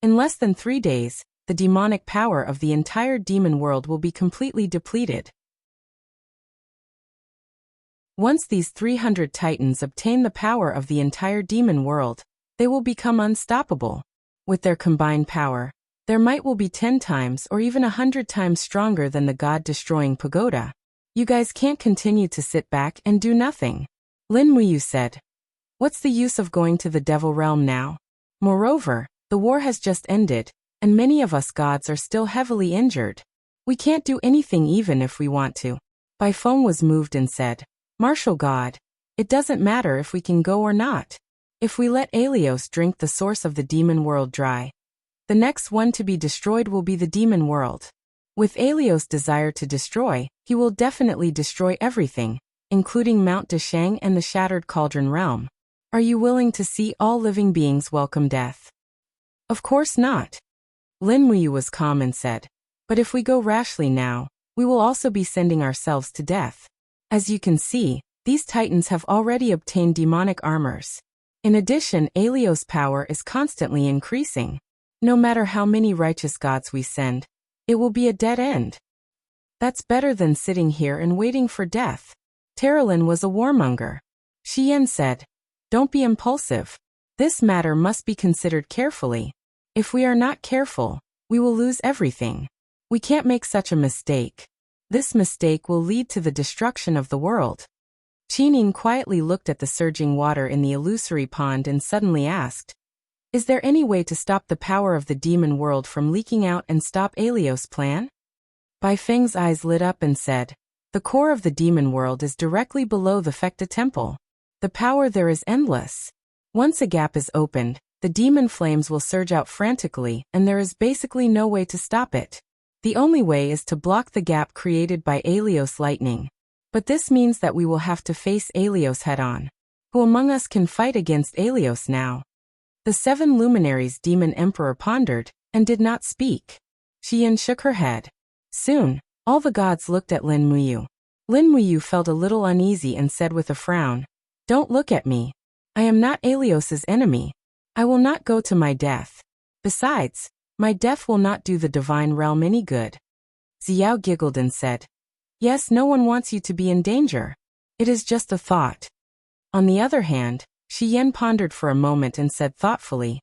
"In less than 3 days, the demonic power of the entire demon world will be completely depleted. Once these 300 Titans obtain the power of the entire demon world, they will become unstoppable. With their combined power, their might will be 10 times or even 100 times stronger than the god-destroying pagoda. You guys can't continue to sit back and do nothing." Lin Muyu said. What's the use of going to the devil realm now? Moreover, the war has just ended, and many of us gods are still heavily injured. We can't do anything even if we want to. Baifeng was moved and said, Martial God, it doesn't matter if we can go or not. If we let Aelios drink the source of the demon world dry, the next one to be destroyed will be the demon world. With Aelios' desire to destroy, he will definitely destroy everything, including Mount Deshang and the Shattered Cauldron realm. Are you willing to see all living beings welcome death? Of course not. Lin Muyu was calm and said, but if we go rashly now, we will also be sending ourselves to death. As you can see, these titans have already obtained demonic armors. In addition, Aelios' power is constantly increasing. No matter how many righteous gods we send, it will be a dead end. That's better than sitting here and waiting for death. Terralin was a warmonger. Xian said, don't be impulsive. This matter must be considered carefully. If we are not careful, we will lose everything. We can't make such a mistake. This mistake will lead to the destruction of the world. Qining quietly looked at the surging water in the illusory pond and suddenly asked, is there any way to stop the power of the demon world from leaking out and stop Aelios' plan? Baifeng's eyes lit up and said, the core of the demon world is directly below the Fekta temple. The power there is endless. Once a gap is opened, the demon flames will surge out frantically, and there is basically no way to stop it. The only way is to block the gap created by Aelios' lightning. But this means that we will have to face Aelios head-on. Who among us can fight against Aelios now? The 7 luminaries demon emperor pondered, and did not speak. Xian shook her head. Soon, all the gods looked at Lin Muyu. Lin Muyu felt a little uneasy and said with a frown, don't look at me. I am not Aelios' enemy. I will not go to my death. Besides, my death will not do the divine realm any good. Xiao giggled and said, yes, no one wants you to be in danger. It is just a thought. On the other hand, Xian pondered for a moment and said thoughtfully,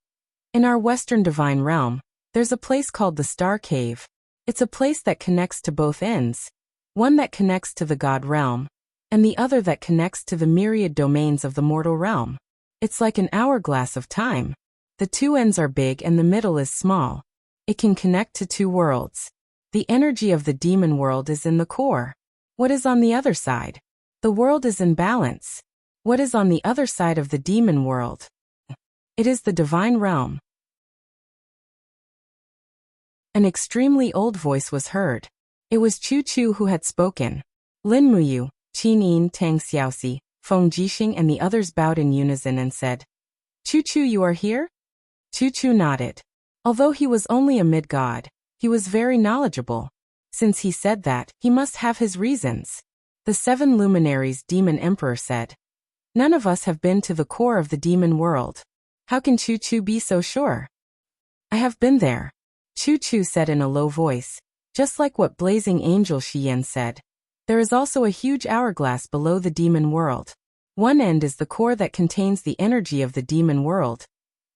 in our western divine realm, there's a place called the Star Cave. It's a place that connects to both ends, one that connects to the god realm, and the other that connects to the myriad domains of the mortal realm. It's like an hourglass of time. The two ends are big and the middle is small. It can connect to 2 worlds. The energy of the demon world is in the core. What is on the other side? The world is in balance. What is on the other side of the demon world? It is the divine realm. An extremely old voice was heard. It was Chu Chu who had spoken. Lin Muyu, Qin Yin, Tang Xiaoxi, Feng Jixing and the others bowed in unison and said, Chu Chu, you are here? Chu Chu nodded. Although he was only a mid-god, he was very knowledgeable. Since he said that, he must have his reasons. The 7 luminaries demon emperor said, none of us have been to the core of the demon world. How can Chu Chu be so sure? I have been there. Chu Chu said in a low voice, just like what Blazing Angel Xian said. There is also a huge hourglass below the demon world. One end is the core that contains the energy of the demon world,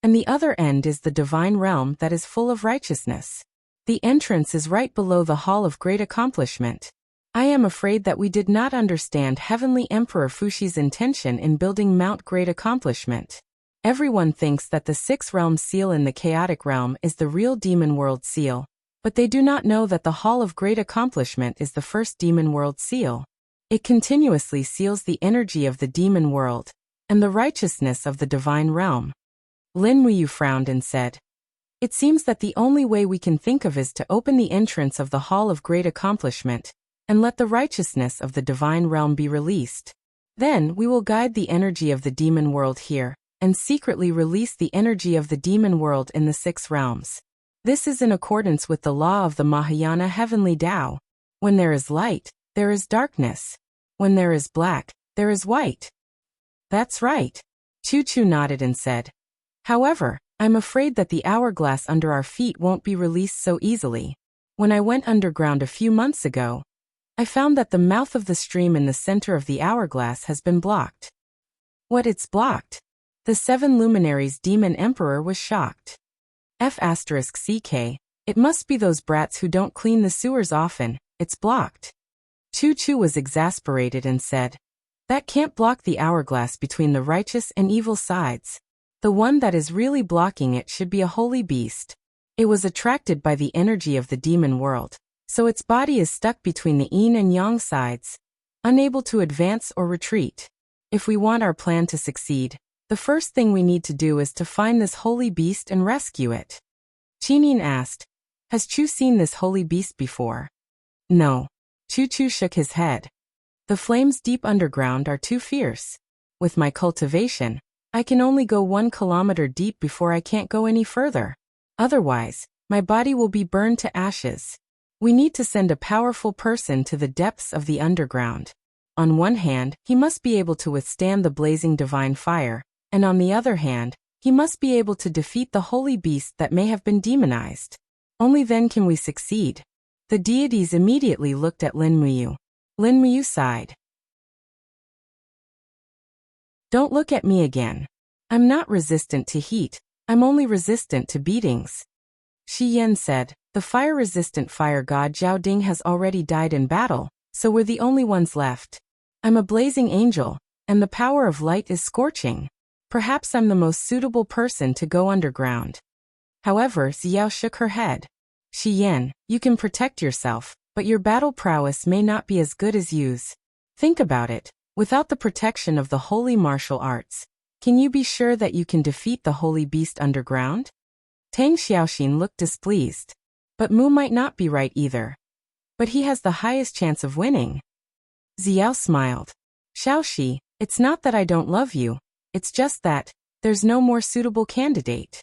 and the other end is the divine realm that is full of righteousness. The entrance is right below the Hall of Great Accomplishment. I am afraid that we did not understand Heavenly Emperor Fushi's intention in building Mount Great Accomplishment. Everyone thinks that the 6 realm seal in the chaotic realm is the real demon world seal, but they do not know that the Hall of Great Accomplishment is the first demon world seal. It continuously seals the energy of the demon world and the righteousness of the divine realm. Lin Muyu frowned and said, it seems that the only way we can think of is to open the entrance of the Hall of Great Accomplishment and let the righteousness of the divine realm be released. Then we will guide the energy of the demon world here and secretly release the energy of the demon world in the 6 realms. This is in accordance with the law of the Mahayana heavenly Tao. When there is light, there is darkness. When there is black, there is white. That's right. Chu Chu nodded and said, however, I'm afraid that the hourglass under our feet won't be released so easily. When I went underground a few months ago, I found that the mouth of the stream in the center of the hourglass has been blocked. What, it's blocked? The 7 luminaries demon emperor was shocked. F***CK, it must be those brats who don't clean the sewers often, it's blocked. Chu Chu was exasperated and said, That can't block the hourglass between the righteous and evil sides. The one that is really blocking it should be a holy beast. It was attracted by the energy of the demon world, so its body is stuck between the yin and yang sides, unable to advance or retreat. If we want our plan to succeed, the first thing we need to do is to find this holy beast and rescue it. Qinin asked, "Has Chu seen this holy beast before?" "No." Chu shook his head. "The flames deep underground are too fierce. With my cultivation, I can only go 1 kilometer deep before I can't go any further. Otherwise, my body will be burned to ashes. We need to send a powerful person to the depths of the underground. On one hand, he must be able to withstand the blazing divine fire, and on the other hand, he must be able to defeat the holy beast that may have been demonized. Only then can we succeed." The deities immediately looked at Lin Muyu. Lin Muyu sighed. "Don't look at me again. I'm not resistant to heat, I'm only resistant to beatings." Shi Yan said, "The fire-resistant fire god Zhao Ding has already died in battle, so we're the only ones left. I'm a blazing angel, and the power of light is scorching. Perhaps I'm the most suitable person to go underground." However, Xiao shook her head. "Shi Yan, you can protect yourself, but your battle prowess may not be as good as you's. Think about it, without the protection of the holy martial arts, can you be sure that you can defeat the holy beast underground?" Tang Xiaoxin looked displeased. "But Mu might not be right either. But he has the highest chance of winning." Xiao smiled. "Xiaoxi, it's not that I don't love you, it's just that there's no more suitable candidate.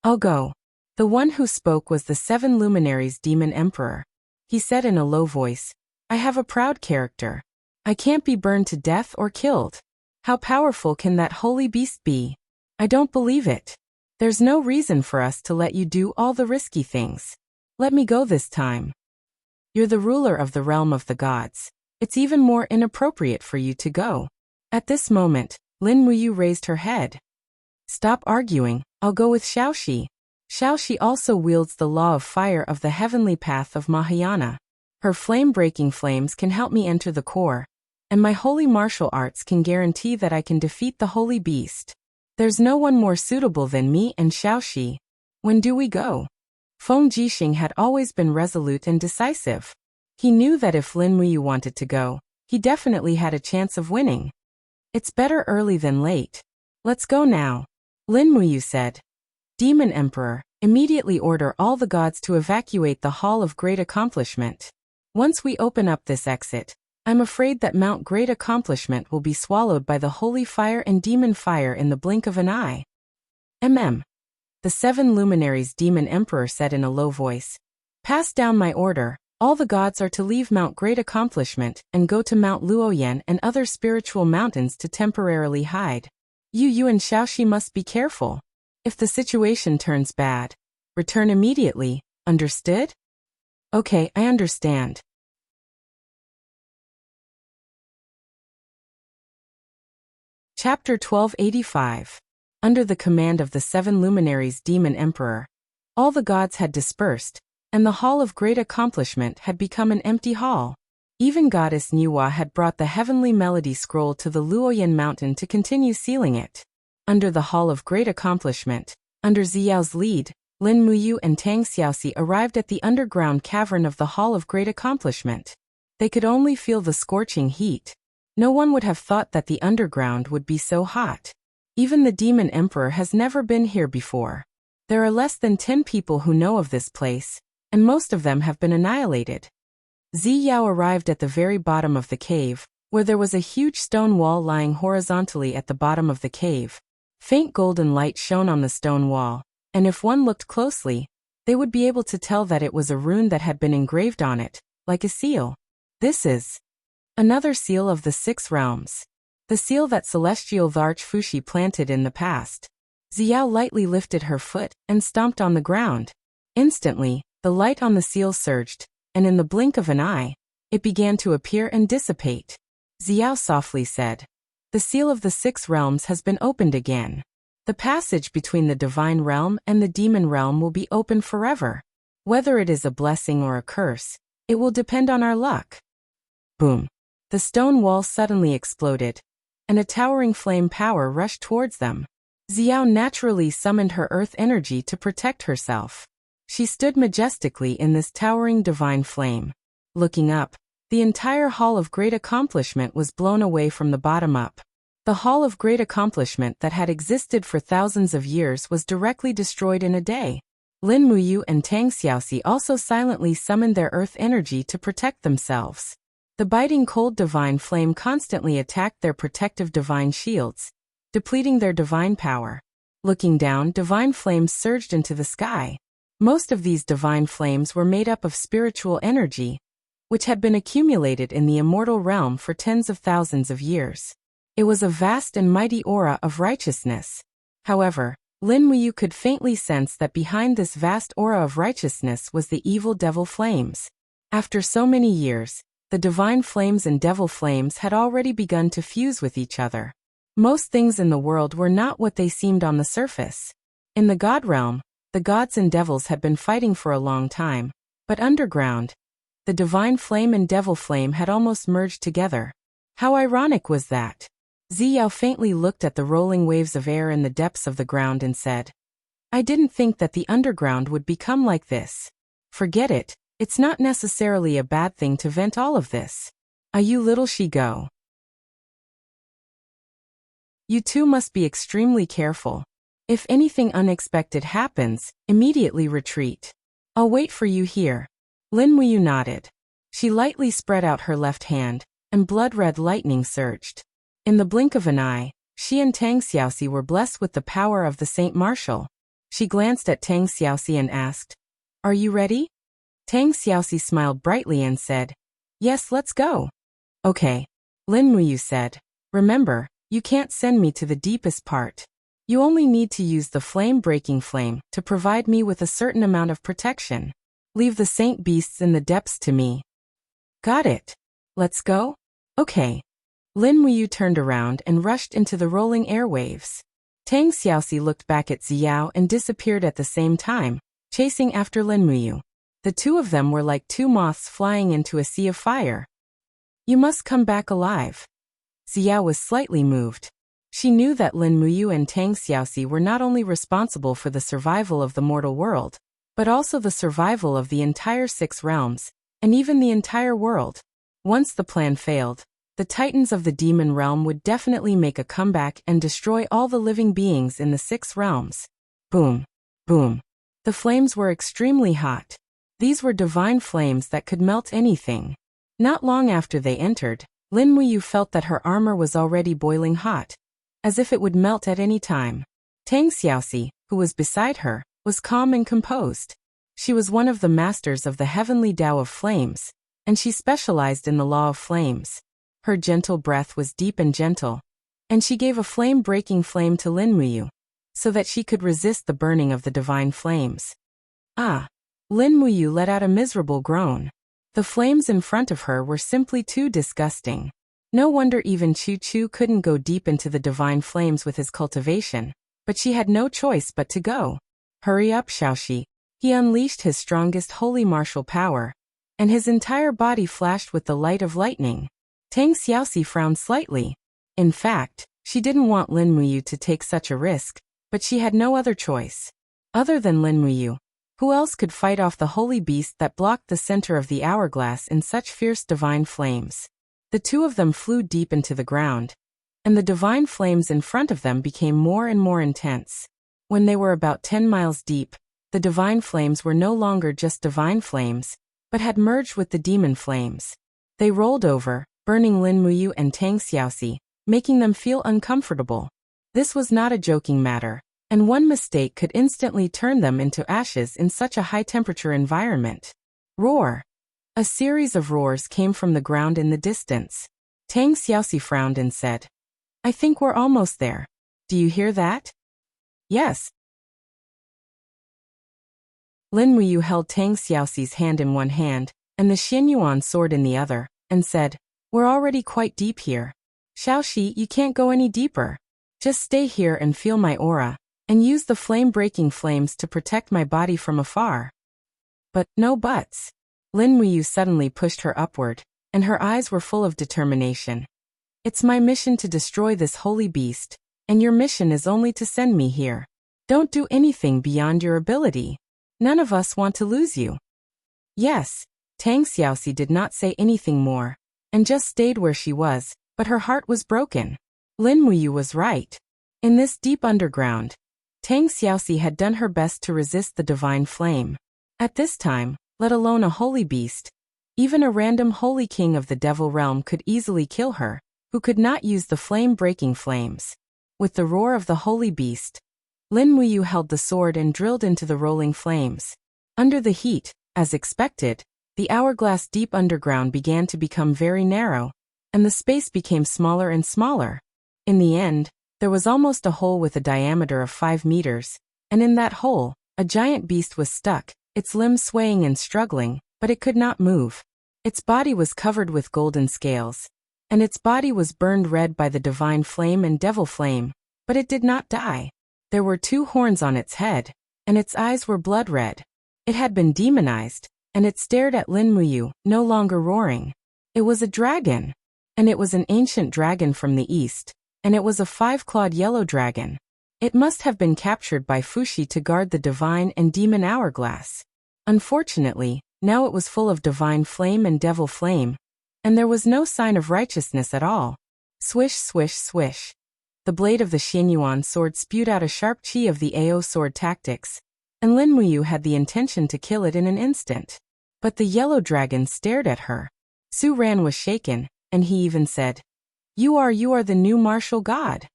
I'll go." The one who spoke was the 7 luminaries demon emperor. He said in a low voice, "I have a proud character. I can't be burned to death or killed. How powerful can that holy beast be? I don't believe it. There's no reason for us to let you do all the risky things. Let me go this time. You're the ruler of the realm of the gods. It's even more inappropriate for you to go." At this moment, Lin Muyu raised her head. "Stop arguing, I'll go with Xiaoxi. Xiaoxi also wields the law of fire of the heavenly path of Mahayana. Her flame-breaking flames can help me enter the core, and my holy martial arts can guarantee that I can defeat the holy beast. There's no one more suitable than me and Xiaoxi. When do we go?" Feng Jixing had always been resolute and decisive. He knew that if Lin Muyu wanted to go, he definitely had a chance of winning. "It's better early than late. Let's go now," Lin Muyu said. "Demon Emperor, immediately order all the gods to evacuate the Hall of Great Accomplishment. Once we open up this exit, I'm afraid that Mount Great Accomplishment will be swallowed by the holy fire and demon fire in the blink of an eye." The 7 luminaries demon emperor said in a low voice. "Pass down my order. All the gods are to leave Mount Great Accomplishment and go to Mount Luoyan and other spiritual mountains to temporarily hide. You and Xiaoxi must be careful. If the situation turns bad, return immediately, understood?" "Okay, I understand." Chapter 1285. Under the command of the 7 luminaries demon emperor, all the gods had dispersed, and the Hall of Great Accomplishment had become an empty hall. Even Goddess Nuwa had brought the heavenly melody scroll to the Luoyan mountain to continue sealing it. Under the Hall of Great Accomplishment, under Xiao's lead, Lin Muyu and Tang Xiaoxi arrived at the underground cavern of the Hall of Great Accomplishment. They could only feel the scorching heat. No one would have thought that the underground would be so hot. Even the Demon Emperor has never been here before. There are less than 10 people who know of this place, and most of them have been annihilated. Ziyao arrived at the very bottom of the cave, where there was a huge stone wall lying horizontally at the bottom of the cave. Faint golden light shone on the stone wall, and if one looked closely, they would be able to tell that it was a rune that had been engraved on it, like a seal. This is another seal of the 6 realms. The seal that Celestial Larch Fushi planted in the past. Xiao lightly lifted her foot and stomped on the ground. Instantly, the light on the seal surged, and in the blink of an eye, it began to appear and dissipate. Xiao softly said, "The seal of the 6 realms has been opened again. The passage between the divine realm and the demon realm will be open forever. Whether it is a blessing or a curse, it will depend on our luck." Boom. The stone wall suddenly exploded, and a towering flame power rushed towards them. Xiao naturally summoned her earth energy to protect herself. She stood majestically in this towering divine flame. Looking up, the entire Hall of Great Accomplishment was blown away from the bottom up. The Hall of Great Accomplishment that had existed for thousands of years was directly destroyed in a day. Lin Muyu and Tang Xiaoxi also silently summoned their earth energy to protect themselves. The biting cold divine flame constantly attacked their protective divine shields, depleting their divine power. Looking down, divine flames surged into the sky. Most of these divine flames were made up of spiritual energy, which had been accumulated in the immortal realm for tens of thousands of years. It was a vast and mighty aura of righteousness. However, Lin Muyu could faintly sense that behind this vast aura of righteousness was the evil devil flames. After so many years, the divine flames and devil flames had already begun to fuse with each other. Most things in the world were not what they seemed on the surface. In the god realm, the gods and devils had been fighting for a long time, but underground, the divine flame and devil flame had almost merged together. How ironic was that? Ziyao faintly looked at the rolling waves of air in the depths of the ground and said, "I didn't think that the underground would become like this. Forget it, it's not necessarily a bad thing to vent all of this. You little she go. You two must be extremely careful. If anything unexpected happens, immediately retreat. I'll wait for you here." Lin Muyu nodded. She lightly spread out her left hand, and blood-red lightning surged. In the blink of an eye, she and Tang Xiaoxi were blessed with the power of the Saint Martial. She glanced at Tang Xiaoxi and asked, "Are you ready?" Tang Xiaoxi smiled brightly and said, "Yes, let's go." "Okay." Lin Muyu said, "Remember, you can't send me to the deepest part. You only need to use the flame-breaking flame to provide me with a certain amount of protection. Leave the saint beasts in the depths to me." "Got it. Let's go?" "Okay." Lin Muyu turned around and rushed into the rolling airwaves. Tang Xiaoxi looked back at Xiao and disappeared at the same time, chasing after Lin Muyu. The two of them were like two moths flying into a sea of fire. "You must come back alive." Xiao was slightly moved. She knew that Lin Muyu and Tang Xiaoxi were not only responsible for the survival of the mortal world, but also the survival of the entire 6 realms, and even the entire world. Once the plan failed, the titans of the demon realm would definitely make a comeback and destroy all the living beings in the 6 realms. Boom. Boom. The flames were extremely hot. These were divine flames that could melt anything. Not long after they entered, Lin Muyu felt that her armor was already boiling hot, as if it would melt at any time. Tang Xiaoxi, who was beside her, was calm and composed. She was one of the masters of the heavenly Tao of flames, and she specialized in the law of flames. Her gentle breath was deep and gentle, and she gave a flame-breaking flame to Lin Muyu, so that she could resist the burning of the divine flames. "Ah!" Lin Muyu let out a miserable groan. The flames in front of her were simply too disgusting. No wonder even Chu Chu couldn't go deep into the divine flames with his cultivation, but she had no choice but to go. "Hurry up, Xiaoxi." He unleashed his strongest holy martial power, and his entire body flashed with the light of lightning. Tang Xiaoxi frowned slightly. In fact, she didn't want Lin Muyu to take such a risk, but she had no other choice. Other than Lin Muyu, who else could fight off the holy beast that blocked the center of the hourglass in such fierce divine flames? The two of them flew deep into the ground, and the divine flames in front of them became more and more intense. When they were about 10 miles deep, the divine flames were no longer just divine flames, but had merged with the demon flames. They rolled over, burning Lin Muyu and Tang Xiaoxi, making them feel uncomfortable. This was not a joking matter, and one mistake could instantly turn them into ashes in such a high-temperature environment. Roar! A series of roars came from the ground in the distance. Tang Xiaoxi frowned and said, "I think we're almost there. Do you hear that?" "Yes." Lin Muyu held Tang Xiaoxi's hand in one hand, and the Xianyuan sword in the other, and said, "We're already quite deep here. Xiaoxi, you can't go any deeper. Just stay here and feel my aura, and use the flame-breaking flames to protect my body from afar." "But, no buts." Lin Muyu suddenly pushed her upward. and her eyes were full of determination. "It's my mission to destroy this holy beast, and your mission is only to send me here. Don't do anything beyond your ability. None of us want to lose you." "Yes." Tang Xiaoxi did not say anything more, and just stayed where she was, but her heart was broken. Lin Muyu was right. In this deep underground, Tang Xiaoxi had done her best to resist the divine flame. At this time, let alone a holy beast, even a random holy king of the devil realm could easily kill her, who could not use the flame-breaking flames. With the roar of the holy beast, Lin Muyu held the sword and drilled into the rolling flames. Under the heat, as expected, the hourglass deep underground began to become very narrow, and the space became smaller and smaller. In the end, there was almost a hole with a diameter of 5 meters, and in that hole, a giant beast was stuck, its limbs swaying and struggling, but it could not move. Its body was covered with golden scales, and its body was burned red by the divine flame and devil flame, but it did not die. There were 2 horns on its head, and its eyes were blood red. It had been demonized, and it stared at Lin Muyu, no longer roaring. It was a dragon, and it was an ancient dragon from the east, and it was a 5-clawed yellow dragon. It must have been captured by Fuxi to guard the divine and demon hourglass. Unfortunately, now it was full of divine flame and devil flame, and there was no sign of righteousness at all. Swish, swish, swish. The blade of the Xianyuan sword spewed out a sharp chi of the AO sword tactics, and Lin Muyu had the intention to kill it in an instant. But the yellow dragon stared at her. Su Ran was shaken, and he even said, You are the new martial god.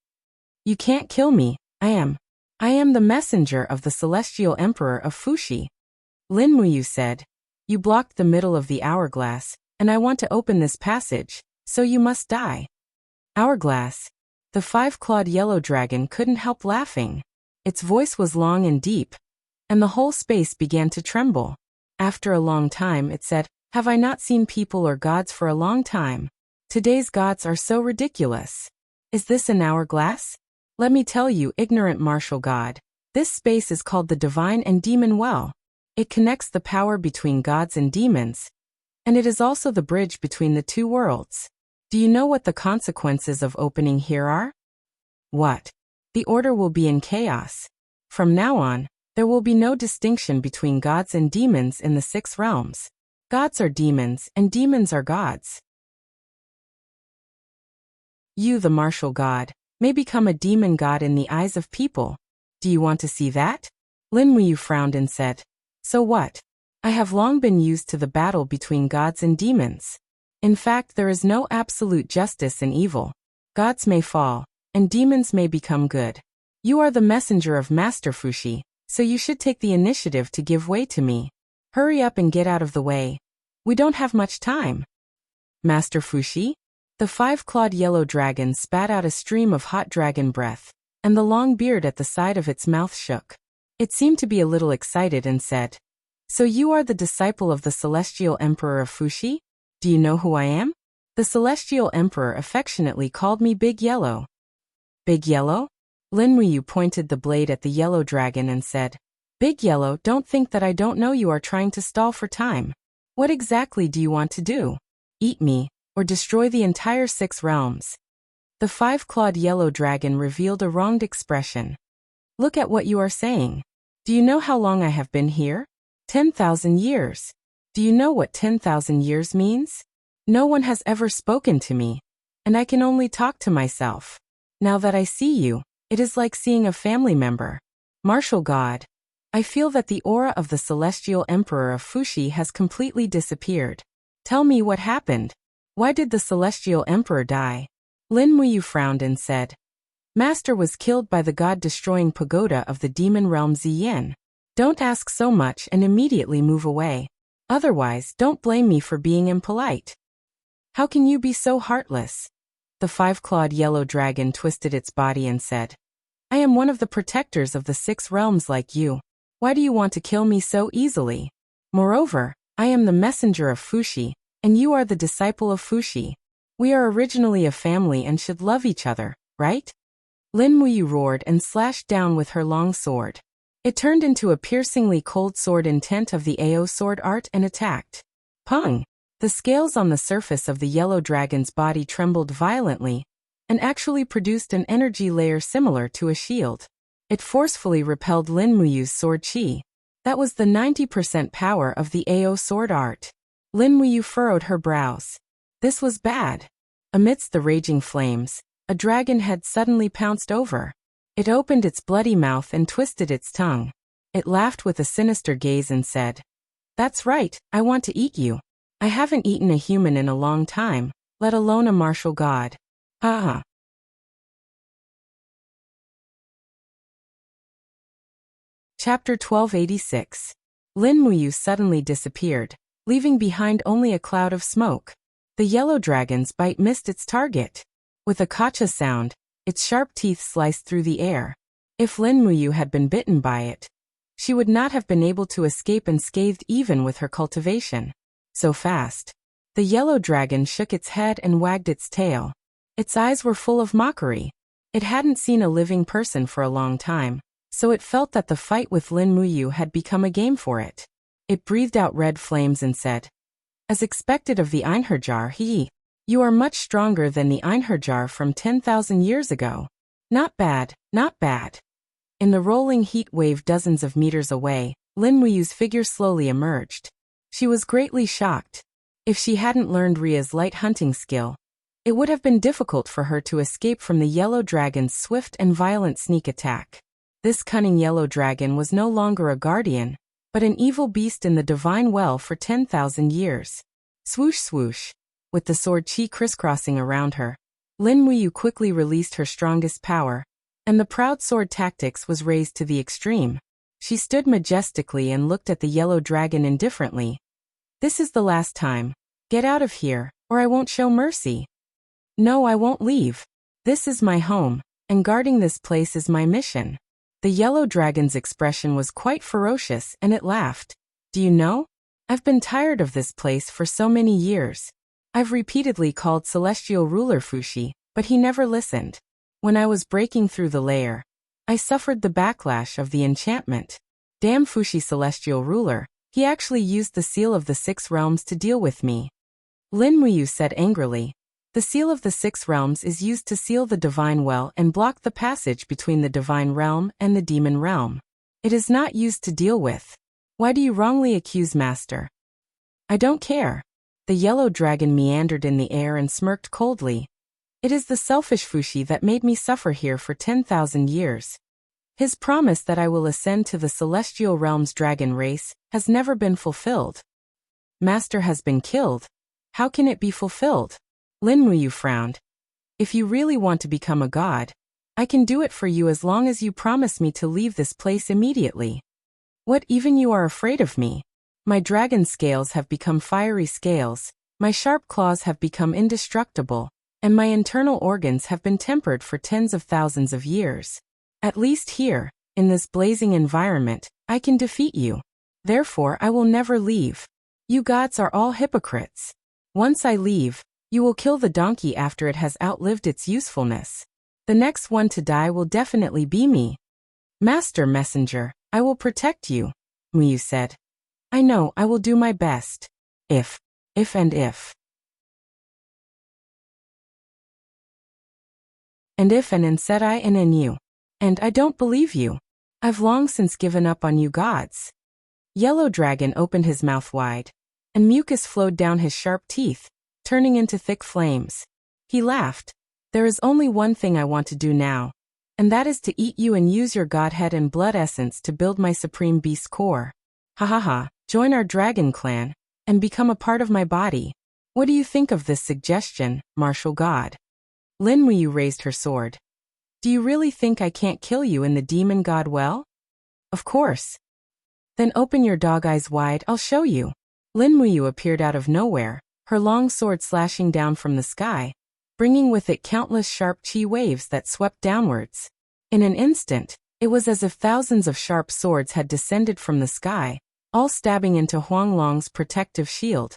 You can't kill me, I am the messenger of the celestial emperor of Fuxi." Lin Muyu said, "You blocked the middle of the hourglass, and I want to open this passage, so you must die." Hourglass. The 5-clawed yellow dragon couldn't help laughing. Its voice was long and deep, and the whole space began to tremble. After a long time it said, "Have I not seen people or gods for a long time? Today's gods are so ridiculous. Is this an hourglass? Let me tell you, ignorant martial god, this space is called the divine and demon well. It connects the power between gods and demons, and it is also the bridge between the 2 worlds. Do you know what the consequences of opening here are? What? The order will be in chaos. From now on, there will be no distinction between gods and demons in the 6 realms. Gods are demons, and demons are gods. You, the martial god, may become a demon god in the eyes of people. Do you want to see that?" Lin Muyu frowned and said, "So what? I have long been used to the battle between gods and demons. In fact, there is no absolute justice in evil. Gods may fall, and demons may become good. You are the messenger of Master Fuxi, so you should take the initiative to give way to me. Hurry up and get out of the way. We don't have much time." "Master Fuxi?" The 5-clawed yellow dragon spat out a stream of hot dragon breath, and the long beard at the side of its mouth shook. It seemed to be a little excited and said, "So you are the disciple of the celestial emperor of Fuxi? Do you know who I am?" The celestial emperor affectionately called me Big Yellow. "Big Yellow?" Lin Muyu pointed the blade at the yellow dragon and said, "Big Yellow, don't think that I don't know you are trying to stall for time. What exactly do you want to do? Eat me, or destroy the entire 6 realms?" The 5-clawed yellow dragon revealed a wronged expression. "Look at what you are saying. Do you know how long I have been here? 10,000 years. Do you know what 10,000 years means? No one has ever spoken to me, and I can only talk to myself. Now that I see you, it is like seeing a family member. Martial god, I feel that the aura of the celestial emperor of Fuxi has completely disappeared. Tell me what happened. Why did the celestial emperor die?" Lin Muyu frowned and said, "Master was killed by the god-destroying pagoda of the demon realm Ziyin. Don't ask so much and immediately move away. Otherwise, don't blame me for being impolite. How can you be so heartless?" The 5-clawed yellow dragon twisted its body and said, "I am one of the protectors of the 6 realms like you. Why do you want to kill me so easily? Moreover, I am the messenger of Fuxi, and you are the disciple of Fuxi. We are originally a family and should love each other, right?" Lin Muyu roared and slashed down with her long sword. It turned into a piercingly cold sword intent of the AO sword art and attacked. Pung! The scales on the surface of the yellow dragon's body trembled violently and actually produced an energy layer similar to a shield. It forcefully repelled Lin Muyu's sword chi. That was the 90% power of the AO sword art. Lin Muyu furrowed her brows. This was bad. Amidst the raging flames, a dragon had suddenly pounced over. It opened its bloody mouth and twisted its tongue. It laughed with a sinister gaze and said, "That's right, I want to eat you. I haven't eaten a human in a long time, let alone a martial god. Ha ha." Chapter 1286. Lin Muyu suddenly disappeared, leaving behind only a cloud of smoke. The yellow dragon's bite missed its target. With a kacha sound, its sharp teeth sliced through the air. If Lin Muyu had been bitten by it, she would not have been able to escape unscathed even with her cultivation. So fast. The yellow dragon shook its head and wagged its tail. Its eyes were full of mockery. It hadn't seen a living person for a long time, so it felt that the fight with Lin Muyu had become a game for it. It breathed out red flames and said, "As expected of the Einherjar, you are much stronger than the Einherjar from 10,000 years ago. Not bad, not bad." In the rolling heat wave dozens of meters away, Lin Muyu's figure slowly emerged. She was greatly shocked. If she hadn't learned Ria's light hunting skill, it would have been difficult for her to escape from the yellow dragon's swift and violent sneak attack. This cunning yellow dragon was no longer a guardian, but an evil beast in the divine well for 10,000 years. Swoosh swoosh. With the sword chi crisscrossing around her, Lin Muyu quickly released her strongest power, and the proud sword tactics was raised to the extreme. She stood majestically and looked at the yellow dragon indifferently. "This is the last time. Get out of here, or I won't show mercy." "No, I won't leave. This is my home, and guarding this place is my mission." The yellow dragon's expression was quite ferocious and it laughed. "Do you know? I've been tired of this place for so many years. I've repeatedly called Celestial Ruler Fushi, but he never listened. When I was breaking through the layer, I suffered the backlash of the enchantment. Damn Fushi Celestial Ruler, he actually used the seal of the 6 realms to deal with me." Lin Muyu said angrily, "The seal of the 6 realms is used to seal the divine well and block the passage between the divine realm and the demon realm. It is not used to deal with. Why do you wrongly accuse Master?" "I don't care." The yellow dragon meandered in the air and smirked coldly. "It is the selfish Fushi that made me suffer here for 10,000 years. His promise that I will ascend to the celestial realm's dragon race has never been fulfilled. Master has been killed. How can it be fulfilled?" Lin Muyu frowned. "If you really want to become a god, I can do it for you as long as you promise me to leave this place immediately." "What, even you are afraid of me? My dragon scales have become fiery scales, my sharp claws have become indestructible, and my internal organs have been tempered for tens of thousands of years. At least here, in this blazing environment, I can defeat you. Therefore I will never leave. You gods are all hypocrites. Once I leave, you will kill the donkey after it has outlived its usefulness. The next one to die will definitely be me." "Master Messenger, I will protect you," Muyu said. "I know, I will do my best. If. And if and said I and in you. And I don't believe you. I've long since given up on you gods." Yellow Dragon opened his mouth wide, and mucus flowed down his sharp teeth, turning into thick flames. He laughed. "There is only one thing I want to do now, and that is to eat you and use your godhead and blood essence to build my supreme beast core. Ha ha ha, join our dragon clan, and become a part of my body. What do you think of this suggestion, martial god?" Lin Muyu raised her sword. "Do you really think I can't kill you in the demon god well?" "Of course." "Then open your dog eyes wide, I'll show you." Lin Muyu appeared out of nowhere, her long sword slashing down from the sky, bringing with it countless sharp chi waves that swept downwards. In an instant, it was as if thousands of sharp swords had descended from the sky, all stabbing into Huanglong's protective shield.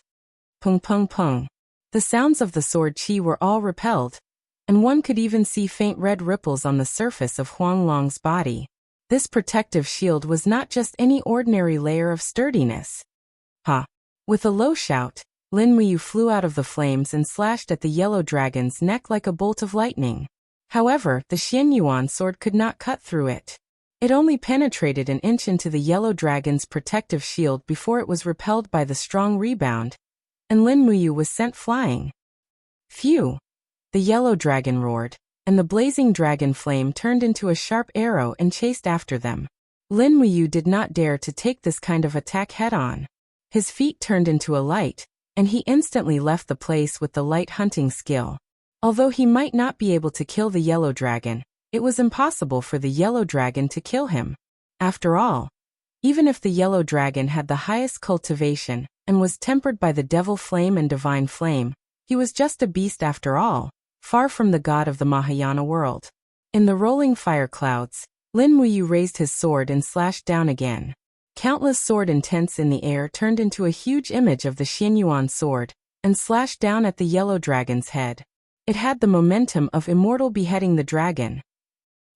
Pung pung pung. The sounds of the sword chi were all repelled, and one could even see faint red ripples on the surface of Huanglong's body. This protective shield was not just any ordinary layer of sturdiness. Ha! With a low shout, Lin Muyu flew out of the flames and slashed at the yellow dragon's neck like a bolt of lightning. However, the Xianyuan sword could not cut through it. It only penetrated an inch into the yellow dragon's protective shield before it was repelled by the strong rebound, and Lin Muyu was sent flying. Phew! The yellow dragon roared, and the blazing dragon flame turned into a sharp arrow and chased after them. Lin Muyu did not dare to take this kind of attack head-on. His feet turned into a light, and he instantly left the place with the light hunting skill. Although he might not be able to kill the yellow dragon, it was impossible for the yellow dragon to kill him. After all, even if the yellow dragon had the highest cultivation and was tempered by the devil flame and divine flame, he was just a beast after all, far from the god of the Mahayana world. In the rolling fire clouds, Lin Muyu raised his sword and slashed down again. Countless sword intents in the air turned into a huge image of the Xianyuan sword and slashed down at the yellow dragon's head. It had the momentum of immortal beheading the dragon.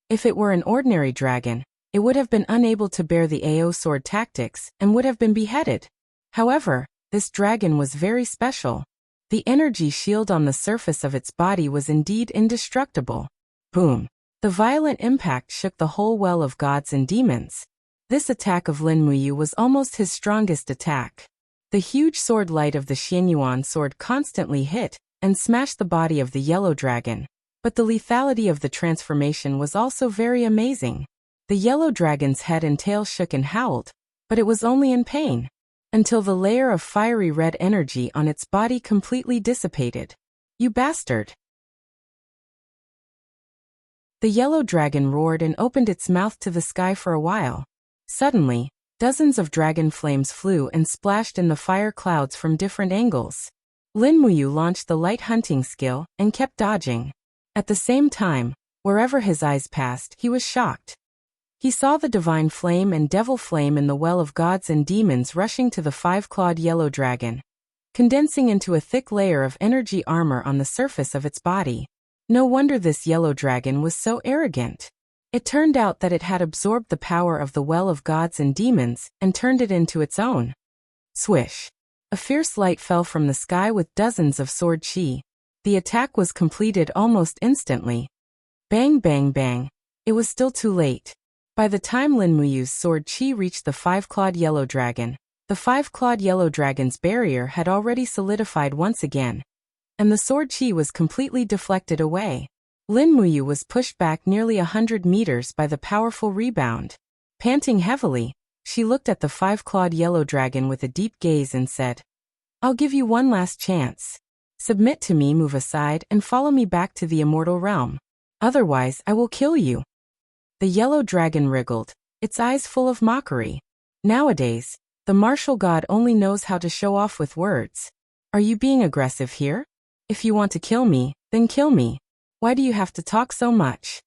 If it were an ordinary dragon, it would have been unable to bear the AO sword tactics and would have been beheaded. However, this dragon was very special. The energy shield on the surface of its body was indeed indestructible. Boom! The violent impact shook the whole well of gods and demons. This attack of Lin Muyu was almost his strongest attack. The huge sword light of the Xianyuan sword constantly hit and smashed the body of the yellow dragon. But the lethality of the transformation was also very amazing. The yellow dragon's head and tail shook and howled, but it was only in pain, until the layer of fiery red energy on its body completely dissipated. You bastard! The yellow dragon roared and opened its mouth to the sky for a while. Suddenly, dozens of dragon flames flew and splashed in the fire clouds from different angles. Lin Muyu launched the light hunting skill and kept dodging. At the same time, wherever his eyes passed, he was shocked. He saw the divine flame and devil flame in the well of gods and demons rushing to the five-clawed yellow dragon, condensing into a thick layer of energy armor on the surface of its body. No wonder this yellow dragon was so arrogant. It turned out that it had absorbed the power of the well of gods and demons and turned it into its own. Swish! A fierce light fell from the sky with dozens of sword chi. The attack was completed almost instantly. Bang bang bang. It was still too late. By the time Lin Muyu's sword chi reached the five-clawed yellow dragon, the five-clawed yellow dragon's barrier had already solidified once again, and the sword chi was completely deflected away. Lin Muyu was pushed back nearly 100 meters by the powerful rebound. Panting heavily, she looked at the five-clawed yellow dragon with a deep gaze and said, "I'll give you one last chance. Submit to me, move aside, and follow me back to the immortal realm. Otherwise, I will kill you." The yellow dragon wriggled, its eyes full of mockery. Nowadays, the martial god only knows how to show off with words. Are you being aggressive here? If you want to kill me, then kill me. Why do you have to talk so much?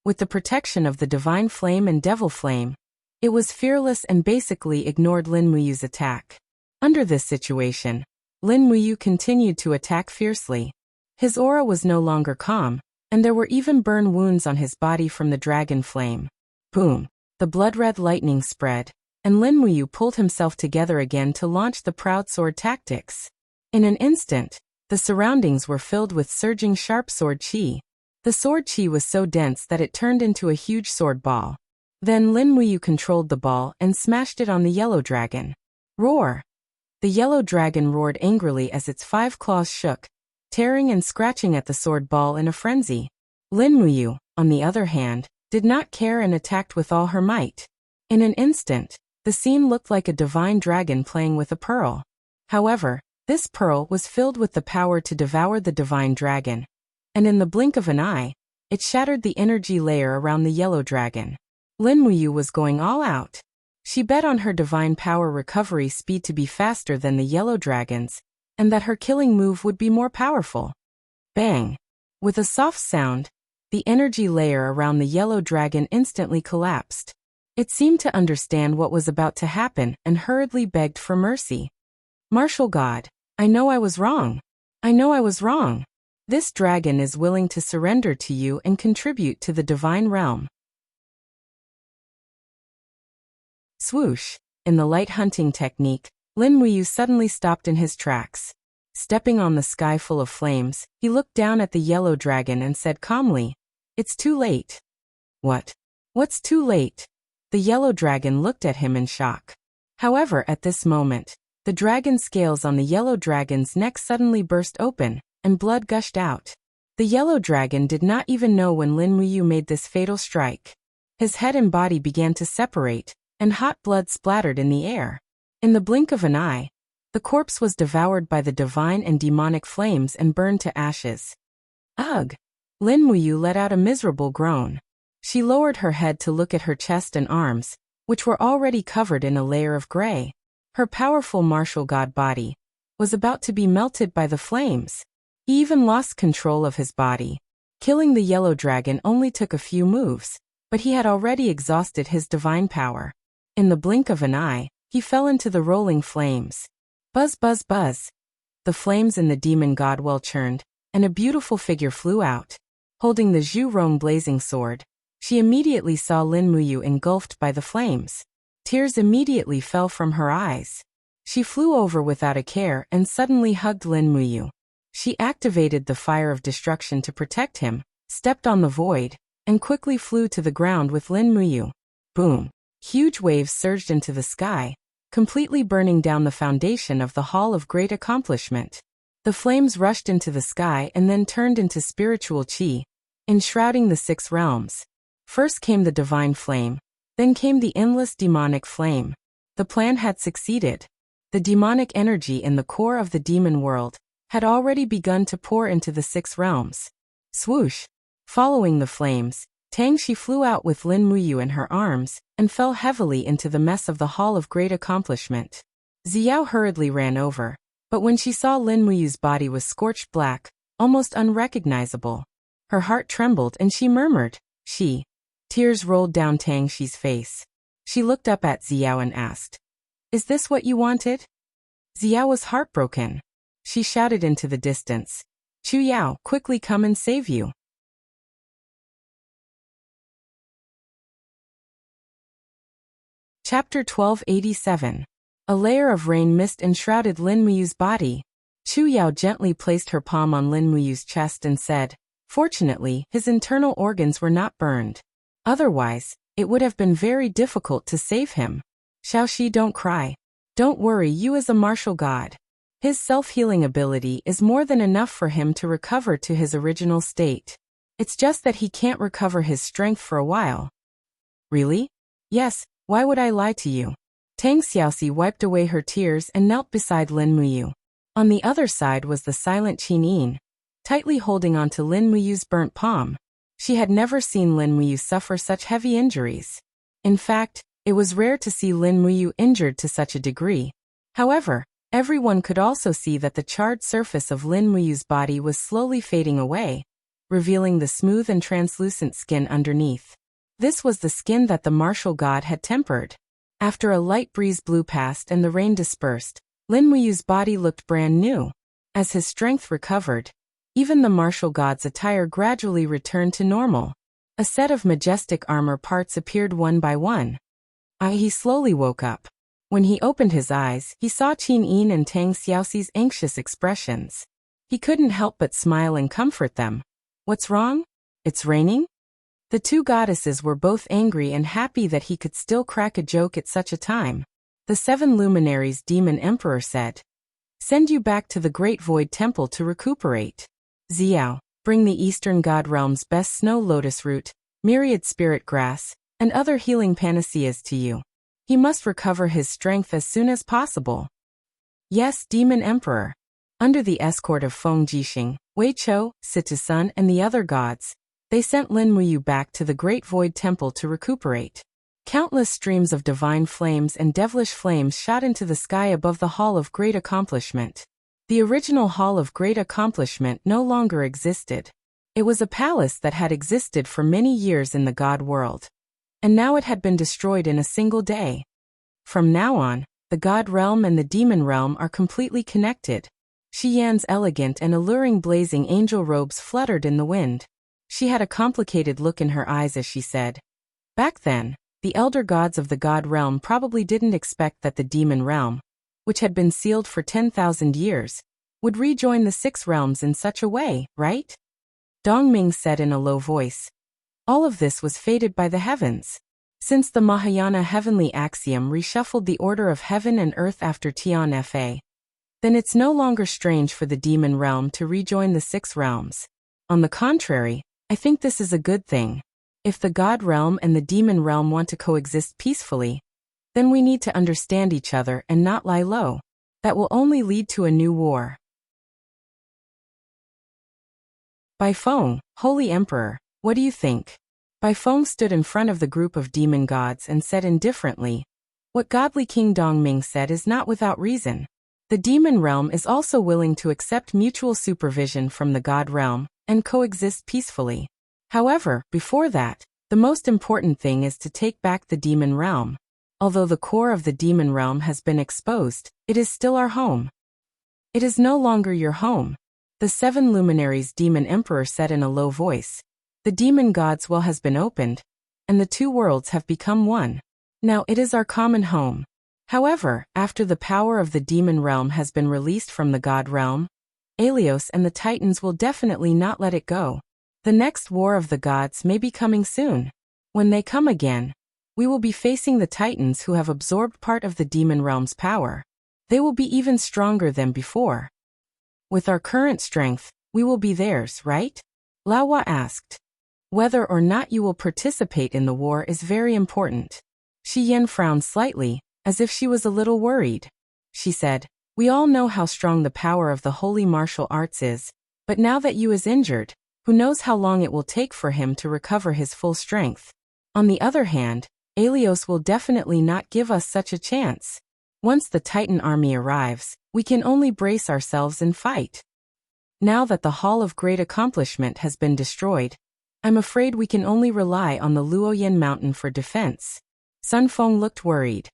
With the protection of the divine flame and devil flame, it was fearless and basically ignored Lin Muyu's attack. Under this situation, Lin Muyu continued to attack fiercely. His aura was no longer calm, and there were even burn wounds on his body from the dragon flame. Boom! The blood-red lightning spread, and Lin Muyu pulled himself together again to launch the proud sword tactics. In an instant, the surroundings were filled with surging sharp sword chi. The sword chi was so dense that it turned into a huge sword ball. Then Lin Muyu controlled the ball and smashed it on the yellow dragon. Roar! The yellow dragon roared angrily as its five claws shook, tearing and scratching at the sword ball in a frenzy. Lin Muyu, on the other hand, did not care and attacked with all her might. In an instant, the scene looked like a divine dragon playing with a pearl. However, this pearl was filled with the power to devour the divine dragon, and in the blink of an eye, it shattered the energy layer around the yellow dragon. Lin Muyu was going all out. She bet on her divine power recovery speed to be faster than the yellow dragon's, and that her killing move would be more powerful. Bang! With a soft sound, the energy layer around the yellow dragon instantly collapsed. It seemed to understand what was about to happen and hurriedly begged for mercy. "Martial God, I know I was wrong. I know I was wrong. This dragon is willing to surrender to you and contribute to the divine realm." Swoosh! In the light hunting technique, Lin Muyu suddenly stopped in his tracks. Stepping on the sky full of flames, he looked down at the yellow dragon and said calmly, "It's too late." "What? What's too late?" The yellow dragon looked at him in shock. However, at this moment, the dragon scales on the yellow dragon's neck suddenly burst open, and blood gushed out. The yellow dragon did not even know when Lin Muyu made this fatal strike. His head and body began to separate, and hot blood splattered in the air. In the blink of an eye, the corpse was devoured by the divine and demonic flames and burned to ashes. Ugh! Lin Muyu let out a miserable groan. She lowered her head to look at her chest and arms, which were already covered in a layer of gray. Her powerful martial god body was about to be melted by the flames. He even lost control of his body. Killing the yellow dragon only took a few moves, but he had already exhausted his divine power. In the blink of an eye, he fell into the rolling flames. Buzz, buzz, buzz. The flames in the demon god well churned, and a beautiful figure flew out. Holding the Zhu Rong blazing sword, she immediately saw Lin Muyu engulfed by the flames. Tears immediately fell from her eyes. She flew over without a care and suddenly hugged Lin Muyu. She activated the fire of destruction to protect him, stepped on the void, and quickly flew to the ground with Lin Muyu. Boom! Huge waves surged into the sky, completely burning down the foundation of the Hall of Great Accomplishment. The flames rushed into the sky and then turned into spiritual qi, enshrouding the 6 realms. First came the divine flame, then came the endless demonic flame. The plan had succeeded. The demonic energy in the core of the demon world had already begun to pour into the 6 realms. Swoosh! Following the flames, Tangxi flew out with Lin Muyu in her arms and fell heavily into the mess of the Hall of Great Accomplishment. Xiao hurriedly ran over, but when she saw Lin Muyu's body was scorched black, almost unrecognizable. Her heart trembled and she murmured, "She." Tears rolled down Tangxi's face. She looked up at Xiao and asked, "Is this what you wanted?" Xiao was heartbroken. She shouted into the distance, "Chu Yao, quickly come and save you." Chapter 1287. A layer of rain mist enshrouded Lin Muyu's body. Chu Yao gently placed her palm on Lin Muyu's chest and said, "Fortunately, his internal organs were not burned. Otherwise, it would have been very difficult to save him. Xiaoxi, don't cry. Don't worry, you as a martial god. His self-healing ability is more than enough for him to recover to his original state. It's just that he can't recover his strength for a while." "Really?" "Yes, why would I lie to you?" Tang Xiaoxi wiped away her tears and knelt beside Lin Muyu. On the other side was the silent Qin Yin, tightly holding onto Lin Muyu's burnt palm. She had never seen Lin Muyu suffer such heavy injuries. In fact, it was rare to see Lin Muyu injured to such a degree. However, everyone could also see that the charred surface of Lin Muyu's body was slowly fading away, revealing the smooth and translucent skin underneath. This was the skin that the martial god had tempered. After a light breeze blew past and the rain dispersed, Lin Muyu's body looked brand new. As his strength recovered, even the martial god's attire gradually returned to normal. A set of majestic armor parts appeared one by one. He slowly woke up. When he opened his eyes, he saw Qin Yin and Tang Xiaoxi's anxious expressions. He couldn't help but smile and comfort them. "What's wrong? It's raining?" The 2 goddesses were both angry and happy that he could still crack a joke at such a time. The 7 luminaries' demon emperor said, "Send you back to the Great Void Temple to recuperate. Xiao, bring the Eastern God Realm's best snow lotus root, myriad spirit grass, and other healing panaceas to you. He must recover his strength as soon as possible." "Yes, Demon Emperor." Under the escort of Feng Jixing, Wei Chou, Sitisun, and the other gods, they sent Lin Muyu back to the Great Void Temple to recuperate. Countless streams of divine flames and devilish flames shot into the sky above the Hall of Great Accomplishment. The original Hall of Great Accomplishment no longer existed. It was a palace that had existed for many years in the god world. And now it had been destroyed in a single day. From now on, the god realm and the demon realm are completely connected. Xiyan's elegant and alluring blazing angel robes fluttered in the wind. She had a complicated look in her eyes as she said, "Back then, the elder gods of the god realm probably didn't expect that the demon realm, which had been sealed for 10,000 years, would rejoin the six realms in such a way, right? Dongming said in a low voice. All of this was fated by the heavens. Since the Mahayana heavenly axiom reshuffled the order of heaven and earth after Tian Fa, then it's no longer strange for the demon realm to rejoin the six realms. On the contrary, I think this is a good thing. If the God realm and the demon realm want to coexist peacefully, then we need to understand each other and not lie low. That will only lead to a new war. Baifeng, Holy Emperor, what do you think? Baifeng stood in front of the group of demon gods and said indifferently, what godly King Dongming said is not without reason. The demon realm is also willing to accept mutual supervision from the God realm and coexist peacefully. However, before that, the most important thing is to take back the demon realm. Although the core of the demon realm has been exposed, it is still our home. It is no longer your home. The seven luminaries demon emperor said in a low voice. The demon god's well has been opened, and the two worlds have become one. Now it is our common home. However, after the power of the demon realm has been released from the God realm, Aelios and the Titans will definitely not let it go. The next war of the gods may be coming soon. When they come again, we will be facing the Titans who have absorbed part of the demon realm's power. They will be even stronger than before. With our current strength, we will be theirs, right? Laowa asked. Whether or not you will participate in the war is very important. Shi Yan frowned slightly, as if she was a little worried. She said, we all know how strong the power of the holy martial arts is, but now that Yu is injured, who knows how long it will take for him to recover his full strength. On the other hand, Aelios will definitely not give us such a chance. Once the Titan army arrives, we can only brace ourselves and fight. Now that the Hall of Great Accomplishment has been destroyed, I'm afraid we can only rely on the Luoyan Mountain for defense. Sun Feng looked worried.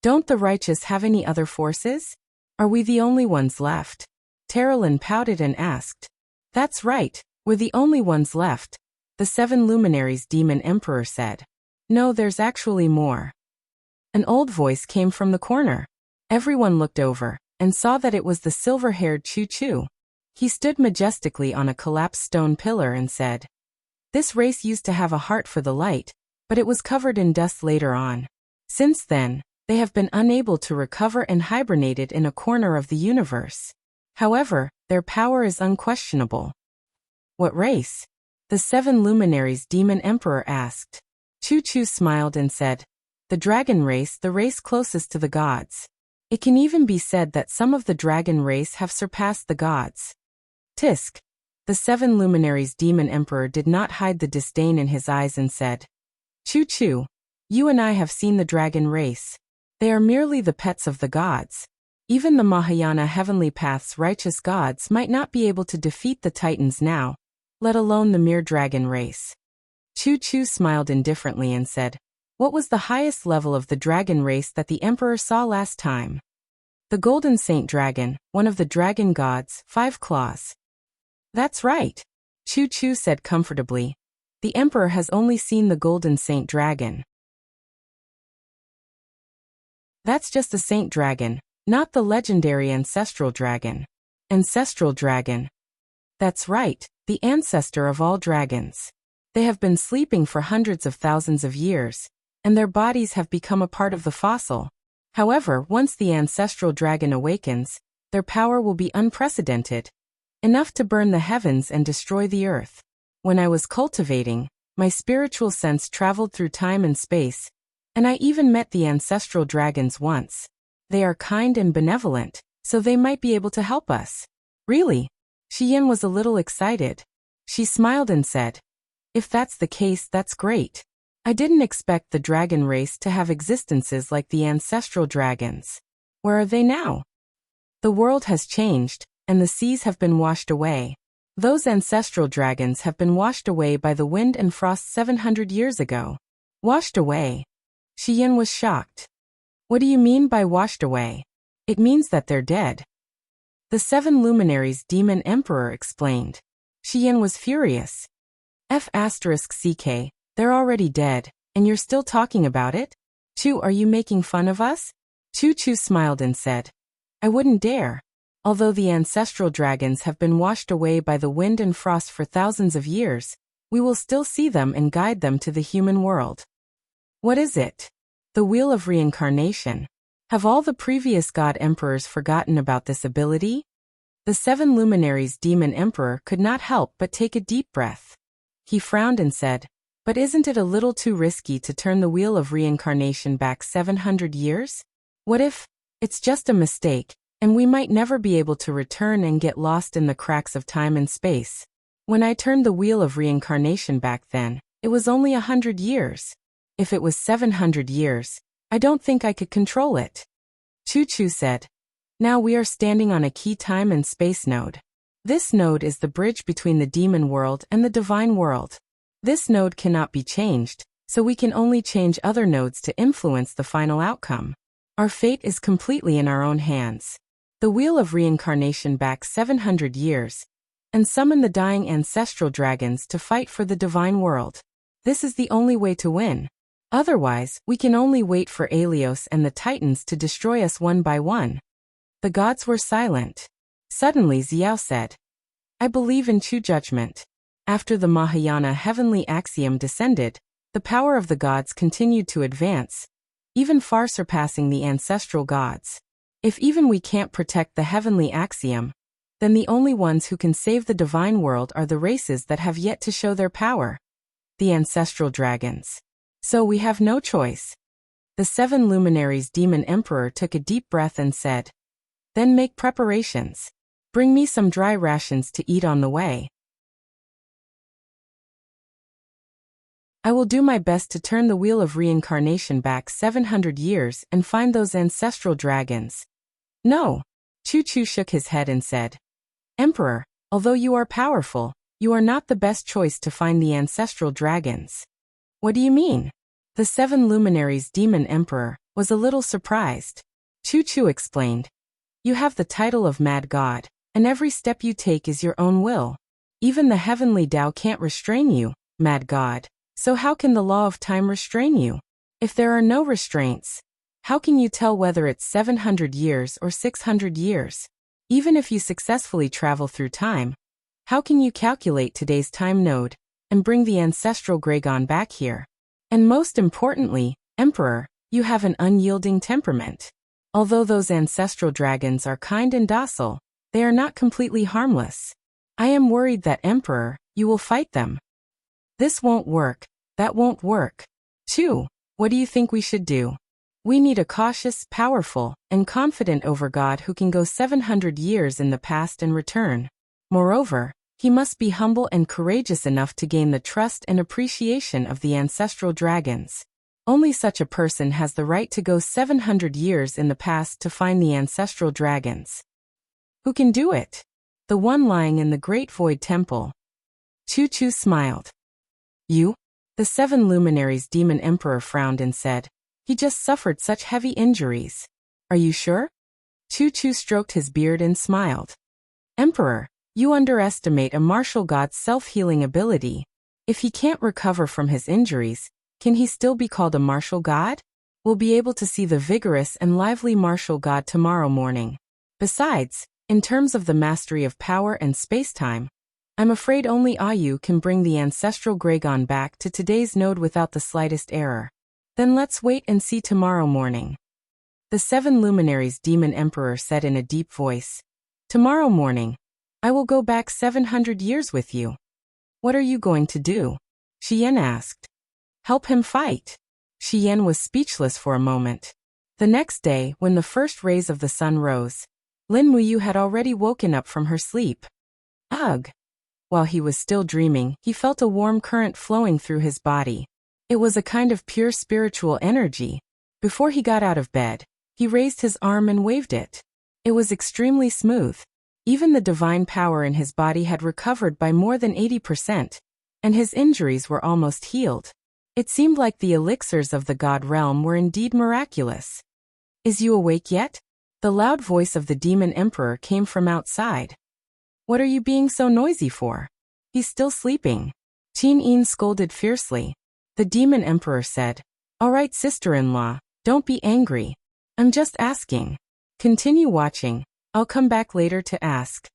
Don't the righteous have any other forces? Are we the only ones left? Terralyn pouted and asked. That's right, we're the only ones left, the seven luminaries demon emperor said. No, there's actually more. An old voice came from the corner. Everyone looked over and saw that it was the silver-haired Chu Chu. He stood majestically on a collapsed stone pillar and said, this race used to have a heart for the light, but it was covered in dust later on. Since then, they have been unable to recover and hibernated in a corner of the universe. However, their power is unquestionable. What race? The seven luminaries demon emperor asked. Chu Chu smiled and said, the dragon race, the race closest to the gods. It can even be said that some of the dragon race have surpassed the gods. Tisk. The seven luminaries demon emperor did not hide the disdain in his eyes and said, Chu Chu, you and I have seen the dragon race. They are merely the pets of the gods. Even the Mahayana heavenly path's righteous gods might not be able to defeat the Titans now, let alone the mere dragon race. Chu Chu smiled indifferently and said, what was the highest level of the dragon race that the emperor saw last time? The golden saint dragon, one of the dragon gods, 5 claws. That's right. Chu Chu said comfortably. The emperor has only seen the golden saint dragon. That's just a saint dragon, not the legendary ancestral dragon. Ancestral dragon. That's right, the ancestor of all dragons. They have been sleeping for hundreds of thousands of years, and their bodies have become a part of the fossil. However, once the ancestral dragon awakens, their power will be unprecedented, enough to burn the heavens and destroy the earth. When I was cultivating, my spiritual sense traveled through time and space, and I even met the ancestral dragons once. They are kind and benevolent, so they might be able to help us. Really? Xian was a little excited. She smiled and said, if that's the case, that's great. I didn't expect the dragon race to have existences like the ancestral dragons. Where are they now? The world has changed, and the seas have been washed away. Those ancestral dragons have been washed away by the wind and frost 700 years ago. Washed away? Xian was shocked. What do you mean by washed away? It means that they're dead. The seven luminaries demon emperor explained. Xian was furious. F***CK, they're already dead, and you're still talking about it? Chu, are you making fun of us? Chu Chu smiled and said, I wouldn't dare. Although the ancestral dragons have been washed away by the wind and frost for thousands of years, we will still see them and guide them to the human world. What is it? The Wheel of Reincarnation. Have all the previous god emperors forgotten about this ability? The 7 luminaries' demon emperor could not help but take a deep breath. He frowned and said, "But isn't it a little too risky to turn the Wheel of Reincarnation back 700 years? What if it's just a mistake, and we might never be able to return and get lost in the cracks of time and space? When I turned the Wheel of Reincarnation back then, it was only 100 years. If it was 700 years, I don't think I could control it." Chu said, "Now we are standing on a key time and space node. This node is the bridge between the demon world and the divine world. This node cannot be changed, so we can only change other nodes to influence the final outcome. Our fate is completely in our own hands. The Wheel of Reincarnation back 700 years, and summon the dying ancestral dragons to fight for the divine world. This is the only way to win. Otherwise, we can only wait for Aelios and the Titans to destroy us one by one." The gods were silent. Suddenly Xiao said, "I believe in true judgment." After the Mahayana heavenly axiom descended, the power of the gods continued to advance, even far surpassing the ancestral gods. If even we can't protect the heavenly axiom, then the only ones who can save the divine world are the races that have yet to show their power. The ancestral dragons. So we have no choice. The 7 luminaries' demon emperor took a deep breath and said, "Then make preparations. Bring me some dry rations to eat on the way. I will do my best to turn the Wheel of Reincarnation back 700 years and find those ancestral dragons." "No." Chu shook his head and said, "Emperor, although you are powerful, you are not the best choice to find the ancestral dragons." "What do you mean?" The 7 luminaries' demon emperor was a little surprised. Chu explained, "You have the title of Mad God, and every step you take is your own will. Even the heavenly Tao can't restrain you, Mad God. So how can the law of time restrain you? If there are no restraints, how can you tell whether it's 700 years or 600 years? Even if you successfully travel through time, how can you calculate today's time node and bring the ancestral Gragon back here? And most importantly, Emperor, you have an unyielding temperament. Although those ancestral dragons are kind and docile, they are not completely harmless. I am worried that, Emperor, you will fight them. This won't work, that won't work. Chu, what do you think we should do? We need a cautious, powerful, and confident overgod who can go 700 years in the past and return. Moreover, he must be humble and courageous enough to gain the trust and appreciation of the ancestral dragons. Only such a person has the right to go 700 years in the past to find the ancestral dragons. Who can do it? The one lying in the Great Void Temple. Chu smiled. You? The 7 luminaries' demon emperor frowned and said, "He just suffered such heavy injuries. Are you sure?" Chu stroked his beard and smiled. "Emperor, you underestimate a martial god's self-healing ability. If he can't recover from his injuries, can he still be called a martial god? We'll be able to see the vigorous and lively martial god tomorrow morning. Besides, in terms of the mastery of power and space-time, I'm afraid only Ayu can bring the ancestral Gragon back to today's node without the slightest error. Then let's wait and see tomorrow morning." The 7 luminaries' demon emperor said in a deep voice, "Tomorrow morning, I will go back 700 years with you." "What are you going to do?" Xian asked. "Help him fight." Xian was speechless for a moment. The next day, when the first rays of the sun rose, Lin Muyu had already woken up from her sleep. Ugh! While he was still dreaming, he felt a warm current flowing through his body. It was a kind of pure spiritual energy. Before he got out of bed, he raised his arm and waved it. It was extremely smooth. Even the divine power in his body had recovered by more than 80%, and his injuries were almost healed. It seemed like the elixirs of the god realm were indeed miraculous. "Is you awake yet?" The loud voice of the demon emperor came from outside. "What are you being so noisy for? He's still sleeping." Qin Yin scolded fiercely. The demon emperor said, "All right, sister-in-law, don't be angry. I'm just asking. Continue watching, I'll come back later to ask.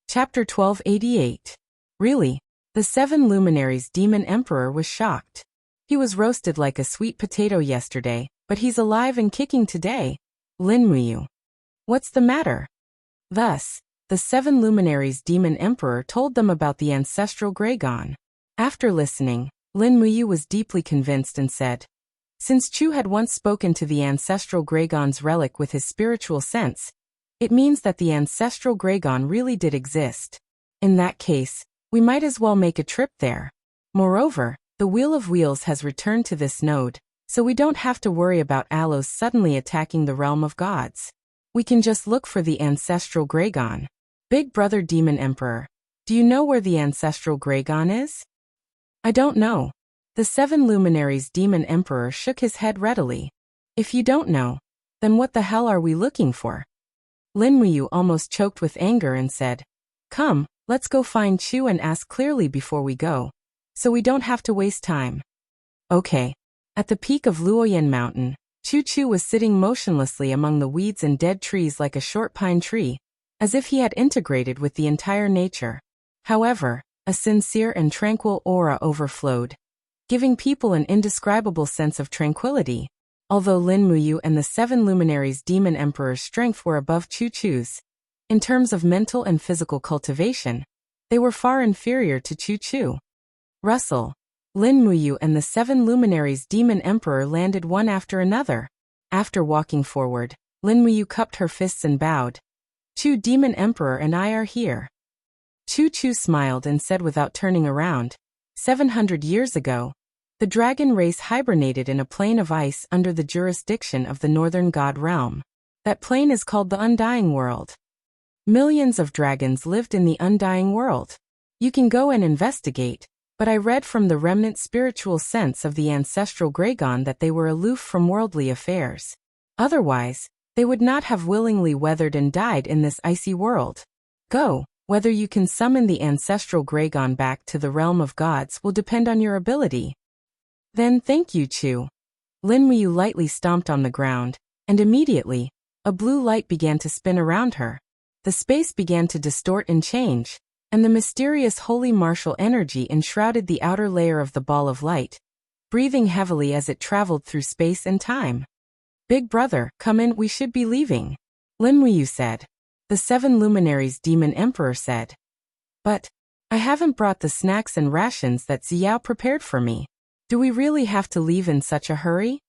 Chapter 1288. Really? The 7 Luminaries Demon Emperor was shocked. He was roasted like a sweet potato yesterday, but he's alive and kicking today. Lin Muyu. What's the matter? Thus, the 7 Luminaries Demon Emperor told them about the ancestral Gregon. After listening, Lin Muyu was deeply convinced and said, since Chu had once spoken to the ancestral Gregon's relic with his spiritual sense, it means that the ancestral Gregon really did exist. In that case, we might as well make a trip there. Moreover, the Wheel of Wheels has returned to this node, so we don't have to worry about Alos suddenly attacking the realm of gods. We can just look for the ancestral Gregon. Big Brother Demon Emperor, do you know where the ancestral Gregon is? I don't know. The 7 Luminaries Demon Emperor shook his head readily. If you don't know, then what the hell are we looking for? Lin Muyu almost choked with anger and said, come, let's go find Chu and ask clearly before we go, so we don't have to waste time. Okay. At the peak of Luoyan Mountain, Chu was sitting motionlessly among the weeds and dead trees like a short pine tree, as if he had integrated with the entire nature. However, a sincere and tranquil aura overflowed, giving people an indescribable sense of tranquility. Although Lin Muyu and the 7 Luminaries Demon Emperor's strength were above Chu's, in terms of mental and physical cultivation, they were far inferior to Chu. Russell, Lin Muyu and the 7 Luminaries Demon Emperor landed one after another. After walking forward, Lin Muyu cupped her fists and bowed. Chu Demon Emperor and I are here. Chu smiled and said without turning around, 700 years ago, the dragon race hibernated in a plain of ice under the jurisdiction of the northern god realm. That plain is called the Undying World. Millions of dragons lived in the Undying World. You can go and investigate, but I read from the remnant spiritual sense of the ancestral Gregon that they were aloof from worldly affairs. Otherwise, they would not have willingly weathered and died in this icy world. Go, whether you can summon the ancestral Gregon back to the realm of gods will depend on your ability. Then thank you, Chu. Lin Muyu lightly stomped on the ground, and immediately, a blue light began to spin around her. The space began to distort and change, and the mysterious holy martial energy enshrouded the outer layer of the ball of light, breathing heavily as it traveled through space and time. Big brother, come in, we should be leaving. Lin Muyu said. The 7 Luminaries Demon Emperor said. But, I haven't brought the snacks and rations that Xiao prepared for me. Do we really have to leave in such a hurry?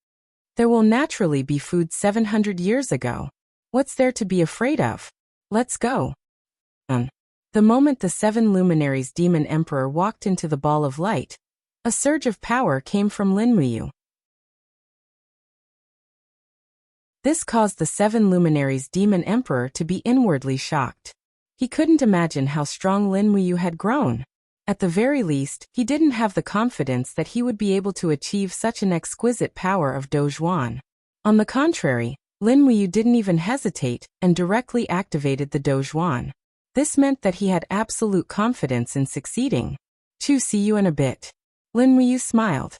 There will naturally be food 700 years ago. What's there to be afraid of? Let's go. The moment the 7 Luminaries Demon Emperor walked into the ball of light, a surge of power came from Lin Muyu. This caused the 7 Luminaries Demon Emperor to be inwardly shocked. He couldn't imagine how strong Lin Muyu had grown. At the very least, he didn't have the confidence that he would be able to achieve such an exquisite power of Dozhuan. On the contrary, Lin Muyu didn't even hesitate and directly activated the Dozhuan. This meant that he had absolute confidence in succeeding. Chu, see you in a bit. Lin Muyu smiled.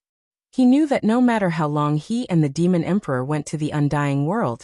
He knew that no matter how long he and the Demon Emperor went to the Undying World,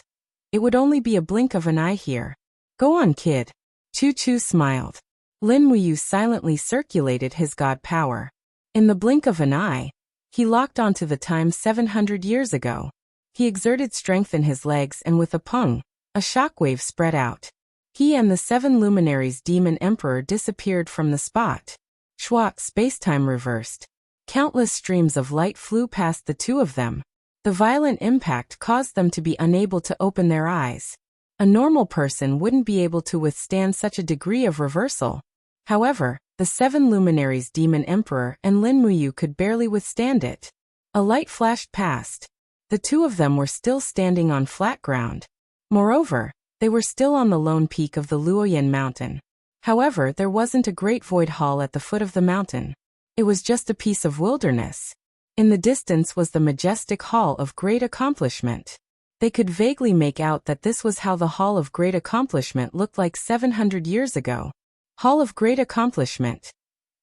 it would only be a blink of an eye here. Go on, kid. Chu smiled. Lin Muyu silently circulated his god power. In the blink of an eye, he locked onto the time 700 years ago. He exerted strength in his legs and with a pung, a shockwave spread out. He and the 7 Luminaries Demon Emperor disappeared from the spot. Schwa, spacetime reversed. Countless streams of light flew past the two of them. The violent impact caused them to be unable to open their eyes. A normal person wouldn't be able to withstand such a degree of reversal. However, the 7 Luminaries Demon Emperor and Lin Muyu could barely withstand it. A light flashed past. The two of them were still standing on flat ground. Moreover, they were still on the lone peak of the Luoyan Mountain. However, there wasn't a great void hall at the foot of the mountain. It was just a piece of wilderness. In the distance was the majestic Hall of Great Accomplishment. They could vaguely make out that this was how the Hall of Great Accomplishment looked like 700 years ago. Hall of Great Accomplishment.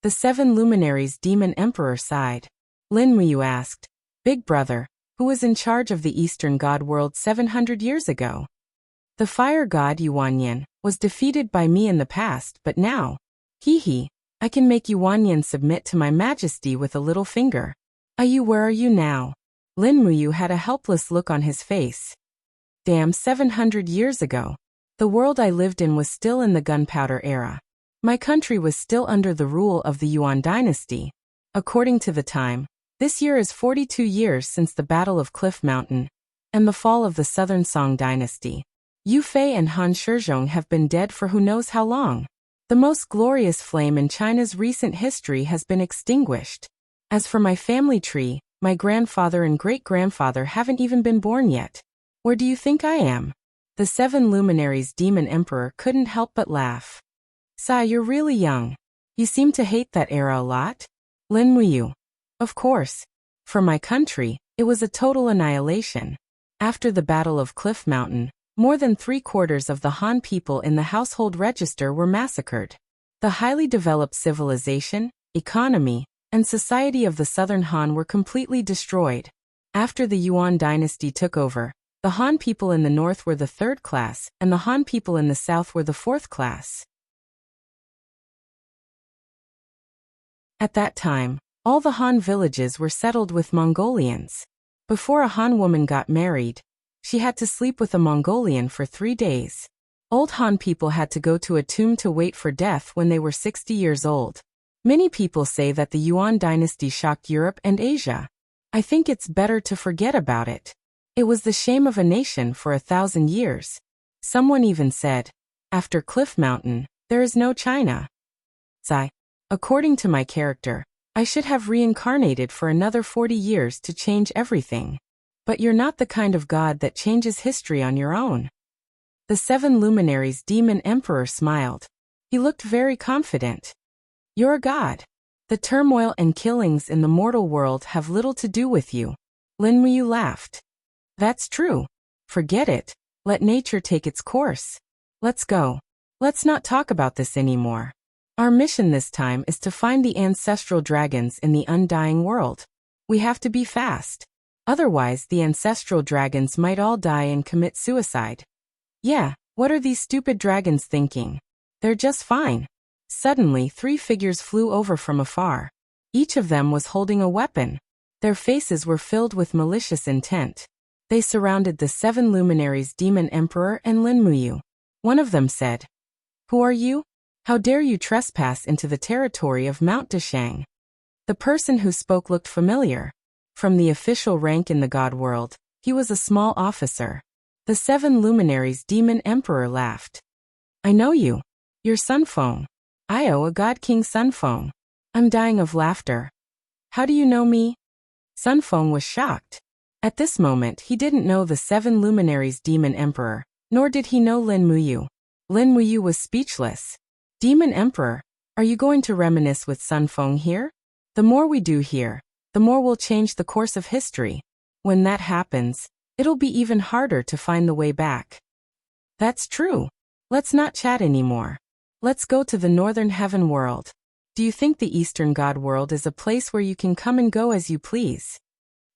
The 7 Luminaries Demon Emperor sighed. Lin Muyu asked, Big brother, who was in charge of the Eastern God world 700 years ago. The fire god Yuanyin was defeated by me in the past, but now, I can make Yuanyin submit to my majesty with a little finger. Where are you now? Lin Muyu had a helpless look on his face. Damn, 700 years ago. The world I lived in was still in the gunpowder era. My country was still under the rule of the Yuan dynasty. According to the time, this year is 42 years since the Battle of Cliff Mountain and the fall of the Southern Song dynasty. Yu Fei and Han Shizhong have been dead for who knows how long. The most glorious flame in China's recent history has been extinguished. As for my family tree, my grandfather and great-grandfather haven't even been born yet. Where do you think I am? The 7 luminaries demon emperor couldn't help but laugh. Sai, you're really young. You seem to hate that era a lot. Lin Muyu. Of course. For my country, it was a total annihilation. After the Battle of Cliff Mountain, more than 3/4 of the Han people in the household register were massacred. The highly developed civilization, economy, and society of the Southern Han were completely destroyed. After the Yuan dynasty took over, the Han people in the north were the 3rd class, and the Han people in the south were the 4th class. At that time, all the Han villages were settled with Mongolians. Before a Han woman got married, she had to sleep with a Mongolian for 3 days. Old Han people had to go to a tomb to wait for death when they were 60 years old. Many people say that the Yuan dynasty shocked Europe and Asia. I think it's better to forget about it. It was the shame of a nation for 1,000 years. Someone even said, after Cliff Mountain, there is no China. Zai. According to my character, I should have reincarnated for another 40 years to change everything. But you're not the kind of god that changes history on your own. The 7 luminaries demon emperor smiled. He looked very confident. You're a god. The turmoil and killings in the mortal world have little to do with you. Lin Muyu laughed. That's true. Forget it. Let nature take its course. Let's go. Let's not talk about this anymore. Our mission this time is to find the ancestral dragons in the undying world. We have to be fast. Otherwise, the ancestral dragons might all die and commit suicide. Yeah, what are these stupid dragons thinking? They're just fine. Suddenly, 3 figures flew over from afar. Each of them was holding a weapon. Their faces were filled with malicious intent. They surrounded the 7 luminaries demon emperor and Lin Muyu. One of them said, "Who are you? How dare you trespass into the territory of Mount Dashang?" The person who spoke looked familiar. From the official rank in the god world, he was a small officer. The 7 luminaries demon emperor laughed. I know you. You're Sunfeng. A god king Sunfeng. I'm dying of laughter. How do you know me? Sunfeng was shocked. At this moment he didn't know the 7 luminaries demon emperor, nor did he know Lin Muyu. Lin Muyu was speechless. Demon emperor, are you going to reminisce with Sunfeng here? The more we do here, the more we'll change the course of history. When that happens, it'll be even harder to find the way back. That's true. Let's not chat anymore. Let's go to the Northern Heaven world. Do you think the Eastern God world is a place where you can come and go as you please?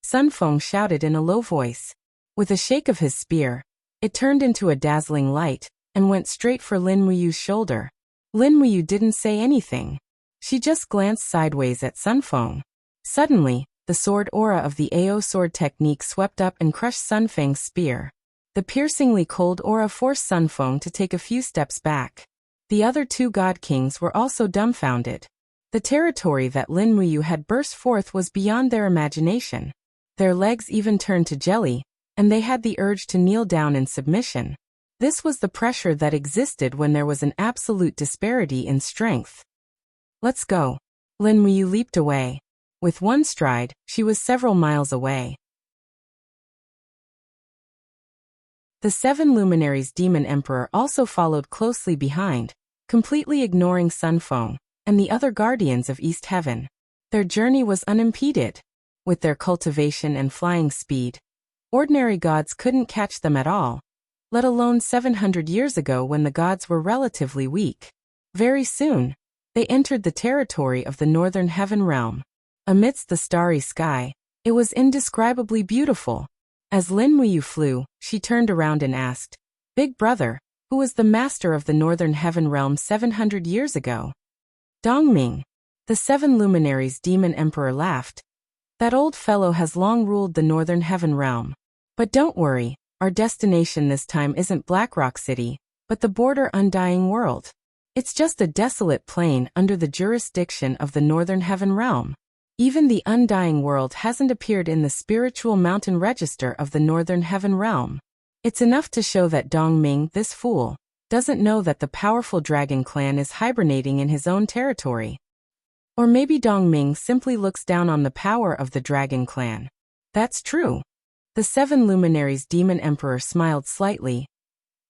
Sunfeng shouted in a low voice. With a shake of his spear, it turned into a dazzling light and went straight for Lin Muyu's shoulder. Lin Muyu didn't say anything. She just glanced sideways at Sunfeng. Suddenly, the sword aura of the AO sword technique swept up and crushed Sunfeng's spear. The piercingly cold aura forced Sunfeng to take a few steps back. The other 2 god kings were also dumbfounded. The territory that Lin Muyu had burst forth was beyond their imagination. Their legs even turned to jelly, and they had the urge to kneel down in submission. This was the pressure that existed when there was an absolute disparity in strength. Let's go. Lin Muyu leaped away. With one stride, she was several miles away. The 7 luminaries demon emperor also followed closely behind, completely ignoring Sunfeng and the other guardians of East Heaven. Their journey was unimpeded. With their cultivation and flying speed, ordinary gods couldn't catch them at all, let alone 700 years ago when the gods were relatively weak. Very soon, they entered the territory of the Northern Heaven realm. Amidst the starry sky, It was indescribably beautiful. As Lin Muyu flew, she turned around and asked, "Big brother, who was the master of the Northern Heaven Realm 700 years ago?" "Dongming." The 7 luminaries demon emperor laughed. "That old fellow has long ruled the Northern Heaven Realm. But don't worry, our destination this time isn't Blackrock City, but the border Undying World. It's just a desolate plain under the jurisdiction of the Northern Heaven Realm. Even the Undying World hasn't appeared in the spiritual mountain register of the Northern Heaven Realm. It's enough to show that Dongming, this fool, doesn't know that the powerful dragon clan is hibernating in his own territory. Or maybe Dongming simply looks down on the power of the dragon clan. That's true." The 7 luminaries demon emperor smiled slightly.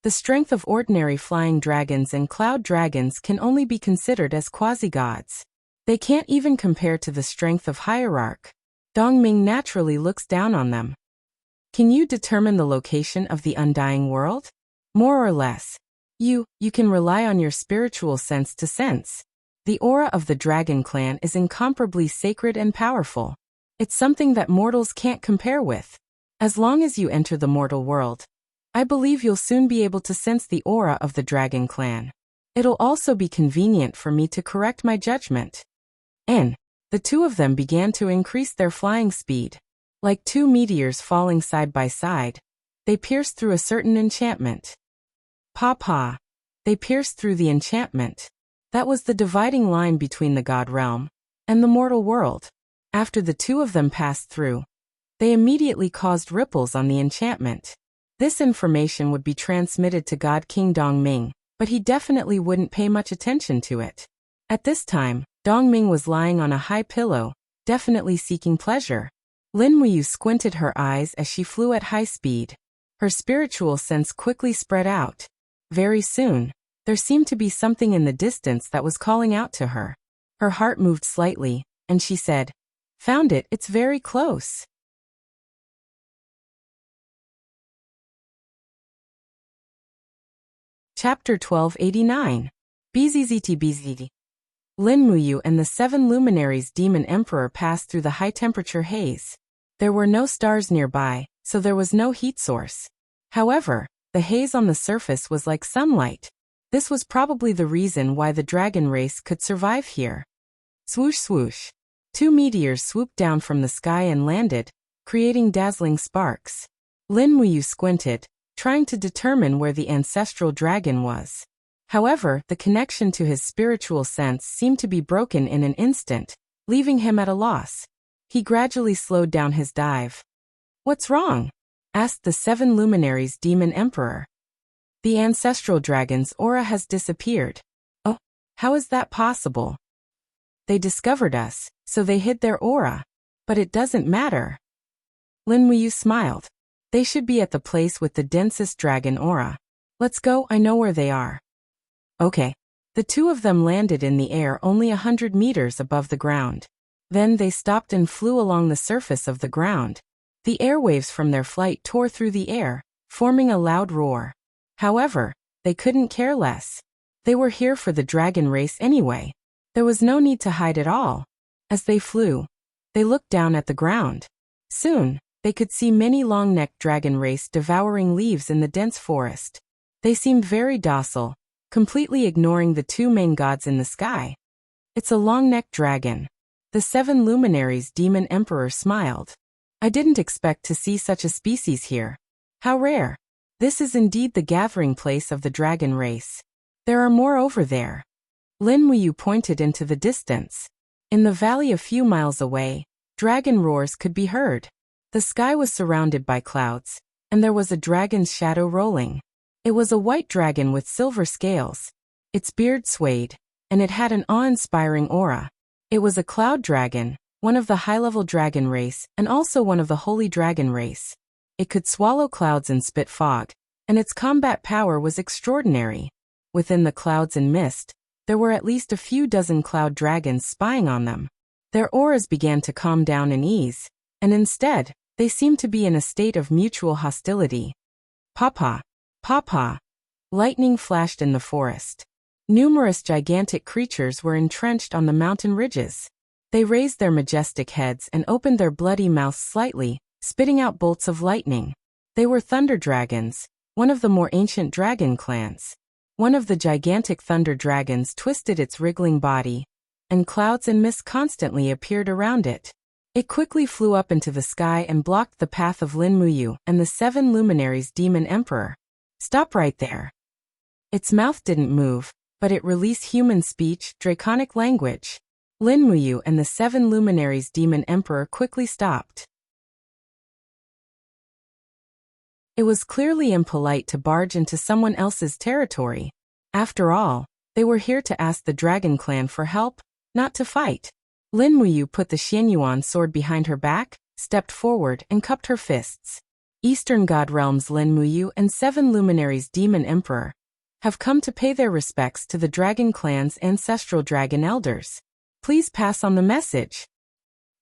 "The strength of ordinary flying dragons and cloud dragons can only be considered as quasi-gods. They can't even compare to the strength of hierarch. Dongming naturally looks down on them." "Can you determine the location of the Undying World?" "More or less. You can rely on your spiritual sense to sense. The aura of the dragon clan is incomparably sacred and powerful. It's something that mortals can't compare with. As long as you enter the mortal world, I believe you'll soon be able to sense the aura of the dragon clan. It'll also be convenient for me to correct my judgment." And the 2 of them began to increase their flying speed. Like 2 meteors falling side by side, they pierced through a certain enchantment. Pa. They pierced through the enchantment. That was the dividing line between the god realm and the mortal world. After the 2 of them passed through, they immediately caused ripples on the enchantment. This information would be transmitted to God King Dongming, but he definitely wouldn't pay much attention to it. At this time, Dongming was lying on a high pillow, definitely seeking pleasure. Lin Muyu squinted her eyes as she flew at high speed. Her spiritual sense quickly spread out. Very soon, there seemed to be something in the distance that was calling out to her. Her heart moved slightly, and she said, "Found it, it's very close." Chapter 1289. BZZT. Lin Muyu and the 7 luminaries demon emperor passed through the high-temperature haze. There were no stars nearby, so there was no heat source. However, the haze on the surface was like sunlight. This was probably the reason why the dragon race could survive here. Swoosh swoosh. 2 meteors swooped down from the sky and landed, creating dazzling sparks. Lin Muyu squinted, trying to determine where the ancestral dragon was. However, the connection to his spiritual sense seemed to be broken in an instant, leaving him at a loss. He gradually slowed down his dive. "What's wrong?" asked the 7 luminaries demon emperor. "The ancestral dragon's aura has disappeared." "Oh, how is that possible?" "They discovered us, so they hid their aura. But it doesn't matter." Lin Muyu smiled. "They should be at the place with the densest dragon aura. Let's go, I know where they are." Okay. The 2 of them landed in the air only 100 meters above the ground. Then they stopped and flew along the surface of the ground. The airwaves from their flight tore through the air, forming a loud roar. However, they couldn't care less. They were here for the dragon race anyway. There was no need to hide at all. As they flew, they looked down at the ground. Soon, they could see many long-necked dragon race devouring leaves in the dense forest. They seemed very docile, completely ignoring the 2 main gods in the sky. "It's a long-necked dragon." The 7 luminaries demon emperor smiled. "I didn't expect to see such a species here. How rare. This is indeed the gathering place of the dragon race. There are more over there." Lin Muyu pointed into the distance. In the valley a few miles away, dragon roars could be heard. The sky was surrounded by clouds, and there was a dragon's shadow rolling. It was a white dragon with silver scales. Its beard swayed, and it had an awe-inspiring aura. It was a cloud dragon, one of the high-level dragon race, and also one of the holy dragon race. It could swallow clouds and spit fog, and its combat power was extraordinary. Within the clouds and mist, there were at least a few dozen cloud dragons spying on them. Their auras began to calm down and ease, and instead, they seemed to be in a state of mutual hostility. Papa! Papa! Lightning flashed in the forest. Numerous gigantic creatures were entrenched on the mountain ridges. They raised their majestic heads and opened their bloody mouths slightly, spitting out bolts of lightning. They were thunder dragons, one of the more ancient dragon clans. One of the gigantic thunder dragons twisted its wriggling body, and clouds and mist constantly appeared around it. It quickly flew up into the sky and blocked the path of Lin Muyu and the 7 luminaries demon emperor. Stop right there. Its mouth didn't move, but it released human speech, draconic language. Lin Muyu and the 7 luminaries demon emperor quickly stopped. It was clearly impolite to barge into someone else's territory. After all, they were here to ask the Dragon Clan for help, not to fight. Lin Muyu put the Xianyuan sword behind her back, stepped forward and cupped her fists. Eastern God Realms Lin Muyu and 7 luminaries demon emperor have come to pay their respects to the Dragon Clan's ancestral dragon elders. Please pass on the message.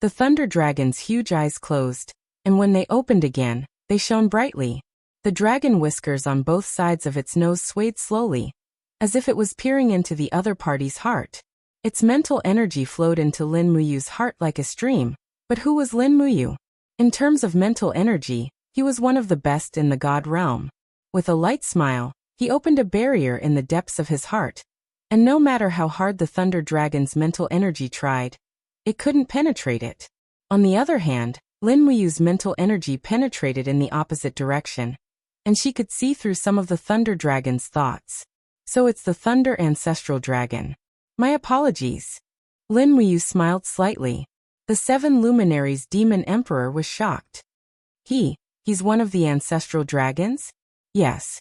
The thunder dragon's huge eyes closed, and when they opened again, they shone brightly. The dragon whiskers on both sides of its nose swayed slowly, as if it was peering into the other party's heart. Its mental energy flowed into Lin Muyu's heart like a stream. But who was Lin Muyu? In terms of mental energy, he was one of the best in the God realm. With a light smile, he opened a barrier in the depths of his heart, and no matter how hard the thunder dragon's mental energy tried, it couldn't penetrate it. On the other hand, Lin Muyu's mental energy penetrated in the opposite direction, and she could see through some of the thunder dragon's thoughts. So it's the thunder ancestral dragon. My apologies. Lin Muyu smiled slightly. The 7 luminaries demon emperor was shocked. He's one of the ancestral dragons? Yes.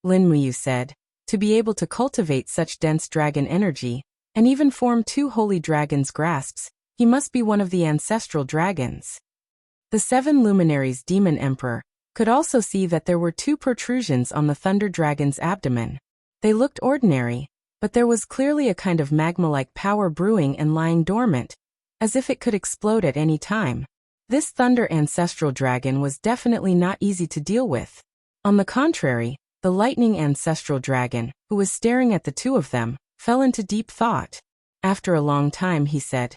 Lin Muyu said. To be able to cultivate such dense dragon energy, and even form 2 holy dragons' grasps, he must be one of the ancestral dragons. The 7 luminaries demon emperor could also see that there were 2 protrusions on the thunder dragon's abdomen. They looked ordinary, but there was clearly a kind of magma-like power brewing and lying dormant, as if it could explode at any time. This thunder ancestral dragon was definitely not easy to deal with. On the contrary, the lightning ancestral dragon, who was staring at the 2 of them, fell into deep thought. After a long time he said,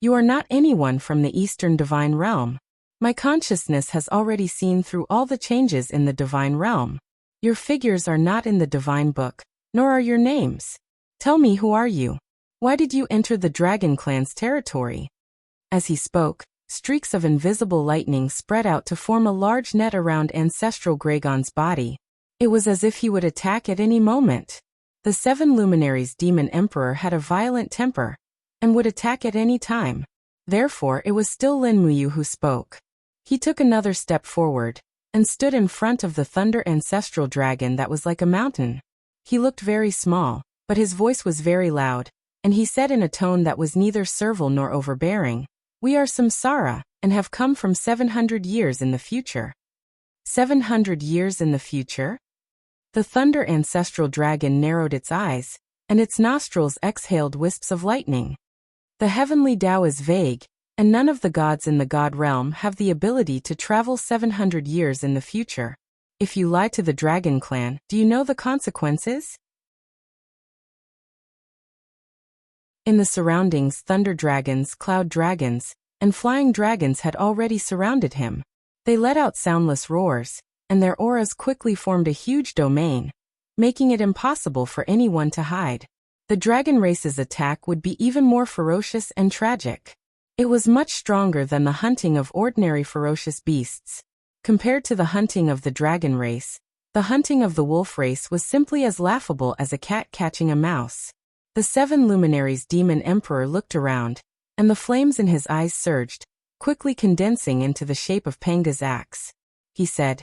"You are not anyone from the Eastern Divine Realm. My consciousness has already seen through all the changes in the Divine Realm. Your figures are not in the Divine Book, nor are your names. Tell me, who are you? Why did you enter the Dragon Clan's territory?" As he spoke, streaks of invisible lightning spread out to form a large net around Ancestral Gragon's body. It was as if he would attack at any moment. The 7 luminaries demon emperor had a violent temper, and would attack at any time. Therefore it was still Lin Muyu who spoke. He took another step forward, and stood in front of the thunder ancestral dragon that was like a mountain. He looked very small, but his voice was very loud, and he said in a tone that was neither servile nor overbearing, "We are Samsara, and have come from 700 years in the future." 700 years in the future? The thunder ancestral dragon narrowed its eyes, and its nostrils exhaled wisps of lightning. The heavenly Tao is vague, and none of the gods in the God realm have the ability to travel 700 years in the future. If you lie to the Dragon Clan, do you know the consequences? In the surroundings, thunder dragons, cloud dragons, and flying dragons had already surrounded him. They let out soundless roars, and their auras quickly formed a huge domain, making it impossible for anyone to hide. The dragon race's attack would be even more ferocious and tragic. It was much stronger than the hunting of ordinary ferocious beasts. Compared to the hunting of the dragon race, the hunting of the wolf race was simply as laughable as a cat catching a mouse. The 7 luminaries demon emperor looked around, and the flames in his eyes surged, quickly condensing into the shape of Panga's axe. He said,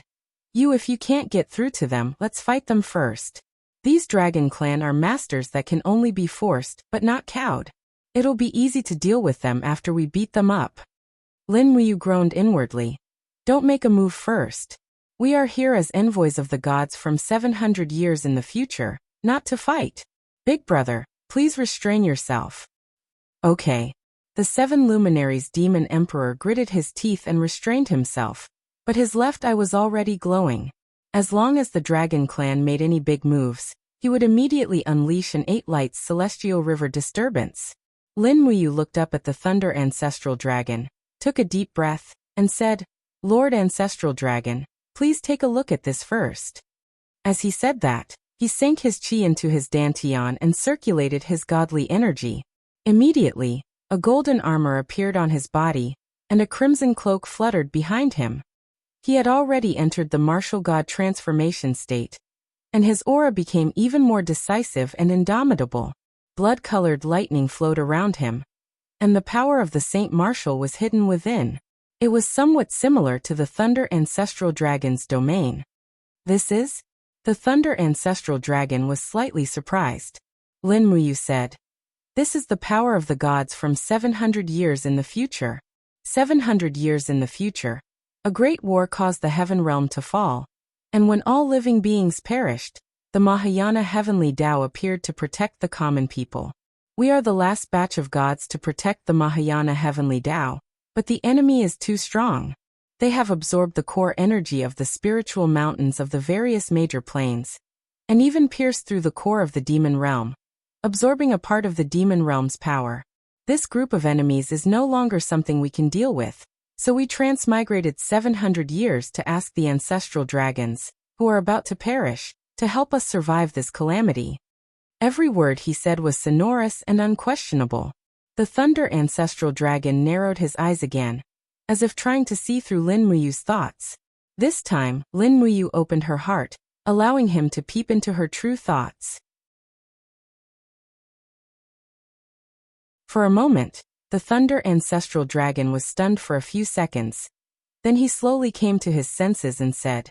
If you can't get through to them, let's fight them first. These Dragon Clan are masters that can only be forced, but not cowed. It'll be easy to deal with them after we beat them up." Lin Muyu groaned inwardly. "Don't make a move first. We are here as envoys of the gods from 700 years in the future, not to fight. Big brother, please restrain yourself." Okay. The 7 luminaries demon emperor gritted his teeth and restrained himself, but his left eye was already glowing. As long as the Dragon Clan made any big moves, he would immediately unleash an 8 lights celestial river disturbance. Lin Muyu looked up at the Thunder Ancestral Dragon, took a deep breath, and said, "Lord Ancestral Dragon, please take a look at this first." As he said that, he sank his chi into his dantian and circulated his godly energy. Immediately, a golden armor appeared on his body, and a crimson cloak fluttered behind him. He had already entered the martial god transformation state, and his aura became even more decisive and indomitable. Blood-colored lightning flowed around him, and the power of the Saint Martial was hidden within. It was somewhat similar to the Thunder Ancestral Dragon's domain. "This is?" The Thunder Ancestral Dragon was slightly surprised. Lin Muyu said, "This is the power of the gods from 700 years in the future. 700 years in the future. A great war caused the heaven realm to fall, and when all living beings perished, the Mahayana heavenly Tao appeared to protect the common people. We are the last batch of gods to protect the Mahayana heavenly Tao, but the enemy is too strong. They have absorbed the core energy of the spiritual mountains of the various major planes, and even pierced through the core of the demon realm, absorbing a part of the demon realm's power. This group of enemies is no longer something we can deal with, so we transmigrated 700 years to ask the ancestral dragons, who are about to perish, to help us survive this calamity." Every word he said was sonorous and unquestionable. The Thunder Ancestral Dragon narrowed his eyes again, as if trying to see through Lin Muyu's thoughts. This time, Lin Muyu opened her heart, allowing him to peep into her true thoughts. For a moment, the Thunder Ancestral Dragon was stunned for a few seconds. Then he slowly came to his senses and said,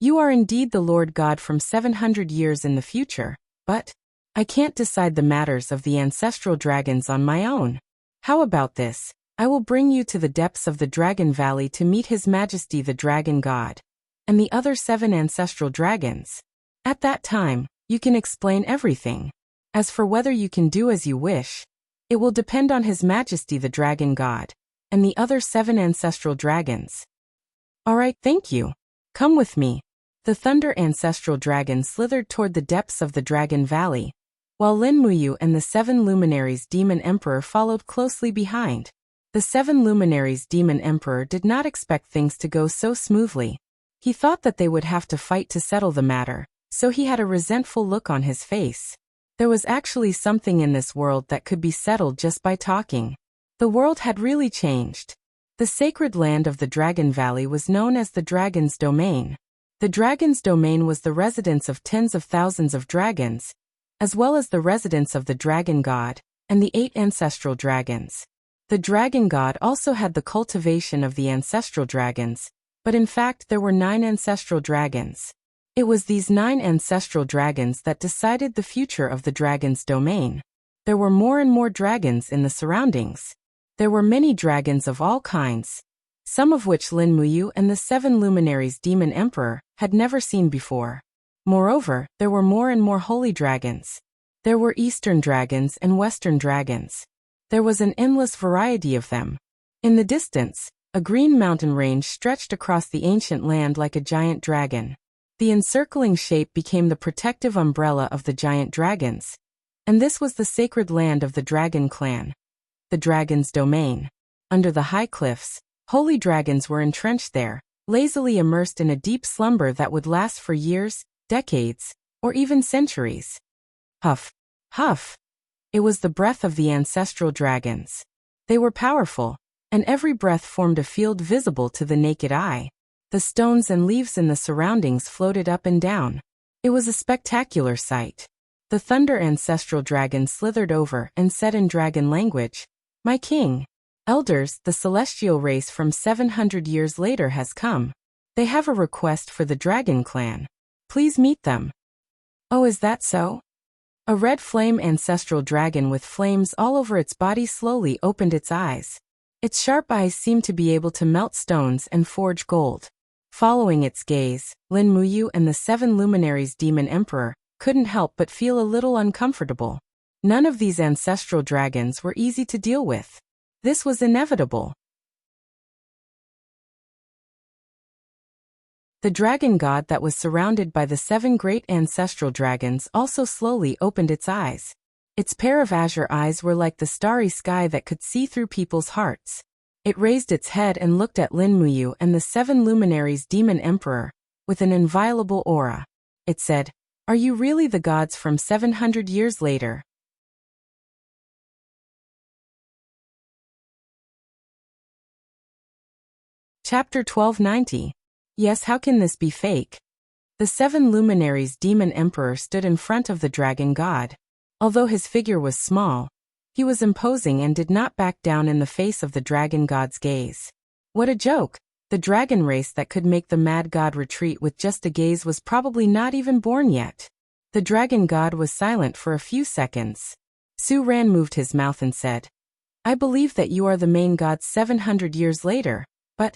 "You are indeed the Lord God from 700 years in the future, but I can't decide the matters of the ancestral dragons on my own. How about this? I will bring you to the depths of the Dragon Valley to meet His Majesty the Dragon God, and the other 7 ancestral dragons. At that time, you can explain everything. As for whether you can do as you wish, it will depend on His Majesty the Dragon God, and the other 7 ancestral dragons." "All right, thank you. Come with me." The Thunder Ancestral Dragon slithered toward the depths of the Dragon Valley, while Lin Muyu and the 7 luminaries Demon Emperor followed closely behind. The 7 luminaries Demon Emperor did not expect things to go so smoothly. He thought that they would have to fight to settle the matter, so he had a resentful look on his face. There was actually something in this world that could be settled just by talking. The world had really changed. The sacred land of the Dragon Valley was known as the Dragon's Domain. The Dragon's Domain was the residence of tens of thousands of dragons, as well as the residence of the Dragon God and the 8 ancestral dragons. The Dragon God also had the cultivation of the ancestral dragons, but in fact there were 9 ancestral dragons. It was these 9 ancestral dragons that decided the future of the Dragon's Domain. There were more and more dragons in the surroundings. There were many dragons of all kinds, some of which Lin Muyu and the 7 luminaries Demon Emperor had never seen before. Moreover, there were more and more holy dragons. There were eastern dragons and western dragons. There was an endless variety of them. In the distance, a green mountain range stretched across the ancient land like a giant dragon. The encircling shape became the protective umbrella of the giant dragons, and this was the sacred land of the Dragon Clan, the Dragon's Domain. Under the high cliffs, holy dragons were entrenched there, lazily immersed in a deep slumber that would last for years, decades, or even centuries. Huff, huff. It was the breath of the ancestral dragons. They were powerful, and every breath formed a field visible to the naked eye. The stones and leaves in the surroundings floated up and down. It was a spectacular sight. The Thunder Ancestral Dragon slithered over and said in dragon language, "My king, elders, the celestial race from 700 years later has come. They have a request for the Dragon Clan. Please meet them." "Oh, is that so?" A red flame ancestral dragon with flames all over its body slowly opened its eyes. Its sharp eyes seemed to be able to melt stones and forge gold. Following its gaze, Lin Muyu and the 7 luminaries Demon Emperor couldn't help but feel a little uncomfortable. None of these ancestral dragons were easy to deal with. This was inevitable. The dragon god that was surrounded by the 7 great ancestral dragons also slowly opened its eyes. Its pair of azure eyes were like the starry sky that could see through people's hearts. It raised its head and looked at Lin Muyu and the 7 luminaries demon emperor, with an inviolable aura. It said, "Are you really the gods from 700 years later?" Chapter 1290. Yes, how can this be fake? The 7 luminaries demon emperor stood in front of the dragon god. Although his figure was small, he was imposing and did not back down in the face of the dragon god's gaze. What a joke! The dragon race that could make the mad god retreat with just a gaze was probably not even born yet. The dragon god was silent for a few seconds. Su Ran moved his mouth and said, "I believe that you are the main god 700 years later, but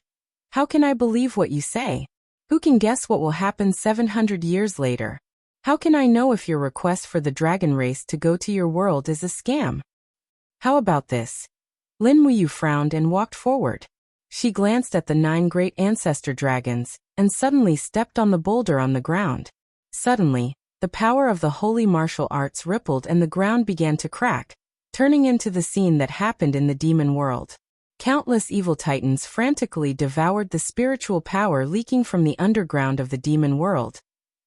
how can I believe what you say? Who can guess what will happen 700 years later? How can I know if your request for the dragon race to go to your world is a scam? How about this?" Lin Muyu frowned and walked forward. She glanced at the 9 great ancestor dragons, and suddenly stepped on the boulder on the ground. Suddenly, the power of the holy martial arts rippled and the ground began to crack, turning into the scene that happened in the demon world. Countless evil titans frantically devoured the spiritual power leaking from the underground of the demon world,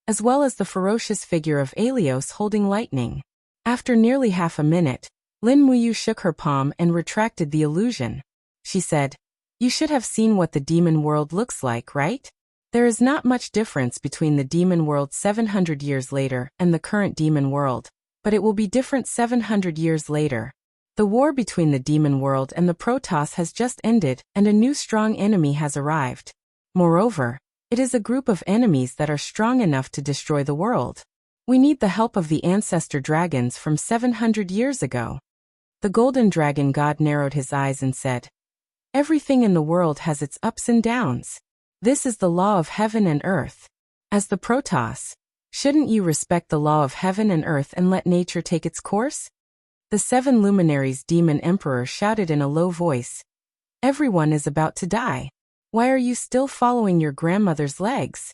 as well as the ferocious figure of Alios holding lightning. After nearly half a minute, Lin Muyu shook her palm and retracted the illusion. She said, "You should have seen what the demon world looks like, right? There is not much difference between the demon world 700 years later and the current demon world, but it will be different 700 years later. The war between the demon world and the Protoss has just ended, and a new strong enemy has arrived. Moreover, it is a group of enemies that are strong enough to destroy the world. We need the help of the ancestor dragons from 700 years ago." The golden dragon god narrowed his eyes and said, "Everything in the world has its ups and downs. This is the law of heaven and earth. As the Protoss, shouldn't you respect the law of heaven and earth and let nature take its course?" The 7 luminaries demon emperor shouted in a low voice, "Everyone is about to die. Why are you still following your grandmother's legs?"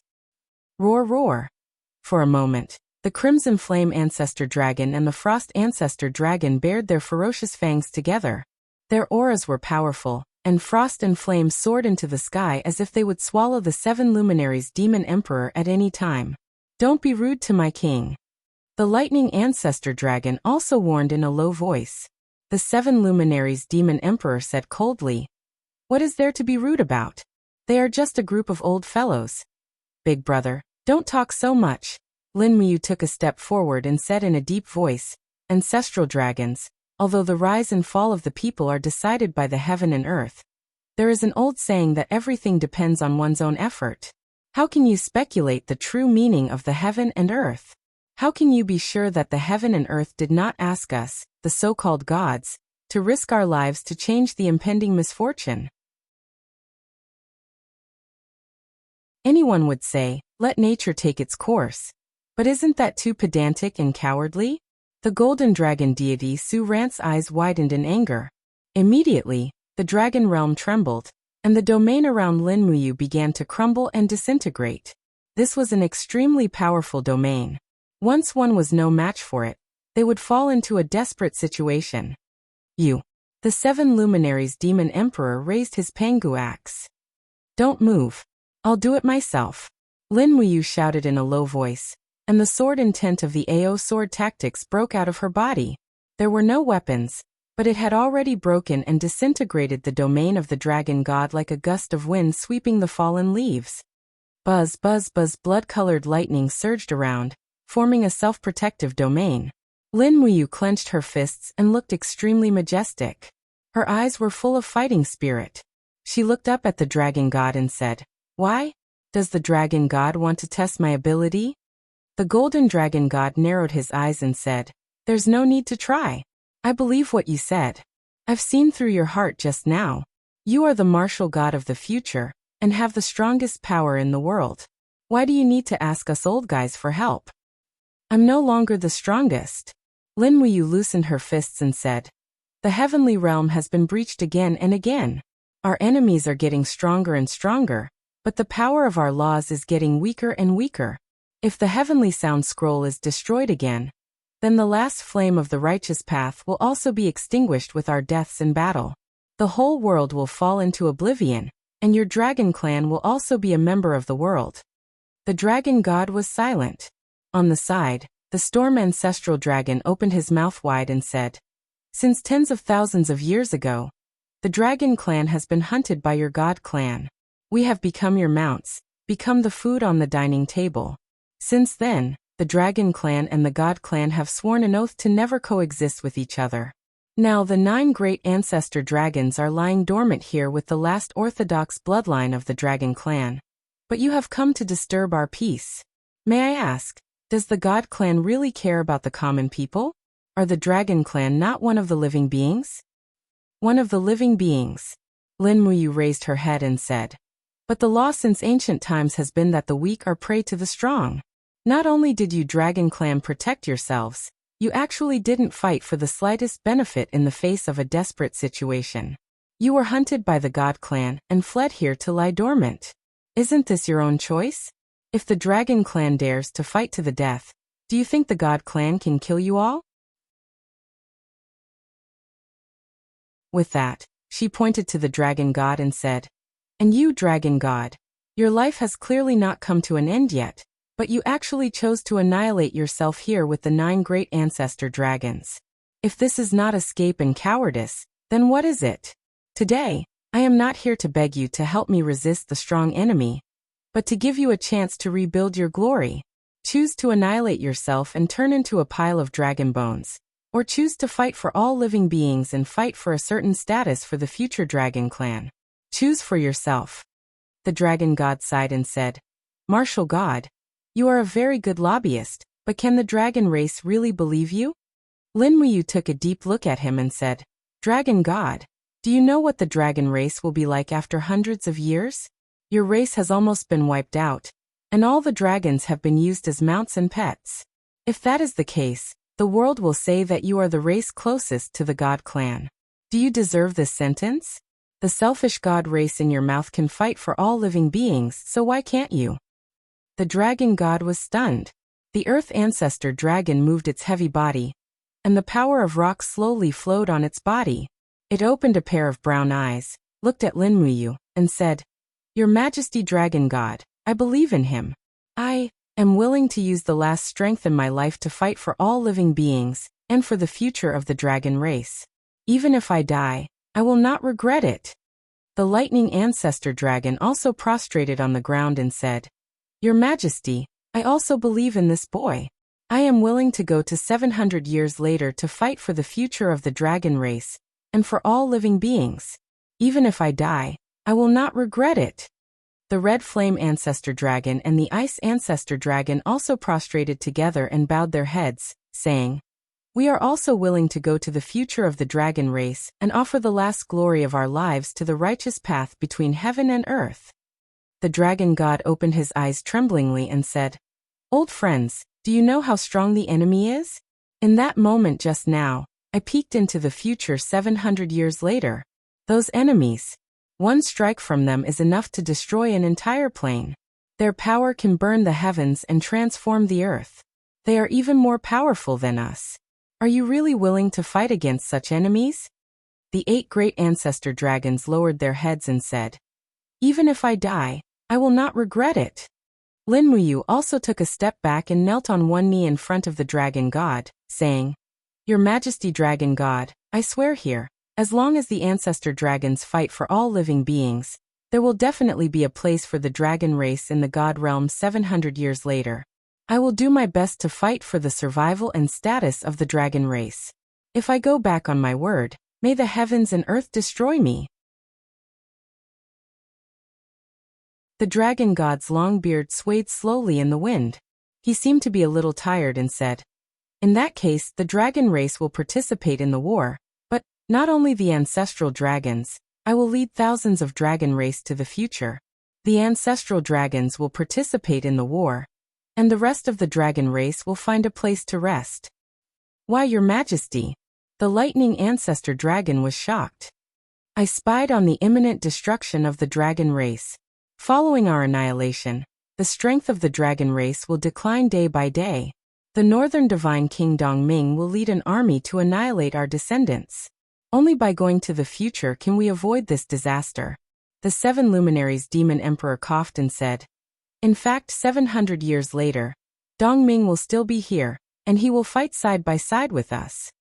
Roar, roar. For a moment, the Crimson Flame Ancestor Dragon and the Frost Ancestor Dragon bared their ferocious fangs together. Their auras were powerful, and frost and flame soared into the sky as if they would swallow the 7 luminaries demon emperor at any time. "Don't be rude to my king." The Lightning Ancestor Dragon also warned in a low voice. The 7 luminaries demon emperor said coldly, "What is there to be rude about? They are just a group of old fellows. Big brother, don't talk so much." Lin Muyu took a step forward and said in a deep voice, "Ancestral dragons, although the rise and fall of the people are decided by the heaven and earth, there is an old saying that everything depends on one's own effort. How can you speculate the true meaning of the heaven and earth? How can you be sure that the heaven and earth did not ask us, the so-called gods, to risk our lives to change the impending misfortune? Anyone would say, let nature take its course. But isn't that too pedantic and cowardly?" The golden dragon deity Su Ran's eyes widened in anger. Immediately, the dragon realm trembled, and the domain around Lin Muyu began to crumble and disintegrate. This was an extremely powerful domain. Once one was no match for it, they would fall into a desperate situation. "You." The 7 luminaries demon emperor raised his Pangu axe. "Don't move. I'll do it myself." Lin Muyu shouted in a low voice, and the sword intent of the AO sword tactics broke out of her body. There were no weapons, but it had already broken and disintegrated the domain of the dragon god like a gust of wind sweeping the fallen leaves. Buzz, buzz, buzz, blood-colored lightning surged around, forming a self-protective domain. Lin Muyu clenched her fists and looked extremely majestic. Her eyes were full of fighting spirit. She looked up at the dragon god and said, "Why? Does the dragon god want to test my ability?" The golden dragon god narrowed his eyes and said, "There's no need to try. I believe what you said. I've seen through your heart just now. You are the martial god of the future, and have the strongest power in the world. Why do you need to ask us old guys for help?" "I'm no longer the strongest." Lin Muyu loosened her fists and said, "The heavenly realm has been breached again and again. Our enemies are getting stronger and stronger, but the power of our laws is getting weaker and weaker. If the heavenly sound scroll is destroyed again, then the last flame of the righteous path will also be extinguished with our deaths in battle. The whole world will fall into oblivion, and your dragon clan will also be a member of the world." The dragon god was silent. On the side, the storm ancestral dragon opened his mouth wide and said, "Since tens of thousands of years ago, the dragon clan has been hunted by your god clan. We have become your mounts, become the food on the dining table. Since then, the dragon clan and the god clan have sworn an oath to never coexist with each other. Now the 9 great ancestor dragons are lying dormant here with the last orthodox bloodline of the dragon clan. But you have come to disturb our peace. May I ask, does the god clan really care about the common people? Are the dragon clan not one of the living beings?" "One of the living beings." Lin Muyu raised her head and said, "But the law since ancient times has been that the weak are prey to the strong. Not only did you dragon clan protect yourselves, you actually didn't fight for the slightest benefit in the face of a desperate situation. You were hunted by the god clan and fled here to lie dormant. Isn't this your own choice? If the dragon clan dares to fight to the death, do you think the god clan can kill you all?" With that, she pointed to the dragon god and said, "And you, dragon god, your life has clearly not come to an end yet, but you actually chose to annihilate yourself here with the 9 great ancestor dragons. If this is not escape and cowardice, then what is it? Today, I am not here to beg you to help me resist the strong enemy, but to give you a chance to rebuild your glory. Choose to annihilate yourself and turn into a pile of dragon bones, or choose to fight for all living beings and fight for a certain status for the future dragon clan. Choose for yourself." The dragon god sighed and said, "Martial god, you are a very good lobbyist, but can the dragon race really believe you?" Lin Muyu took a deep look at him and said, "Dragon god, do you know what the dragon race will be like after hundreds of years? Your race has almost been wiped out, and all the dragons have been used as mounts and pets. If that is the case, the world will say that you are the race closest to the god clan. Do you deserve this sentence? The selfish god race in your mouth can fight for all living beings, so why can't you?" The dragon god was stunned. The earth ancestor dragon moved its heavy body, and the power of rock slowly flowed on its body. It opened a pair of brown eyes, looked at Lin Muyu, and said, "Your Majesty dragon god, I believe in him. I am willing to use the last strength in my life to fight for all living beings, and for the future of the dragon race. Even if I die, I will not regret it." The lightning ancestor dragon also prostrated on the ground and said, "Your Majesty, I also believe in this boy. I am willing to go to 700 years later to fight for the future of the dragon race, and for all living beings. Even if I die, I will not regret it." The red flame ancestor dragon and the ice ancestor dragon also prostrated together and bowed their heads, saying, "We are also willing to go to the future of the dragon race and offer the last glory of our lives to the righteous path between heaven and earth." The dragon god opened his eyes tremblingly and said, "Old friends, do you know how strong the enemy is? In that moment just now, I peeked into the future 700 years later. Those enemies, one strike from them is enough to destroy an entire plane. Their power can burn the heavens and transform the earth. They are even more powerful than us. Are you really willing to fight against such enemies?" The 8 great ancestor dragons lowered their heads and said, "Even if I die, I will not regret it." Lin Muyu also took a step back and knelt on one knee in front of the dragon god, saying, "Your Majesty dragon god, I swear here, as long as the ancestor dragons fight for all living beings, there will definitely be a place for the dragon race in the god realm 700 years later. I will do my best to fight for the survival and status of the dragon race. If I go back on my word, may the heavens and earth destroy me." The dragon god's long beard swayed slowly in the wind. He seemed to be a little tired and said, "In that case, the dragon race will participate in the war, but not only the ancestral dragons. I will lead thousands of dragon race to the future. The ancestral dragons will participate in the war, and the rest of the dragon race will find a place to rest." "Why, Your Majesty?" The lightning ancestor dragon was shocked. "I spied on the imminent destruction of the dragon race. Following our annihilation, the strength of the dragon race will decline day by day. The northern divine King Dongming will lead an army to annihilate our descendants. Only by going to the future can we avoid this disaster. The 7 luminaries demon emperor coughed and said. In fact, 700 years later, Dongming will still be here, and he will fight side by side with us.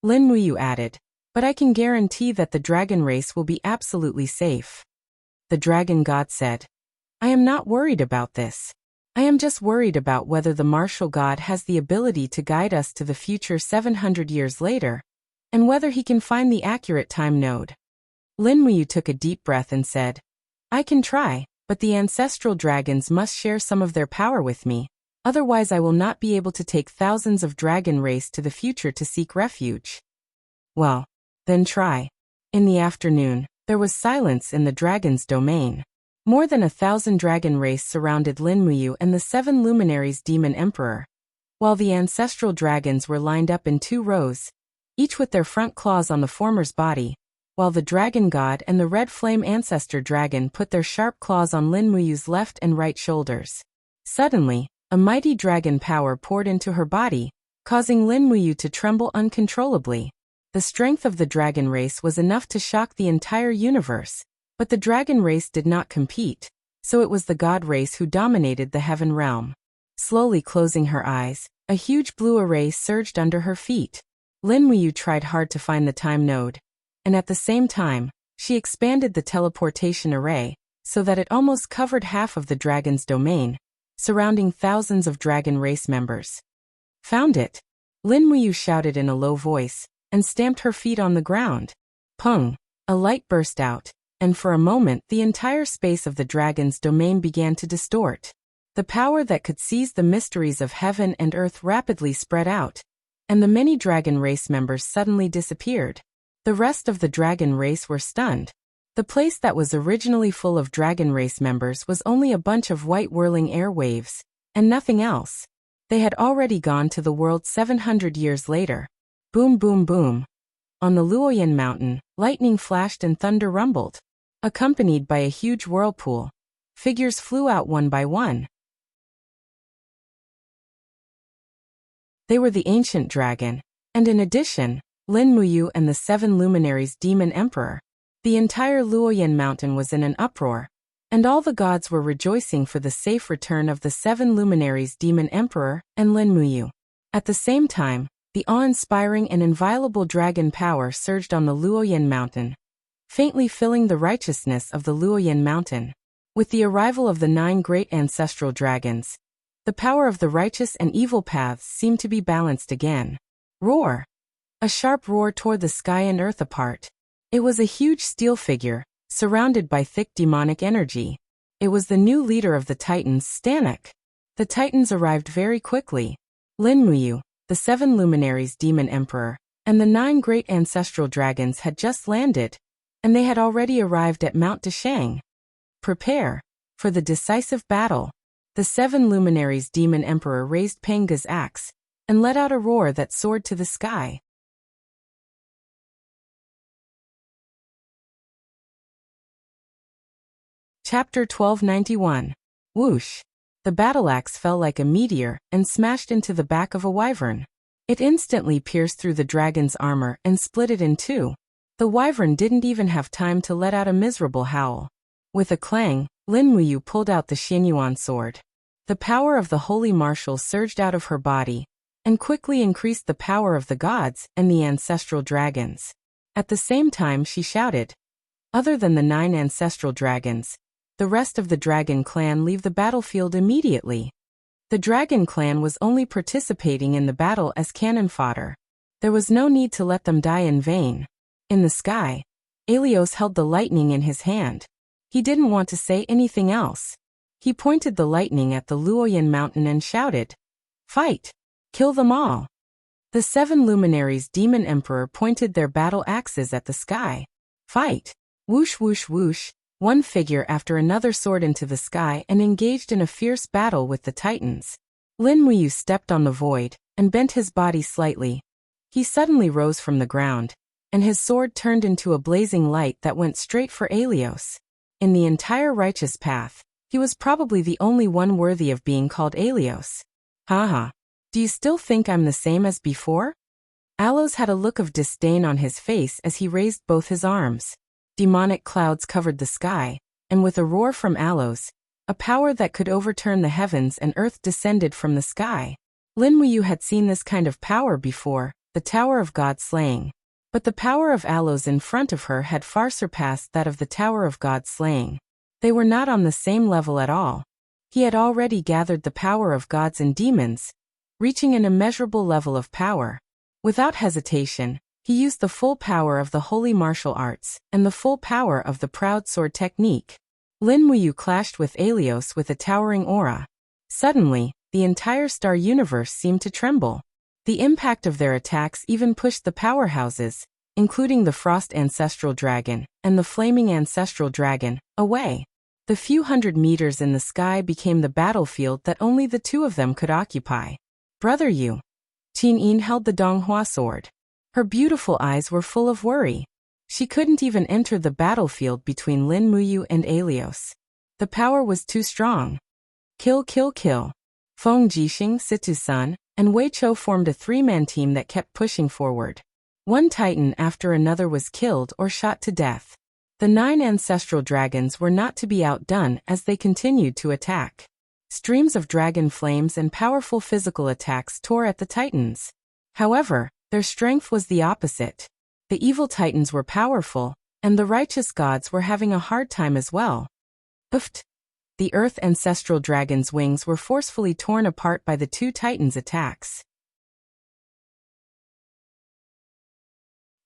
Lin Muyu added. But I can guarantee that the dragon race will be absolutely safe. The dragon god said. I am not worried about this. I am just worried about whether the martial god has the ability to guide us to the future 700 years later, and whether he can find the accurate time node. Lin Muyu took a deep breath and said, I can try, but the ancestral dragons must share some of their power with me, otherwise I will not be able to take thousands of dragon race to the future to seek refuge. Well, then try. In the afternoon, there was silence in the dragon's domain. More than 1,000 dragon race surrounded Lin Muyu and the 7 luminaries demon emperor, while the ancestral dragons were lined up in 2 rows, each with their front claws on the former's body, while the dragon god and the red flame ancestor dragon put their sharp claws on Lin Muyu's left and right shoulders. Suddenly, a mighty dragon power poured into her body, causing Lin Muyu to tremble uncontrollably. The strength of the dragon race was enough to shock the entire universe, but the dragon race did not compete, so it was the god race who dominated the heaven realm. Slowly closing her eyes, a huge blue array surged under her feet. Lin Muyu tried hard to find the time node, and at the same time, she expanded the teleportation array, so that it almost covered half of the dragon's domain, surrounding thousands of dragon race members. Found it! Lin Muyu shouted in a low voice, and stamped her feet on the ground. Pung! A light burst out, and for a moment the entire space of the dragon's domain began to distort. The power that could seize the mysteries of heaven and earth rapidly spread out, and the many dragon race members suddenly disappeared. The rest of the dragon race were stunned. The place that was originally full of dragon race members was only a bunch of white whirling air waves, and nothing else. They had already gone to the world 700 years later. Boom boom boom. On the Luoyan mountain, lightning flashed and thunder rumbled. Accompanied by a huge whirlpool, figures flew out one by one. They were the ancient dragon, and in addition, Lin Muyu and the 7 luminaries demon emperor. The entire Luoyan mountain was in an uproar, and all the gods were rejoicing for the safe return of the 7 luminaries demon emperor and Lin Muyu. At the same time, the awe-inspiring and inviolable dragon power surged on the Luoyan mountain, faintly filling the righteousness of the Luoyan mountain. With the arrival of the 9 great ancestral dragons, the power of the righteous and evil paths seemed to be balanced again. Roar! A sharp roar tore the sky and earth apart. It was a huge steel figure, surrounded by thick demonic energy. It was the new leader of the Titans, Stanek. The Titans arrived very quickly. Lin Muyu, the 7 luminaries demon emperor, and the 9 great ancestral dragons had just landed, and they had already arrived at Mount Deshang. Prepare for the decisive battle. The 7 luminaries demon emperor raised Panga's axe, and let out a roar that soared to the sky. Chapter 1291. Whoosh! The battle axe fell like a meteor and smashed into the back of a wyvern. It instantly pierced through the dragon's armor and split it in 2. The wyvern didn't even have time to let out a miserable howl. With a clang, Lin Muyu pulled out the Xianyuan sword. The power of the holy martial surged out of her body, and quickly increased the power of the gods and the ancestral dragons. At the same time she shouted, "Other than the 9 ancestral dragons, the rest of the dragon clan leave the battlefield immediately." The dragon clan was only participating in the battle as cannon fodder. There was no need to let them die in vain. In the sky, Aelios held the lightning in his hand. He didn't want to say anything else. He pointed the lightning at the Luoyan mountain and shouted, "Fight! Kill them all!" The 7 luminaries demon emperor pointed their battle axes at the sky. Fight! Whoosh whoosh whoosh! One figure after another soared into the sky and engaged in a fierce battle with the Titans. Lin Muyu stepped on the void, and bent his body slightly. He suddenly rose from the ground, and his sword turned into a blazing light that went straight for Aelios. In the entire righteous path, he was probably the only one worthy of being called Aelios. Haha! Do you still think I'm the same as before? Alos had a look of disdain on his face as he raised both his arms. Demonic clouds covered the sky, and with a roar from Alos, a power that could overturn the heavens and earth descended from the sky. Lin Muyu had seen this kind of power before, the Tower of God Slaying. But the power of Alos in front of her had far surpassed that of the Tower of God Slaying. They were not on the same level at all. He had already gathered the power of gods and demons, reaching an immeasurable level of power. Without hesitation, he used the full power of the holy martial arts and the full power of the proud sword technique. Lin Muyu clashed with Alos with a towering aura. Suddenly, the entire star universe seemed to tremble. The impact of their attacks even pushed the powerhouses, including the Frost Ancestral Dragon and the Flaming Ancestral Dragon, away. The few hundred meters in the sky became the battlefield that only the two of them could occupy. Brother Yu. Qin Yin held the Donghua sword. Her beautiful eyes were full of worry. She couldn't even enter the battlefield between Lin Muyu and Alos. The power was too strong. Kill, kill, kill. Feng Jixing, Situ-san, and Wei Chou formed a three-man team that kept pushing forward. One titan after another was killed or shot to death. The 9 ancestral dragons were not to be outdone as they continued to attack. Streams of dragon flames and powerful physical attacks tore at the titans. However, their strength was the opposite. The evil titans were powerful, and the righteous gods were having a hard time as well. Ooft! The earth ancestral dragon's wings were forcefully torn apart by the two titans' attacks.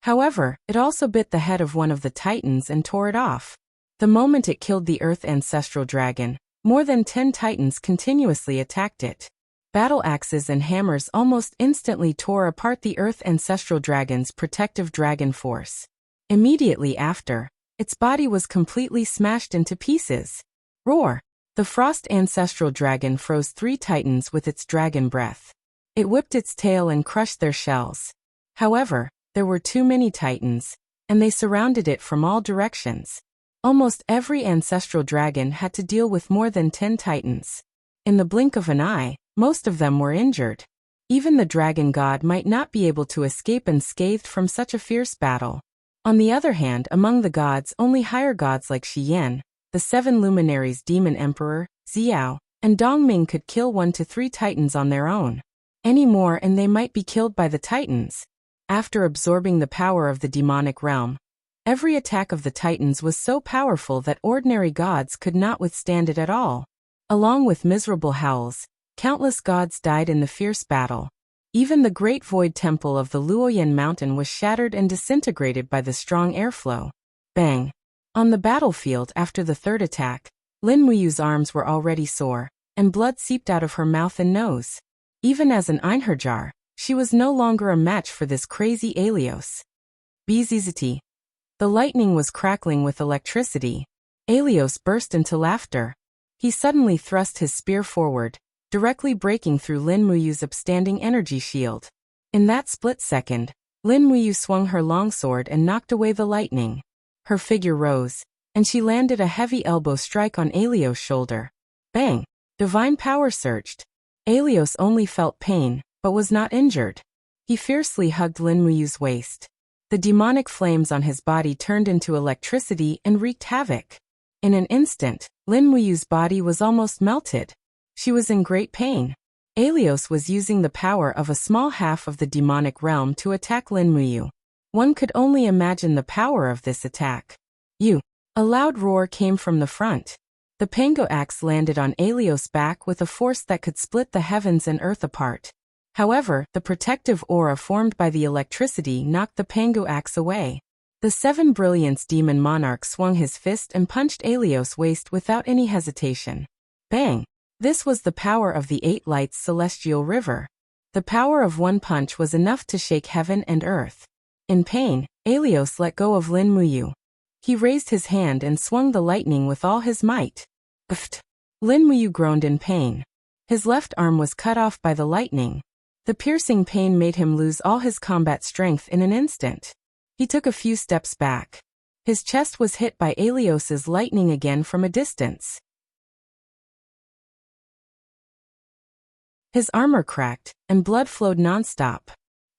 However, it also bit the head of one of the titans and tore it off. The moment it killed the earth ancestral dragon, more than 10 titans continuously attacked it. Battle axes and hammers almost instantly tore apart the earth ancestral dragon's protective dragon force. Immediately after, its body was completely smashed into pieces. Roar! The frost ancestral dragon froze 3 titans with its dragon breath. It whipped its tail and crushed their shells. However, there were too many titans, and they surrounded it from all directions. Almost every ancestral dragon had to deal with more than 10 titans. In the blink of an eye, most of them were injured. Even the dragon god might not be able to escape unscathed from such a fierce battle. On the other hand, among the gods, only higher gods like Shi Yan, the 7 luminaries Demon Emperor, Xiao, and Dongming could kill 1 to 3 titans on their own. Any more and they might be killed by the titans. After absorbing the power of the demonic realm, every attack of the titans was so powerful that ordinary gods could not withstand it at all. Along with miserable howls, countless gods died in the fierce battle. Even the great void temple of the Luoyan mountain was shattered and disintegrated by the strong airflow. Bang! On the battlefield after the third attack, Lin Muyu's arms were already sore, and blood seeped out of her mouth and nose. Even as an Einherjar, she was no longer a match for this crazy Alos. Bzzzt. The lightning was crackling with electricity. Alos burst into laughter. He suddenly thrust his spear forward, directly breaking through Lin Muyu's upstanding energy shield. In that split second, Lin Muyu swung her longsword and knocked away the lightning. Her figure rose, and she landed a heavy elbow strike on Alos' shoulder. Bang! Divine power surged. Alos only felt pain, but was not injured. He fiercely hugged Lin Muyu's waist. The demonic flames on his body turned into electricity and wreaked havoc. In an instant, Lin Muyu's body was almost melted. She was in great pain. Alos was using the power of a small half of the demonic realm to attack Lin Muyu. One could only imagine the power of this attack. A loud roar came from the front. The Pango axe landed on Alos' back with a force that could split the heavens and earth apart. However, the protective aura formed by the electricity knocked the Pango axe away. The 7 Brilliance Demon Monarch swung his fist and punched Alos' waist without any hesitation. Bang! This was the power of the 8 Lights Celestial River. The power of one punch was enough to shake heaven and earth. In pain, Alos let go of Lin Muyu. He raised his hand and swung the lightning with all his might. Pft! Lin Muyu groaned in pain. His left arm was cut off by the lightning. The piercing pain made him lose all his combat strength in an instant. He took a few steps back. His chest was hit by Alos' lightning again from a distance. His armor cracked, and blood flowed nonstop.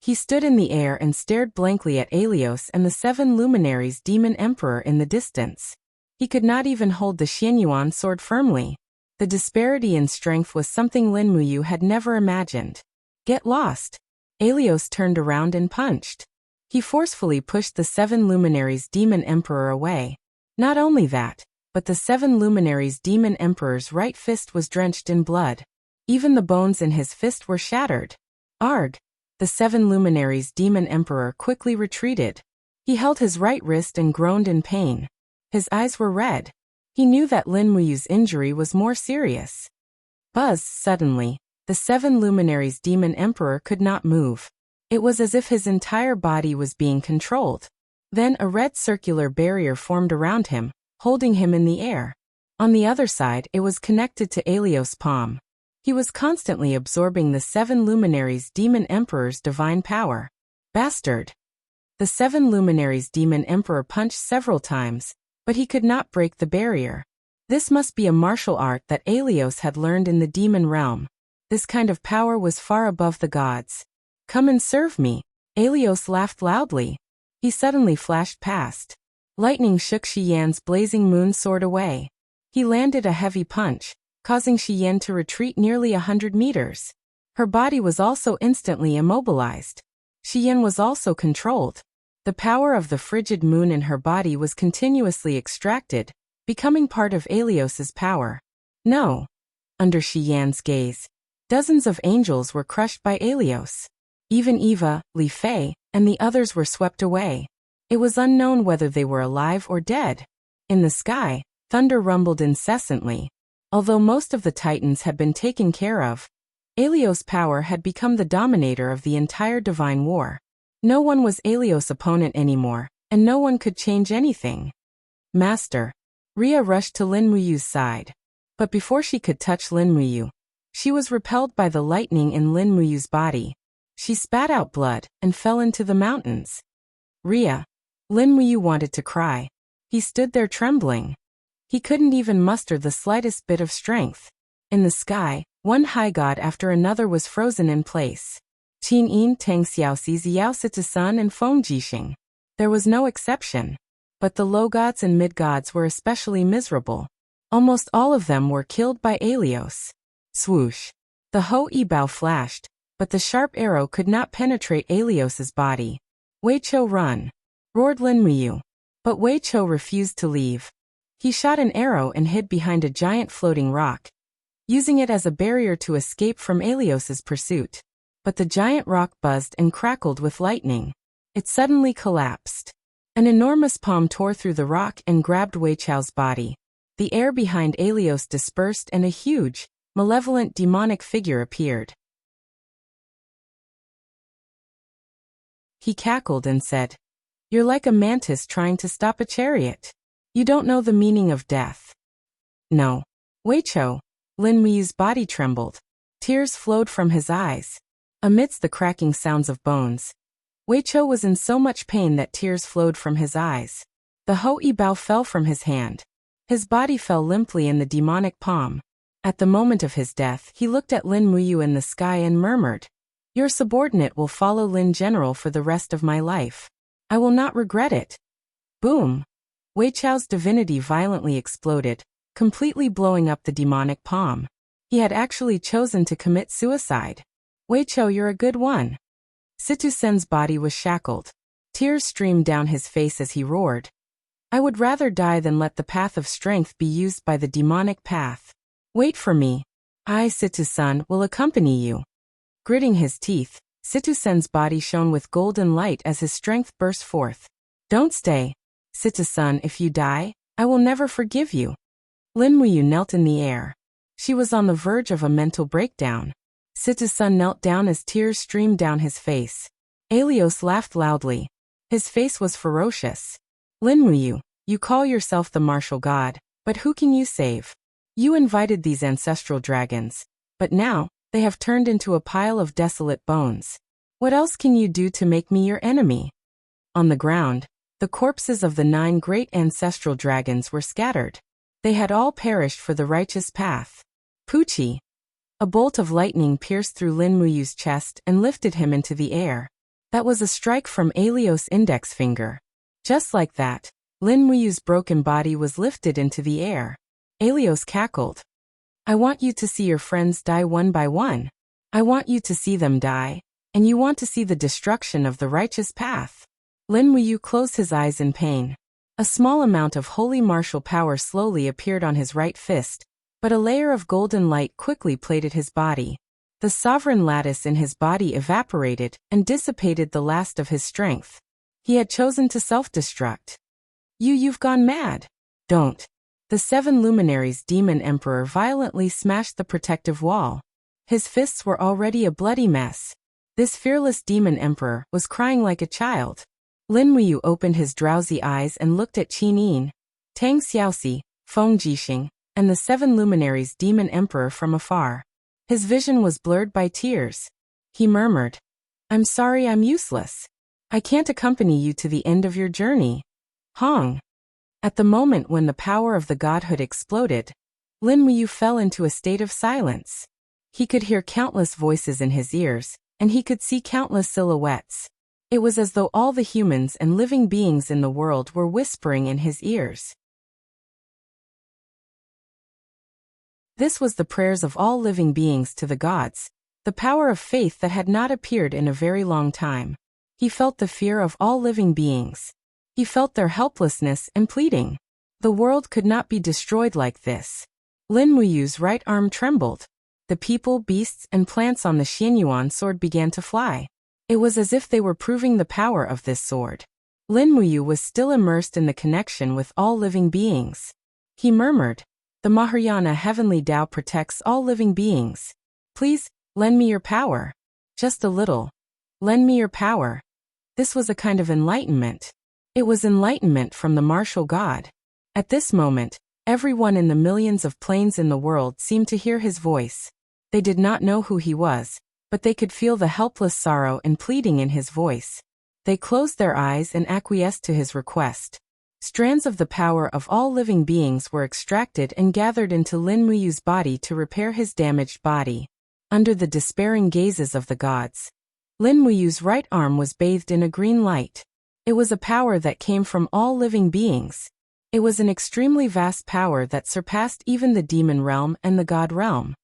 He stood in the air and stared blankly at Aelios and the 7 luminaries demon emperor in the distance. He could not even hold the Xianyuan sword firmly. The disparity in strength was something Lin Muyu had never imagined. Get lost. Aelios turned around and punched. He forcefully pushed the 7 luminaries demon emperor away. Not only that, but the 7 luminaries demon emperor's right fist was drenched in blood. Even the bones in his fist were shattered. Arg! The 7 luminaries demon emperor quickly retreated. He held his right wrist and groaned in pain. His eyes were red. He knew that Lin Muyu's injury was more serious. Buzz! Suddenly, the 7 luminaries demon emperor could not move. It was as if his entire body was being controlled. Then a red circular barrier formed around him, holding him in the air. On the other side, it was connected to Aelios' palm. He was constantly absorbing the 7 luminaries demon emperor's divine power. Bastard! The 7 luminaries demon emperor punched several times, but he could not break the barrier. This must be a martial art that Aelios had learned in the demon realm. This kind of power was far above the gods. Come and serve me. Aelios laughed loudly. He suddenly flashed past. Lightning shook Shiyan's blazing moon sword away. He landed a heavy punch, causing Shiyan to retreat nearly 100 meters. Her body was also instantly immobilized. Shiyan was also controlled. The power of the frigid moon in her body was continuously extracted, becoming part of Aelios's power. No. Under Shiyan's gaze, dozens of angels were crushed by Aelios. Even Eva, Li Fei, and the others were swept away. It was unknown whether they were alive or dead. In the sky, thunder rumbled incessantly. Although most of the titans had been taken care of, Aelios' power had become the dominator of the entire divine war. No one was Aelios' opponent anymore, and no one could change anything. Master. Rhea rushed to Lin Muyu's side. But before she could touch Lin Muyu, she was repelled by the lightning in Lin Muyu's body. She spat out blood and fell into the mountains. Rhea. Lin Muyu wanted to cry. He stood there trembling. He couldn't even muster the slightest bit of strength. In the sky, one high god after another was frozen in place. Qin Yin, Tang Xiaoxi, Xiao Sitasun, and Feng Jixing. There was no exception. But the low gods and mid gods were especially miserable. Almost all of them were killed by Aelios. Swoosh. The Ho Yibao flashed, but the sharp arrow could not penetrate Aelios's body. Wei Chou, run! Roared Lin Muyu. But Wei Chou refused to leave. He shot an arrow and hid behind a giant floating rock, using it as a barrier to escape from Aelios's pursuit. But the giant rock buzzed and crackled with lightning. It suddenly collapsed. An enormous palm tore through the rock and grabbed Wei Chou's body. The air behind Aelios dispersed and a huge, malevolent demonic figure appeared. He cackled and said, "You're like a mantis trying to stop a chariot. You don't know the meaning of death." No. Wei Chou. Lin Muyu's body trembled. Tears flowed from his eyes. Amidst the cracking sounds of bones, Wei Chou was in so much pain that tears flowed from his eyes. The Ho Yibao fell from his hand. His body fell limply in the demonic palm. At the moment of his death, he looked at Lin Muyu in the sky and murmured, "Your subordinate will follow Lin General for the rest of my life. I will not regret it." Boom! Wei Chou's divinity violently exploded, completely blowing up the demonic palm. He had actually chosen to commit suicide. Wei Chou, you're a good one. Situsen's body was shackled. Tears streamed down his face as he roared, "I would rather die than let the path of strength be used by the demonic path. Wait for me. I, Situsen, will accompany you." Gritting his teeth, Situsen's body shone with golden light as his strength burst forth. "Don't stay. Situsen, if you die, I will never forgive you." Lin Muyu knelt in the air. She was on the verge of a mental breakdown. Situsen knelt down as tears streamed down his face. Aelios laughed loudly. His face was ferocious. "Lin Muyu, you call yourself the martial god, but who can you save? You invited these ancestral dragons, but now, they have turned into a pile of desolate bones. What else can you do to make me your enemy?" On the ground, the corpses of the 9 great ancestral dragons were scattered. They had all perished for the righteous path. Pucci. A bolt of lightning pierced through Lin Muyu's chest and lifted him into the air. That was a strike from Alios' index finger. Just like that, Lin Muyu's broken body was lifted into the air. Alios cackled. I want you to see your friends die one by one. I want you to see them die, and you want to see the destruction of the righteous path. Lin Muyu closed his eyes in pain. A small amount of holy martial power slowly appeared on his right fist, but a layer of golden light quickly plated his body. The sovereign lattice in his body evaporated and dissipated the last of his strength. He had chosen to self-destruct. You've gone mad. Don't. The 7 luminaries demon emperor violently smashed the protective wall. His fists were already a bloody mess. This fearless demon emperor was crying like a child. Lin Muyu opened his drowsy eyes and looked at Qin Yin, Tang Xiaoxi, Feng Jixing, and the 7 luminaries demon emperor from afar. His vision was blurred by tears. He murmured, I'm sorry I'm useless. I can't accompany you to the end of your journey. Hong. At the moment when the power of the godhood exploded, Lin Muyu fell into a state of silence. He could hear countless voices in his ears, and he could see countless silhouettes. It was as though all the humans and living beings in the world were whispering in his ears. This was the prayers of all living beings to the gods, the power of faith that had not appeared in a very long time. He felt the fear of all living beings. He felt their helplessness and pleading. The world could not be destroyed like this. Lin Muyu's right arm trembled. The people, beasts, and plants on the Xianyuan sword began to fly. It was as if they were proving the power of this sword. Lin Muyu was still immersed in the connection with all living beings. He murmured, the Mahayana heavenly Tao protects all living beings. Please, lend me your power. Just a little. Lend me your power. This was a kind of enlightenment. It was enlightenment from the martial god. At this moment, everyone in the millions of planes in the world seemed to hear his voice. They did not know who he was, but they could feel the helpless sorrow and pleading in his voice. They closed their eyes and acquiesced to his request. Strands of the power of all living beings were extracted and gathered into Lin Muyu's body to repair his damaged body. Under the despairing gazes of the gods, Lin Muyu's right arm was bathed in a green light. It was a power that came from all living beings. It was an extremely vast power that surpassed even the demon realm and the god realm.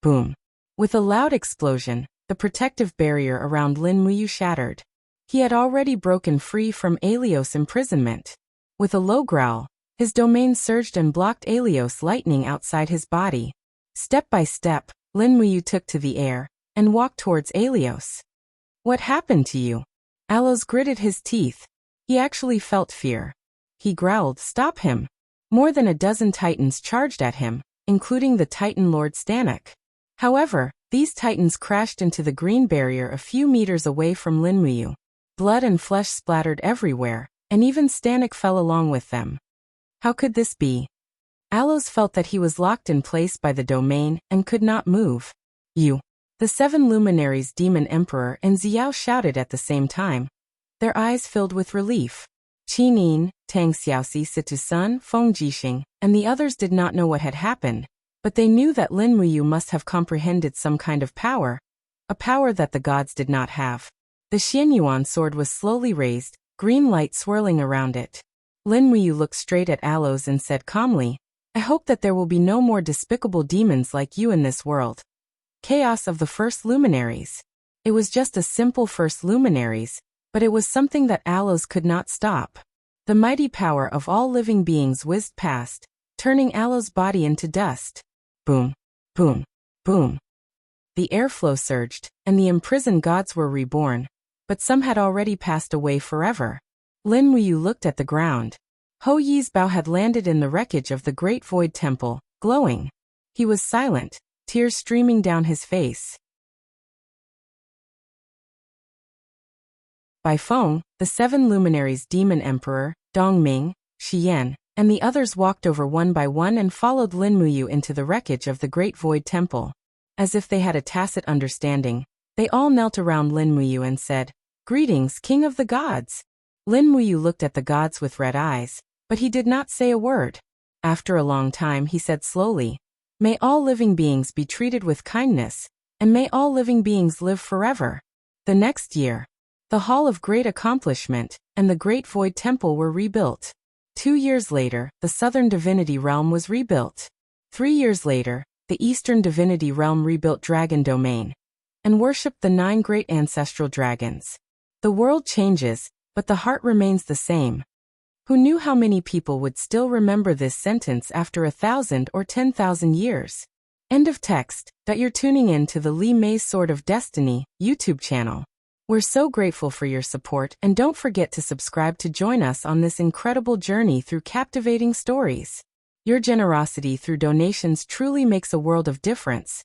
Boom. With a loud explosion, the protective barrier around Lin Muyu shattered. He had already broken free from Alios' imprisonment. With a low growl, his domain surged and blocked Alios' lightning outside his body. Step by step, Lin Muyu took to the air and walked towards Alios. What happened to you? Alios gritted his teeth. He actually felt fear. He growled, stop him. More than a dozen titans charged at him, including the Titan Lord Stanek. However, these titans crashed into the green barrier a few meters away from Lin Muyu. Blood and flesh splattered everywhere, and even Stanek fell along with them. How could this be? Alios felt that he was locked in place by the domain and could not move. You. The 7 luminaries demon emperor and Xiao shouted at the same time. Their eyes filled with relief. Qin Yin, Tang Xiaoxi, Situ-sun, Feng Jixing, and the others did not know what had happened, but they knew that Lin Muyu must have comprehended some kind of power, a power that the gods did not have. The Xianyuan sword was slowly raised, green light swirling around it. Lin Muyu looked straight at Alios and said calmly, I hope that there will be no more despicable demons like you in this world. Chaos of the first luminaries. It was just a simple first luminaries, but it was something that Alios could not stop. The mighty power of all living beings whizzed past, turning Alios' body into dust. Boom, boom, boom. The airflow surged, and the imprisoned gods were reborn, but some had already passed away forever. Lin Muyu looked at the ground. Ho Yi's bow had landed in the wreckage of the Great Void Temple, glowing. He was silent, tears streaming down his face. By Feng, the 7 luminaries demon emperor, Dongming, Xian, and the others walked over one by one and followed Lin Muyu into the wreckage of the Great Void Temple. As if they had a tacit understanding, they all knelt around Lin Muyu and said, Greetings, King of the Gods. Lin Muyu looked at the gods with red eyes, but he did not say a word. After a long time he said slowly, May all living beings be treated with kindness, and may all living beings live forever. The next year, the Hall of Great Accomplishment and the Great Void Temple were rebuilt. 2 years later, the Southern Divinity Realm was rebuilt. 3 years later, the Eastern Divinity Realm rebuilt Dragon Domain and worshipped the 9 great ancestral dragons. The world changes, but the heart remains the same. Who knew how many people would still remember this sentence after 1,000 or 10,000 years? End of text. You're tuning in to the Lee May's Sword of Destiny YouTube channel. We're so grateful for your support, and don't forget to subscribe to join us on this incredible journey through captivating stories. Your generosity through donations truly makes a world of difference,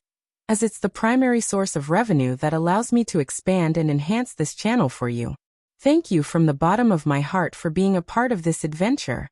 as it's the primary source of revenue that allows me to expand and enhance this channel for you. Thank you from the bottom of my heart for being a part of this adventure.